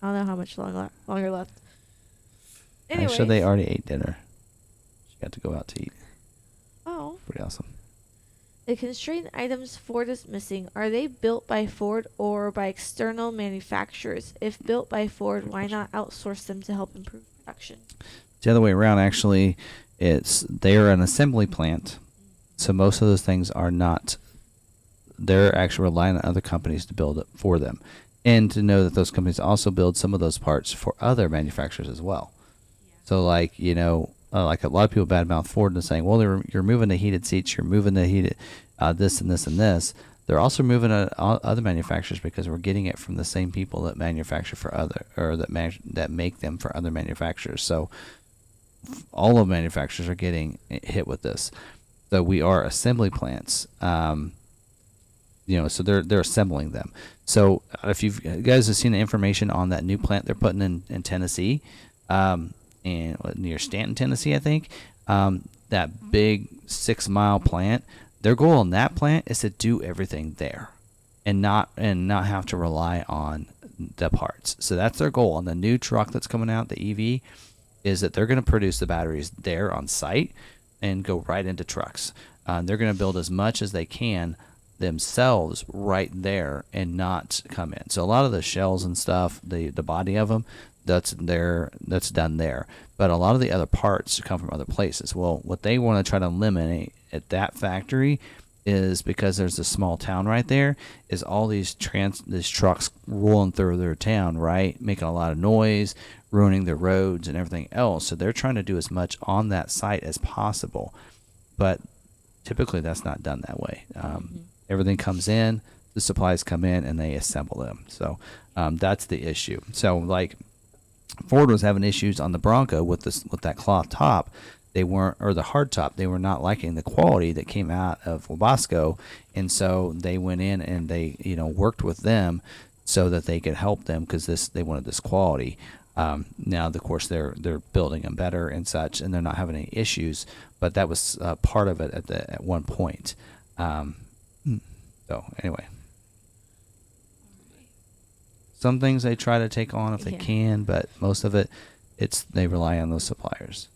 I don't know how much longer left. Anyways. Actually, they already ate dinner. She got to go out to eat. Oh. Pretty awesome. The constrained items Ford is missing, are they built by Ford or by external manufacturers? If built by Ford, why not outsource them to help improve production? The other way around, actually, they're an assembly plant, so most of those things are not. They're actually relying on other companies to build it for them, and to know that those companies also build some of those parts for other manufacturers as well. Yeah. So, like like a lot of people badmouth Ford and saying, "Well, you're moving the heated seats, you're moving the heated this and this and this." They're also moving other manufacturers because we're getting it from the same people that manufacture for that make them for other manufacturers. So all of manufacturers are getting hit with this. So we are assembly plants. So they're assembling them. So if you guys have seen the information on that new plant they're putting in Tennessee, and near Stanton, Tennessee, I think, that big 6-mile plant. Their goal on that plant is to do everything there. and not have to rely on the parts. So that's their goal on the new truck that's coming out, the EV, is that they're going to produce the batteries there on site and go right into trucks. They're going to build as much as they can themselves right there and not come in. So a lot of the shells and stuff, the body of them, that's done there. But a lot of the other parts come from other places. Well, what they want to try to eliminate at that factory is, because there's a small town right there, is all these trucks rolling through their town, right, making a lot of noise, ruining the roads and everything else. So they're trying to do as much on that site as possible, but typically that's not done that way. Everything comes in, the supplies come in, and they assemble them. So that's the issue. So like Ford was having issues on the Bronco with that cloth top. They weren't, or the hard top, they were not liking the quality that came out of Wabasco, and so they went in and they worked with them so that they could help them, because they wanted this quality. Now, of course, they're building them better and such, and they're not having any issues. But that was part of it at one point. So anyway, some things they try to take on if they can, but most of it, they rely on those suppliers.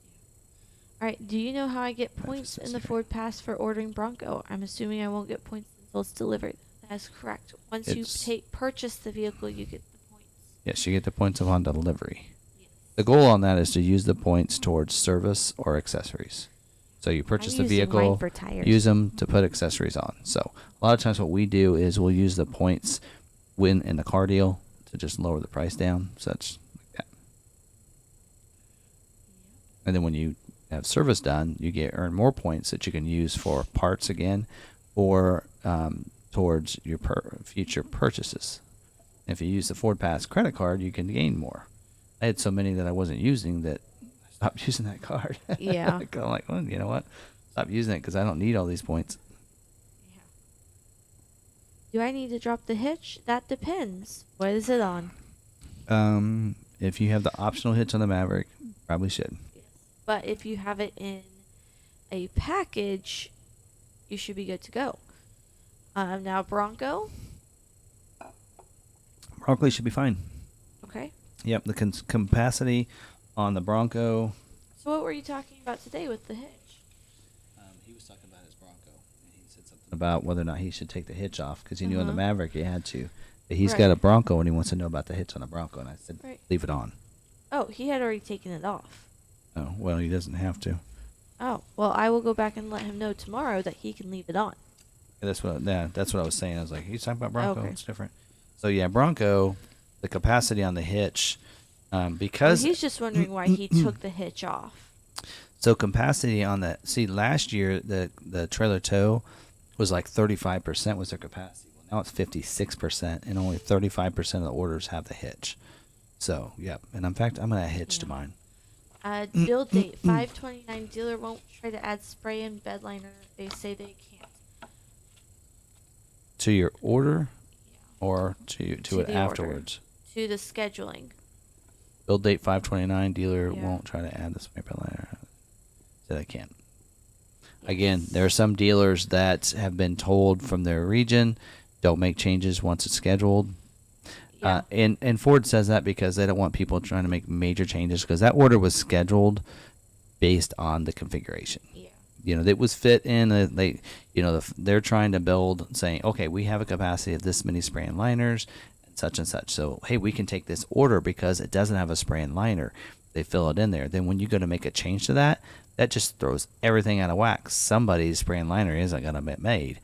All right. Do you know how I get points in the Ford Pass for ordering Bronco? I'm assuming I won't get points until it's delivered. That's correct. Once you purchase the vehicle, you get the points. Yes, you get the points upon delivery. Yes. The goal on that is to use the points towards service or accessories. So you purchase the vehicle, use them to put accessories on. So a lot of times what we do is we'll use the points in the car deal to just lower the price down, such like that. And then when you have service done, you earn more points that you can use for parts again, or towards your future purchases. If you use the Ford Pass credit card, you can gain more. I had so many that I wasn't using that I stopped using that card. Yeah. I'm like, well, you know what? Stop using it because I don't need all these points. Yeah. Do I need to drop the hitch? That depends. What is it on? If you have the optional hitch on the Maverick, probably should. Yes. But if you have it in a package, you should be good to go. Now Bronco should be fine. Okay. Yep, the capacity on the Bronco. So what were you talking about today with the hitch? He was talking about his Bronco, and he said something about whether or not he should take the hitch off, because he knew on the Maverick he had to. But he's got a Bronco, and he wants to know about the hitch on the Bronco, and I said, leave it on. Oh, he had already taken it off. Oh, well, he doesn't have to. Oh, well, I will go back and let him know tomorrow that he can leave it on. Yeah, that's what I was saying. I was like, he's talking about Bronco. Okay. It's different. So yeah, Bronco, the capacity on the hitch, because he's just wondering why he took the hitch off. So capacity on last year the trailer tow was like 35% was their capacity. Well, now it's 56%, and only 35% of the orders have the hitch. So yeah, and in fact, I'm gonna add hitch to mine. Build date 5/29. Dealer won't try to add spray and bed liner. They say they can't. To your order, or to it afterwards? Order. To the scheduling. Build date 5/29. Dealer won't try to add the spray bed liner. So they can't. Yes. Again, there are some dealers that have been told from their region, don't make changes once it's scheduled. Yeah. And Ford says that because they don't want people trying to make major changes, because that order was scheduled based on the configuration. Yeah. It was fit in. They're trying to build, saying, okay, we have a capacity of this many spray and liners, and such. So, hey, we can take this order because it doesn't have a spray and liner. They fill it in there. Then when you go to make a change to that, that just throws everything out of whack. Somebody's spray and liner isn't going to get made,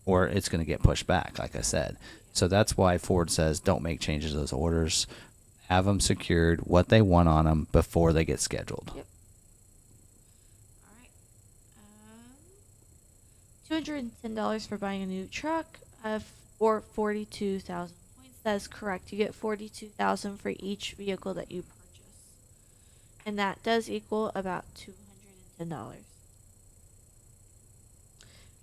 or it's going to get pushed back, like I said. So that's why Ford says don't make changes to those orders. Have them secured, what they want on them, before they get scheduled. Yep. All right. $210 for buying a new truck, or 42,000 points. That is correct. You get 42,000 for each vehicle that you purchase, and that does equal about $210.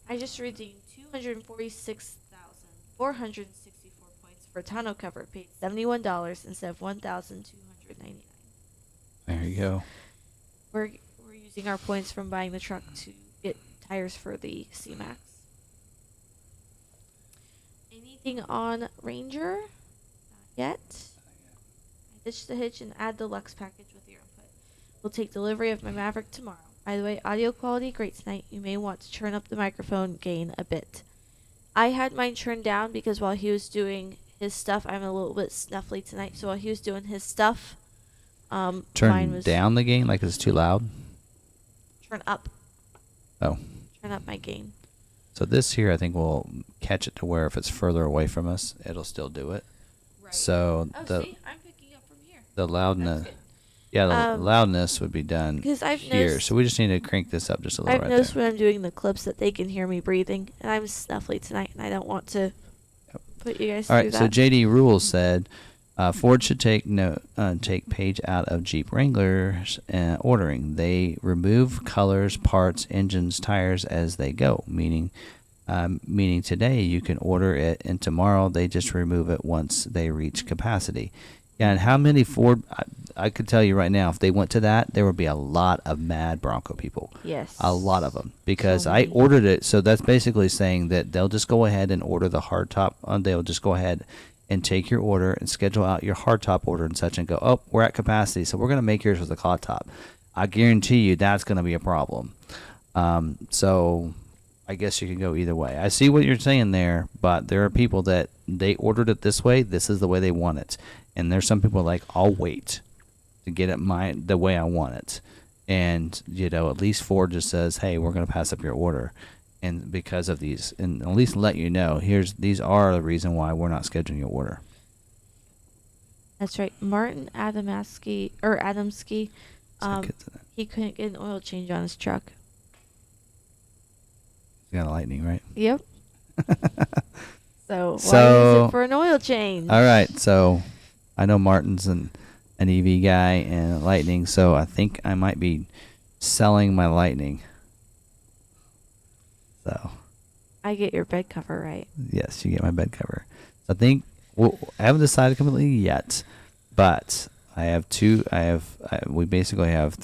I just redeemed 246,464 points for tonneau cover. Paid $71 instead of $1,299. There you go. We're using our points from buying the truck to get tires for the C-Max. I need Anything on Ranger? Not yet. I ditched the hitch and add the Lux package with your input. We'll take delivery of my Maverick tomorrow. By the way, audio quality great tonight. You may want to turn up the microphone gain a bit. I had mine turned down because while he was doing his stuff, I'm a little bit snuffly tonight. So while he was doing his stuff, mine Turn was down the gain like it's too loud. turn up. Oh. Turn up my gain. So this here, I think will catch it to where if it's further away from us, it'll still do it. Right. So See, I'm picking up from here. the loudness, That's good. yeah, the loudness would be done 'Cause I've here. noticed- So we just need to crank this up just a little I've right noticed there. when I'm doing the clips that they can hear me breathing, and I'm snuffly tonight, and I don't want to put you guys All through right. that. So JD Rules said Ford should take page out of Jeep Wranglers ordering. They remove colors, parts, engines, tires as they go. Meaning today you can order it, and tomorrow they just remove it once they reach capacity. Yeah, and how many Ford? I could tell you right now, if they went to that, there would be a lot of mad Bronco people. Yes. A lot of them, because So I many. ordered it. So that's basically saying that they'll just go ahead and order the hardtop. They'll just go ahead and take your order and schedule out your hardtop order and such, and go, oh, we're at capacity, so we're going to make yours with a hot top. I guarantee you that's going to be a problem. So I guess you can go either way. I see what you're saying there, but there are people that they ordered it this way. This is the way they want it. And there's some people like, I'll wait to get it the way I want it. And, at least Ford just says, hey, we're going to pass up your order. And because of these, and at least let you know, these are the reason why we're not scheduling your order. That's right. Martin Adamski, he couldn't get an oil change on his truck. You got a lightning, right? Yep. So why use it for an oil change? All right. So I know Martin's an EV guy and Lightning, so I think I might be selling my Lightning. So I get your bed cover right. yes, you get my bed cover. So I think I haven't decided completely yet, but I have two. We basically have,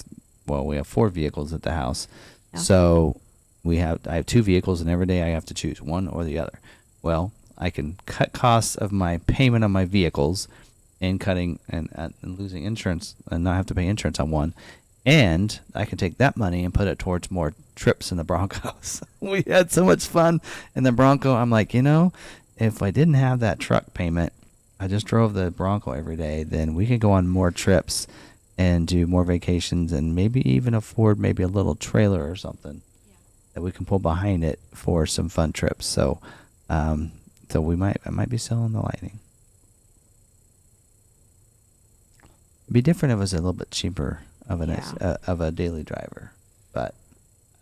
we have 4 vehicles at the house. Yeah. So I have 2 vehicles, and every day I have to choose one or the other. Well, I can cut costs of my payment on my vehicles and cutting and losing insurance and not have to pay insurance on one. And I can take that money and put it towards more trips in the Broncos. We had so much fun in the Bronco. I'm like, if I didn't have that truck payment, I just drove the Bronco every day, then we could go on more trips and do more vacations and maybe even afford maybe a little trailer or something that we can pull behind it for some fun trips. So, I might be selling the Lightning. It'd be different if it was a little bit cheaper of a daily driver, but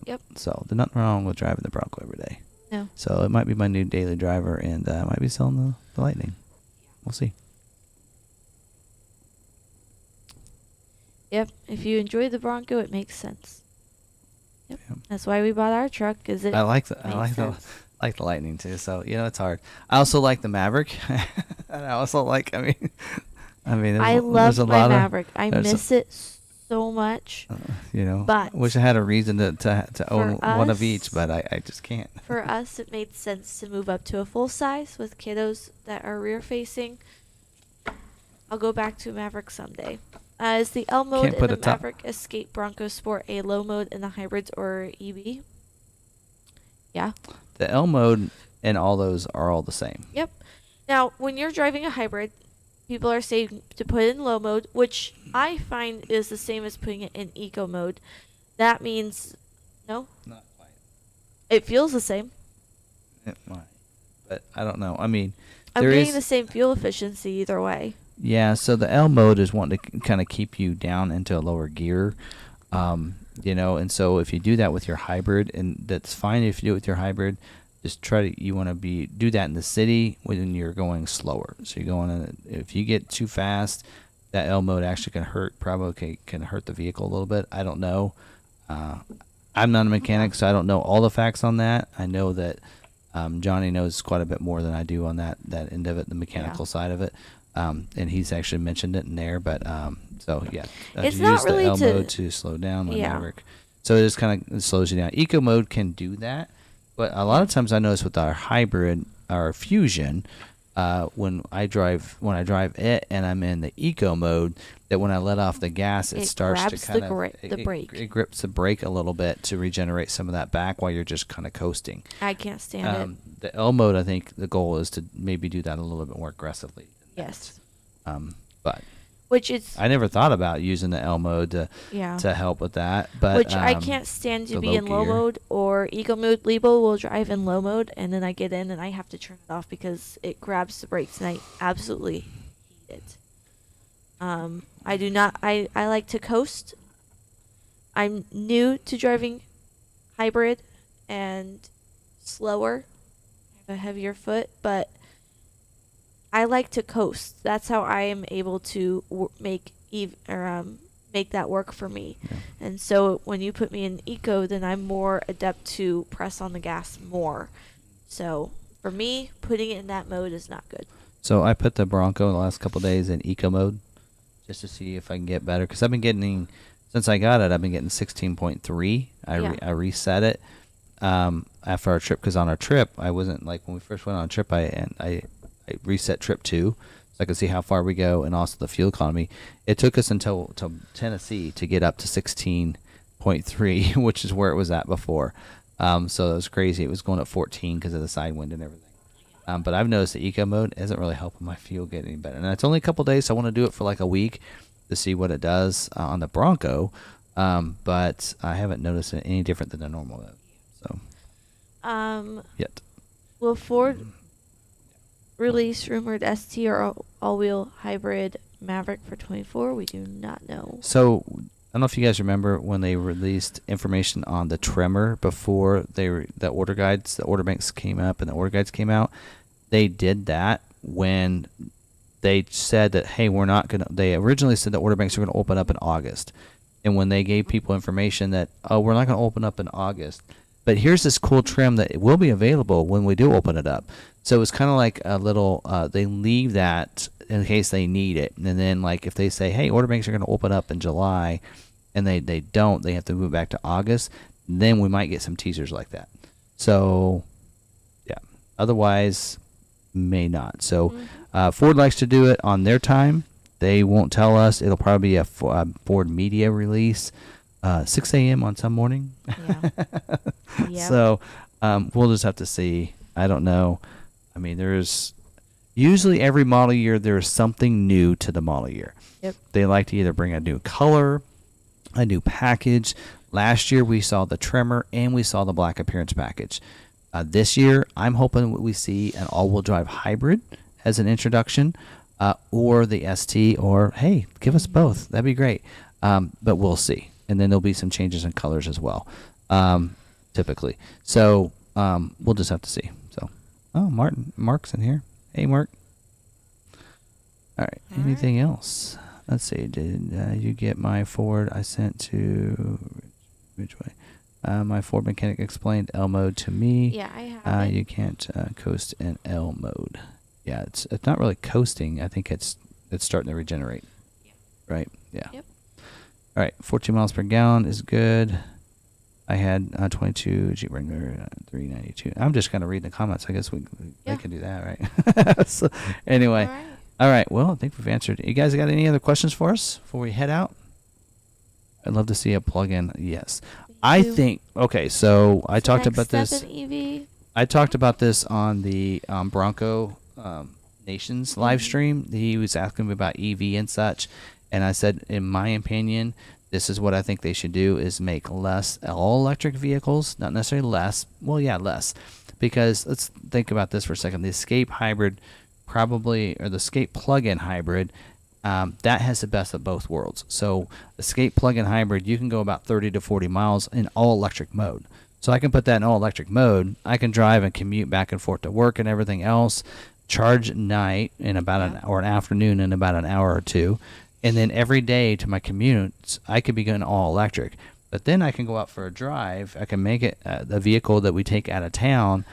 Yep. So there's nothing wrong with driving the Bronco every day. No. So it might be my new daily driver, and I might be selling the Lightning. We'll see. Yep. If you enjoy the Bronco, it makes sense. Yep. Yep. That's why we bought our truck, because it I like the makes sense. Lightning too. So it's hard. I also like the Maverick, and I also like. I I love there's a my lot Maverick. I there's miss it so much. But wish I had a reason to own one of us- each, but I just can't. For us, it made sense to move up to a full size with kiddos that are rear facing. I'll go back to Maverick someday. Is the L mode Can't in put the a top- Maverick Escape Bronco Sport a low mode in the hybrids or EV? Yeah. The L mode and all those are all the same. Yep. Now, when you're driving a hybrid, people are saying to put it in low mode, which I find is the same as putting it in eco mode. That means, no, Not quite. it feels the same. It might, but I don't know. I mean, I'm there getting is- the same fuel efficiency either way. Yeah, so the L mode is wanting to kind of keep you down into a lower gear, and so if you do that with your hybrid, and that's fine if you do it with your hybrid, just you want to do that in the city when you're going slower. So you're going, if you get too fast, that L mode actually can hurt the vehicle a little bit. I don't know. I'm not a mechanic, so I don't know all the facts on that. I know that Johnny knows quite a bit more than I do on that end of it, the mechanical side of it. And he's actually mentioned it in there, but It's you not use really the L to- mode to slow down my Yeah. Maverick. So it just kind of slows you down. Eco mode can do that, but a lot of times I notice with our hybrid, or Fusion, when I drive it and I'm in the eco mode, that when I let off the gas, it starts to grabs kind the brake. It grips the brake a little bit to regenerate some of that back while you're just kind of coasting. I can't stand it. The L mode, I think the goal is to maybe do that a little bit more aggressively. Yes. But which is I never thought about using the L mode to help with that. But which I can't stand to be in low mode or eco mode. Lebo will drive in low mode, and then I get in and I have to turn it off because it grabs the brakes, and I absolutely hate it. I do not. I like to coast. I'm new to driving hybrid and slower. I have a heavier foot, but I like to coast. That's how I am able to make that work for me. Yeah. And so when you put me in eco, then I'm more adept to press on the gas more. So for me, putting it in that mode is not good. So I put the Bronco the last couple of days in eco mode just to see if I can get better, because I've been getting, since I got it, I've been getting 16.3. I reset it after our trip, because on our trip I wasn't, like, when we first went on a trip, I reset trip 2 so I could see how far we go and also the fuel economy. It took us until Tennessee to get up to 16.3, which is where it was at before. So it was crazy. It was going at 14 because of the side wind and everything. But I've noticed the eco mode isn't really helping my fuel get any better. And it's only a couple days, so I want to do it for like a week to see what it does on the Bronco. But I haven't noticed it any different than the normal mode. So yet. Will Ford release rumored ST or all-wheel hybrid Maverick for 24? We do not know. So I don't know if you guys remember when they released information on the Tremor before the order guides, the order banks came up and the order guides came out. They did that when they said that, hey, we're not going to, they originally said the order banks are going to open up in August. And when they gave people information that, oh, we're not going to open up in August, but here's this cool trim that it will be available when we do open it up. So it's kind of like a little, they leave that in case they need it. And then, like, if they say, hey, order banks are going to open up in July, and they don't, they have to move back to August, then we might get some teasers like that. So, yeah. Otherwise, may not. So, Ford likes to do it on their time. They won't tell us. It'll probably be a Ford media release, 6 a.m. on some morning. Yeah. Yep. So, we'll just have to see. I don't know. I mean, there's usually every model year there's something new to the model year. Yep. They like to either bring a new color, a new package. Last year we saw the Tremor and we saw the black appearance package. This year I'm hoping we see an all-wheel drive hybrid as an introduction, or the ST, or hey, give us both. That'd be great. But we'll see. And then there'll be some changes in colors as well, typically. So we'll just have to see. So, oh, Mark's in here. Hey, Mark. All right. Anything else? Let's see. Did you get my Ford I sent to Ridgeway? My Ford mechanic explained L mode to me. Yeah, I have it. You can't coast in L mode. Yeah, it's not really coasting. I think it's starting to regenerate. Yeah. Right? Yeah. Yep. All right. 14 miles per gallon is good. I had 22 Jeep Wrangler 392. I'm just kind of reading the comments. I guess they can do that, right? So, anyway. All right. Well, I think we've answered. You guys got any other questions for us before we head out? I'd love to see a plug-in. Yes. I think, okay, so I talked about this. I talked about this on the Bronco Nations live stream. He was asking me about EV and such. And I said, in my opinion, this is what I think they should do, is make less all-electric vehicles. Not necessarily less. Well, yeah, less. Because let's think about this for a second. The Escape Hybrid probably, or the Escape plug-in hybrid, that has the best of both worlds. So Escape plug-in hybrid, you can go about 30 to 40 miles in all-electric mode. So I can put that in all-electric mode. I can drive and commute back and forth to work and everything else, charge at night in about an hour, an afternoon in about an hour or two, and then every day to my commutes, I could be going all-electric. But then I can go out for a drive. I can make it the vehicle that we take out of town,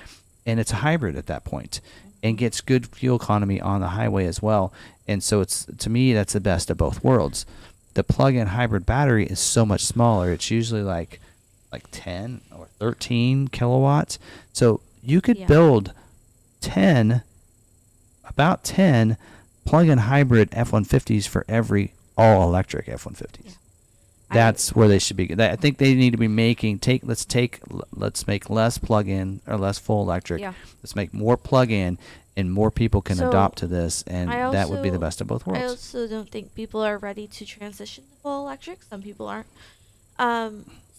and it's a hybrid at that point, and gets good fuel economy on the highway as well. And so it's, to me, that's the best of both worlds. The plug-in hybrid battery is so much smaller. It's usually like 10 or 13 kilowatts. So you could build 10, about 10 plug-in hybrid F-150s for every all-electric F-150s. Yeah. That's where they should be. I think they need to be making let's make less plug-in or less full electric. Yeah. Let's make more plug-in, and more people can So, adopt to this, and that would be the best of both I worlds. also don't think people are ready to transition to full electric. Some people aren't.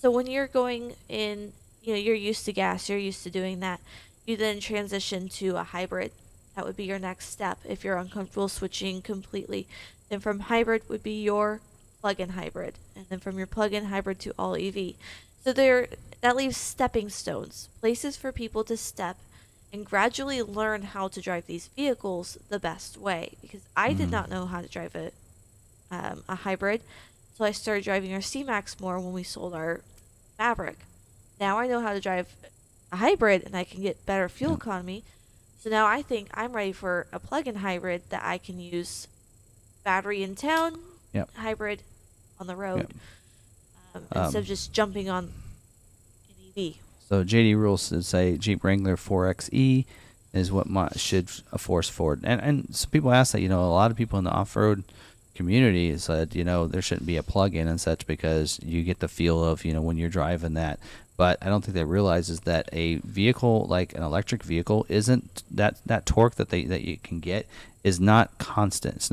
So when you're going in, you're used to gas, you're used to doing that. You then transition to a hybrid. That would be your next step if you're uncomfortable switching completely. Then from hybrid would be your plug-in hybrid, and then from your plug-in hybrid to all EV. So that leaves stepping stones, places for people to step and gradually learn how to drive these vehicles the best way. Because I did not know how to drive a hybrid, so I started driving our C-Max more when we sold our Maverick. Now I know how to drive a hybrid, and I can get better fuel economy. So now I think I'm ready for a plug-in hybrid that I can use battery in town, hybrid on the road, instead of just jumping on an EV. So JD rules would say Jeep Wrangler 4xe is what should force forward. And some people ask that, a lot of people in the off-road community said, there shouldn't be a plug-in and such because you get the feel of, when you're driving that. But I don't think they realize is that a vehicle like an electric vehicle isn't that torque that you can get is not constant.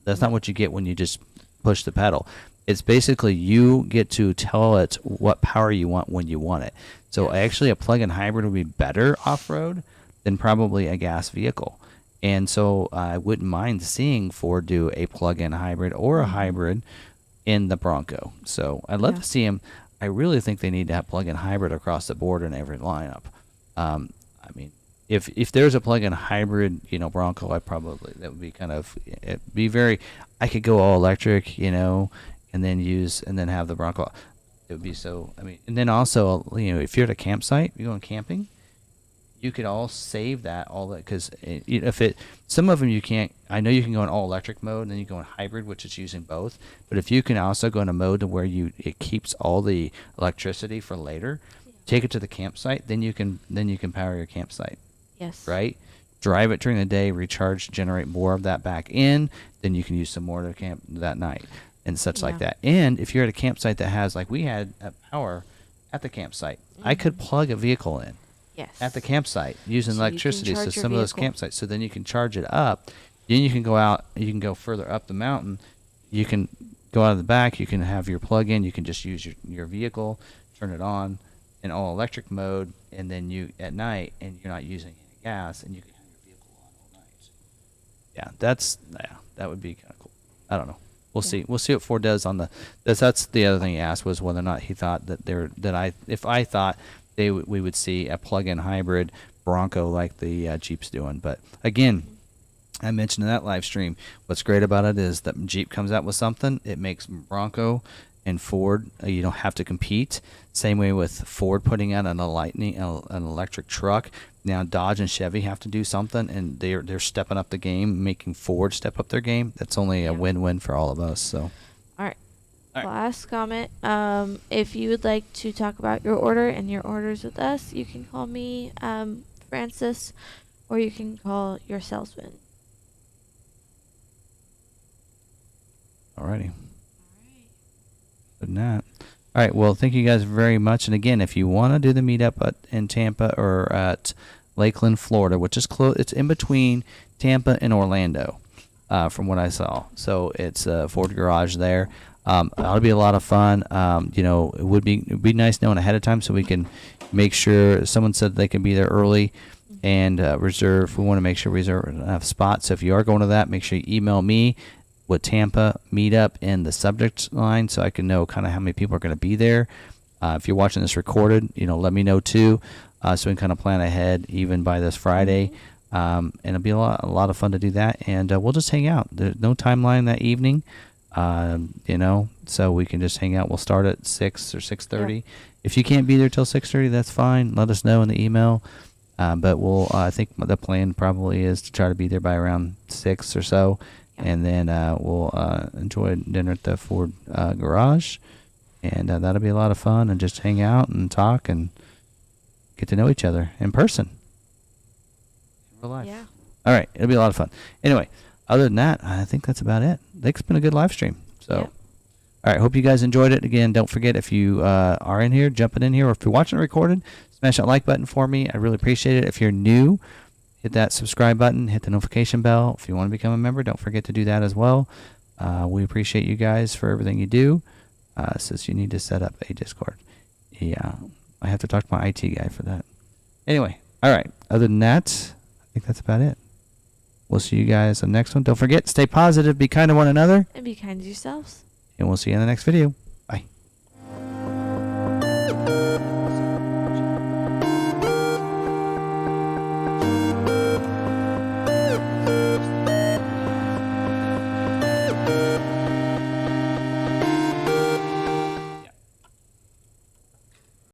That's not what you get when you just push the pedal. It's basically you get to tell it what power you want when you want it. So actually a plug-in hybrid would be better off-road than probably a gas vehicle. And so I wouldn't mind seeing Ford do a plug-in hybrid or a hybrid in the Bronco. So I'd love to see them. I really think they need to have plug-in hybrid across the board in every lineup. If there's a plug-in hybrid, Bronco, that would be kind of, it'd be very, I could go all electric, and then have the Bronco. It would be so, and then also, if you're at a campsite, you're going camping, you could all save because some of them you can't, I know you can go in all electric mode and then you go in hybrid, which is using both. But if you can also go in a mode to where it keeps all the electricity for later, take it to the campsite, then you can power your campsite. Yes. Right? Drive it during the day, recharge, generate more of that back in, then you can use some more to camp that night and such like that. And if you're at a campsite that has, like we had, power at the campsite, I could plug a vehicle in. Yes. At the campsite using electricity. So some of those vehicle. campsites. So then you can charge it up. Then you can go out. You can go further up the mountain. You can go out of the back. You can have your plug-in. You can just use your vehicle, turn it on in all electric mode, and then at night, and you're not using any gas, and you can have your vehicle on all night. That would be kind of cool. I don't know. We'll see. We'll see what Ford does on the. That's the other thing he asked was whether or not he thought if I thought we would see a plug-in hybrid Bronco like the Jeep's doing. But again, I mentioned in that live stream, what's great about it is that Jeep comes out with something, it makes Bronco and Ford, you don't have to compete. Same way with Ford putting out an electric truck. Now Dodge and Chevy have to do something, and they're stepping up the game, making Ford step up their game. That's only a win-win for all of us. So. All right. Last comment. If you would like to talk about your order and your orders with us, you can call me, Francis, or you can call your salesman. Alrighty. Good night. All right. Well, thank you guys very much. And again, if you want to do the meetup in Tampa or at Lakeland, Florida, which is close, it's in between Tampa and Orlando, from what I saw. So it's Ford Garage there. That'll be a lot of fun. It would be nice knowing ahead of time so we can make sure. Someone said they can be there early and reserve. We want to make sure we reserve enough spots. So if you are going to that, make sure you email me with Tampa meetup in the subject line so I can know kind of how many people are going to be there. If you're watching this recorded, let me know too, so we can kind of plan ahead even by this Friday. And it'll be a lot of fun to do that. And we'll just hang out. There's no timeline that evening. So we can just hang out. We'll start at 6 or 6:30. Yeah. If you can't be there till 6:30, that's fine. Let us know in the email. But I think the plan probably is to try to be there by around 6 or so. Yeah. And then we'll enjoy dinner at the Ford Garage. And that'll be a lot of fun and just hang out and talk and get to know each other in person. real life. Yeah. All right, it'll be a lot of fun. Anyway, other than that, I think that's about it. I think it's been a good live stream. So, Yeah. all right, hope you guys enjoyed it. Again, don't forget if you are in here, jumping in here, or if you're watching it recorded, smash that like button for me. I really appreciate it. If you're new, hit that subscribe button, hit the notification bell. If you want to become a member, don't forget to do that as well. We appreciate you guys for everything you do. Says you need to set up a Discord. Yeah, I have to talk to my IT guy for that. Anyway, all right. Other than that, I think that's about it. We'll see you guys on the next one. Don't forget, stay positive, be kind to one another, And be kind to yourselves. and we'll see you in the next video.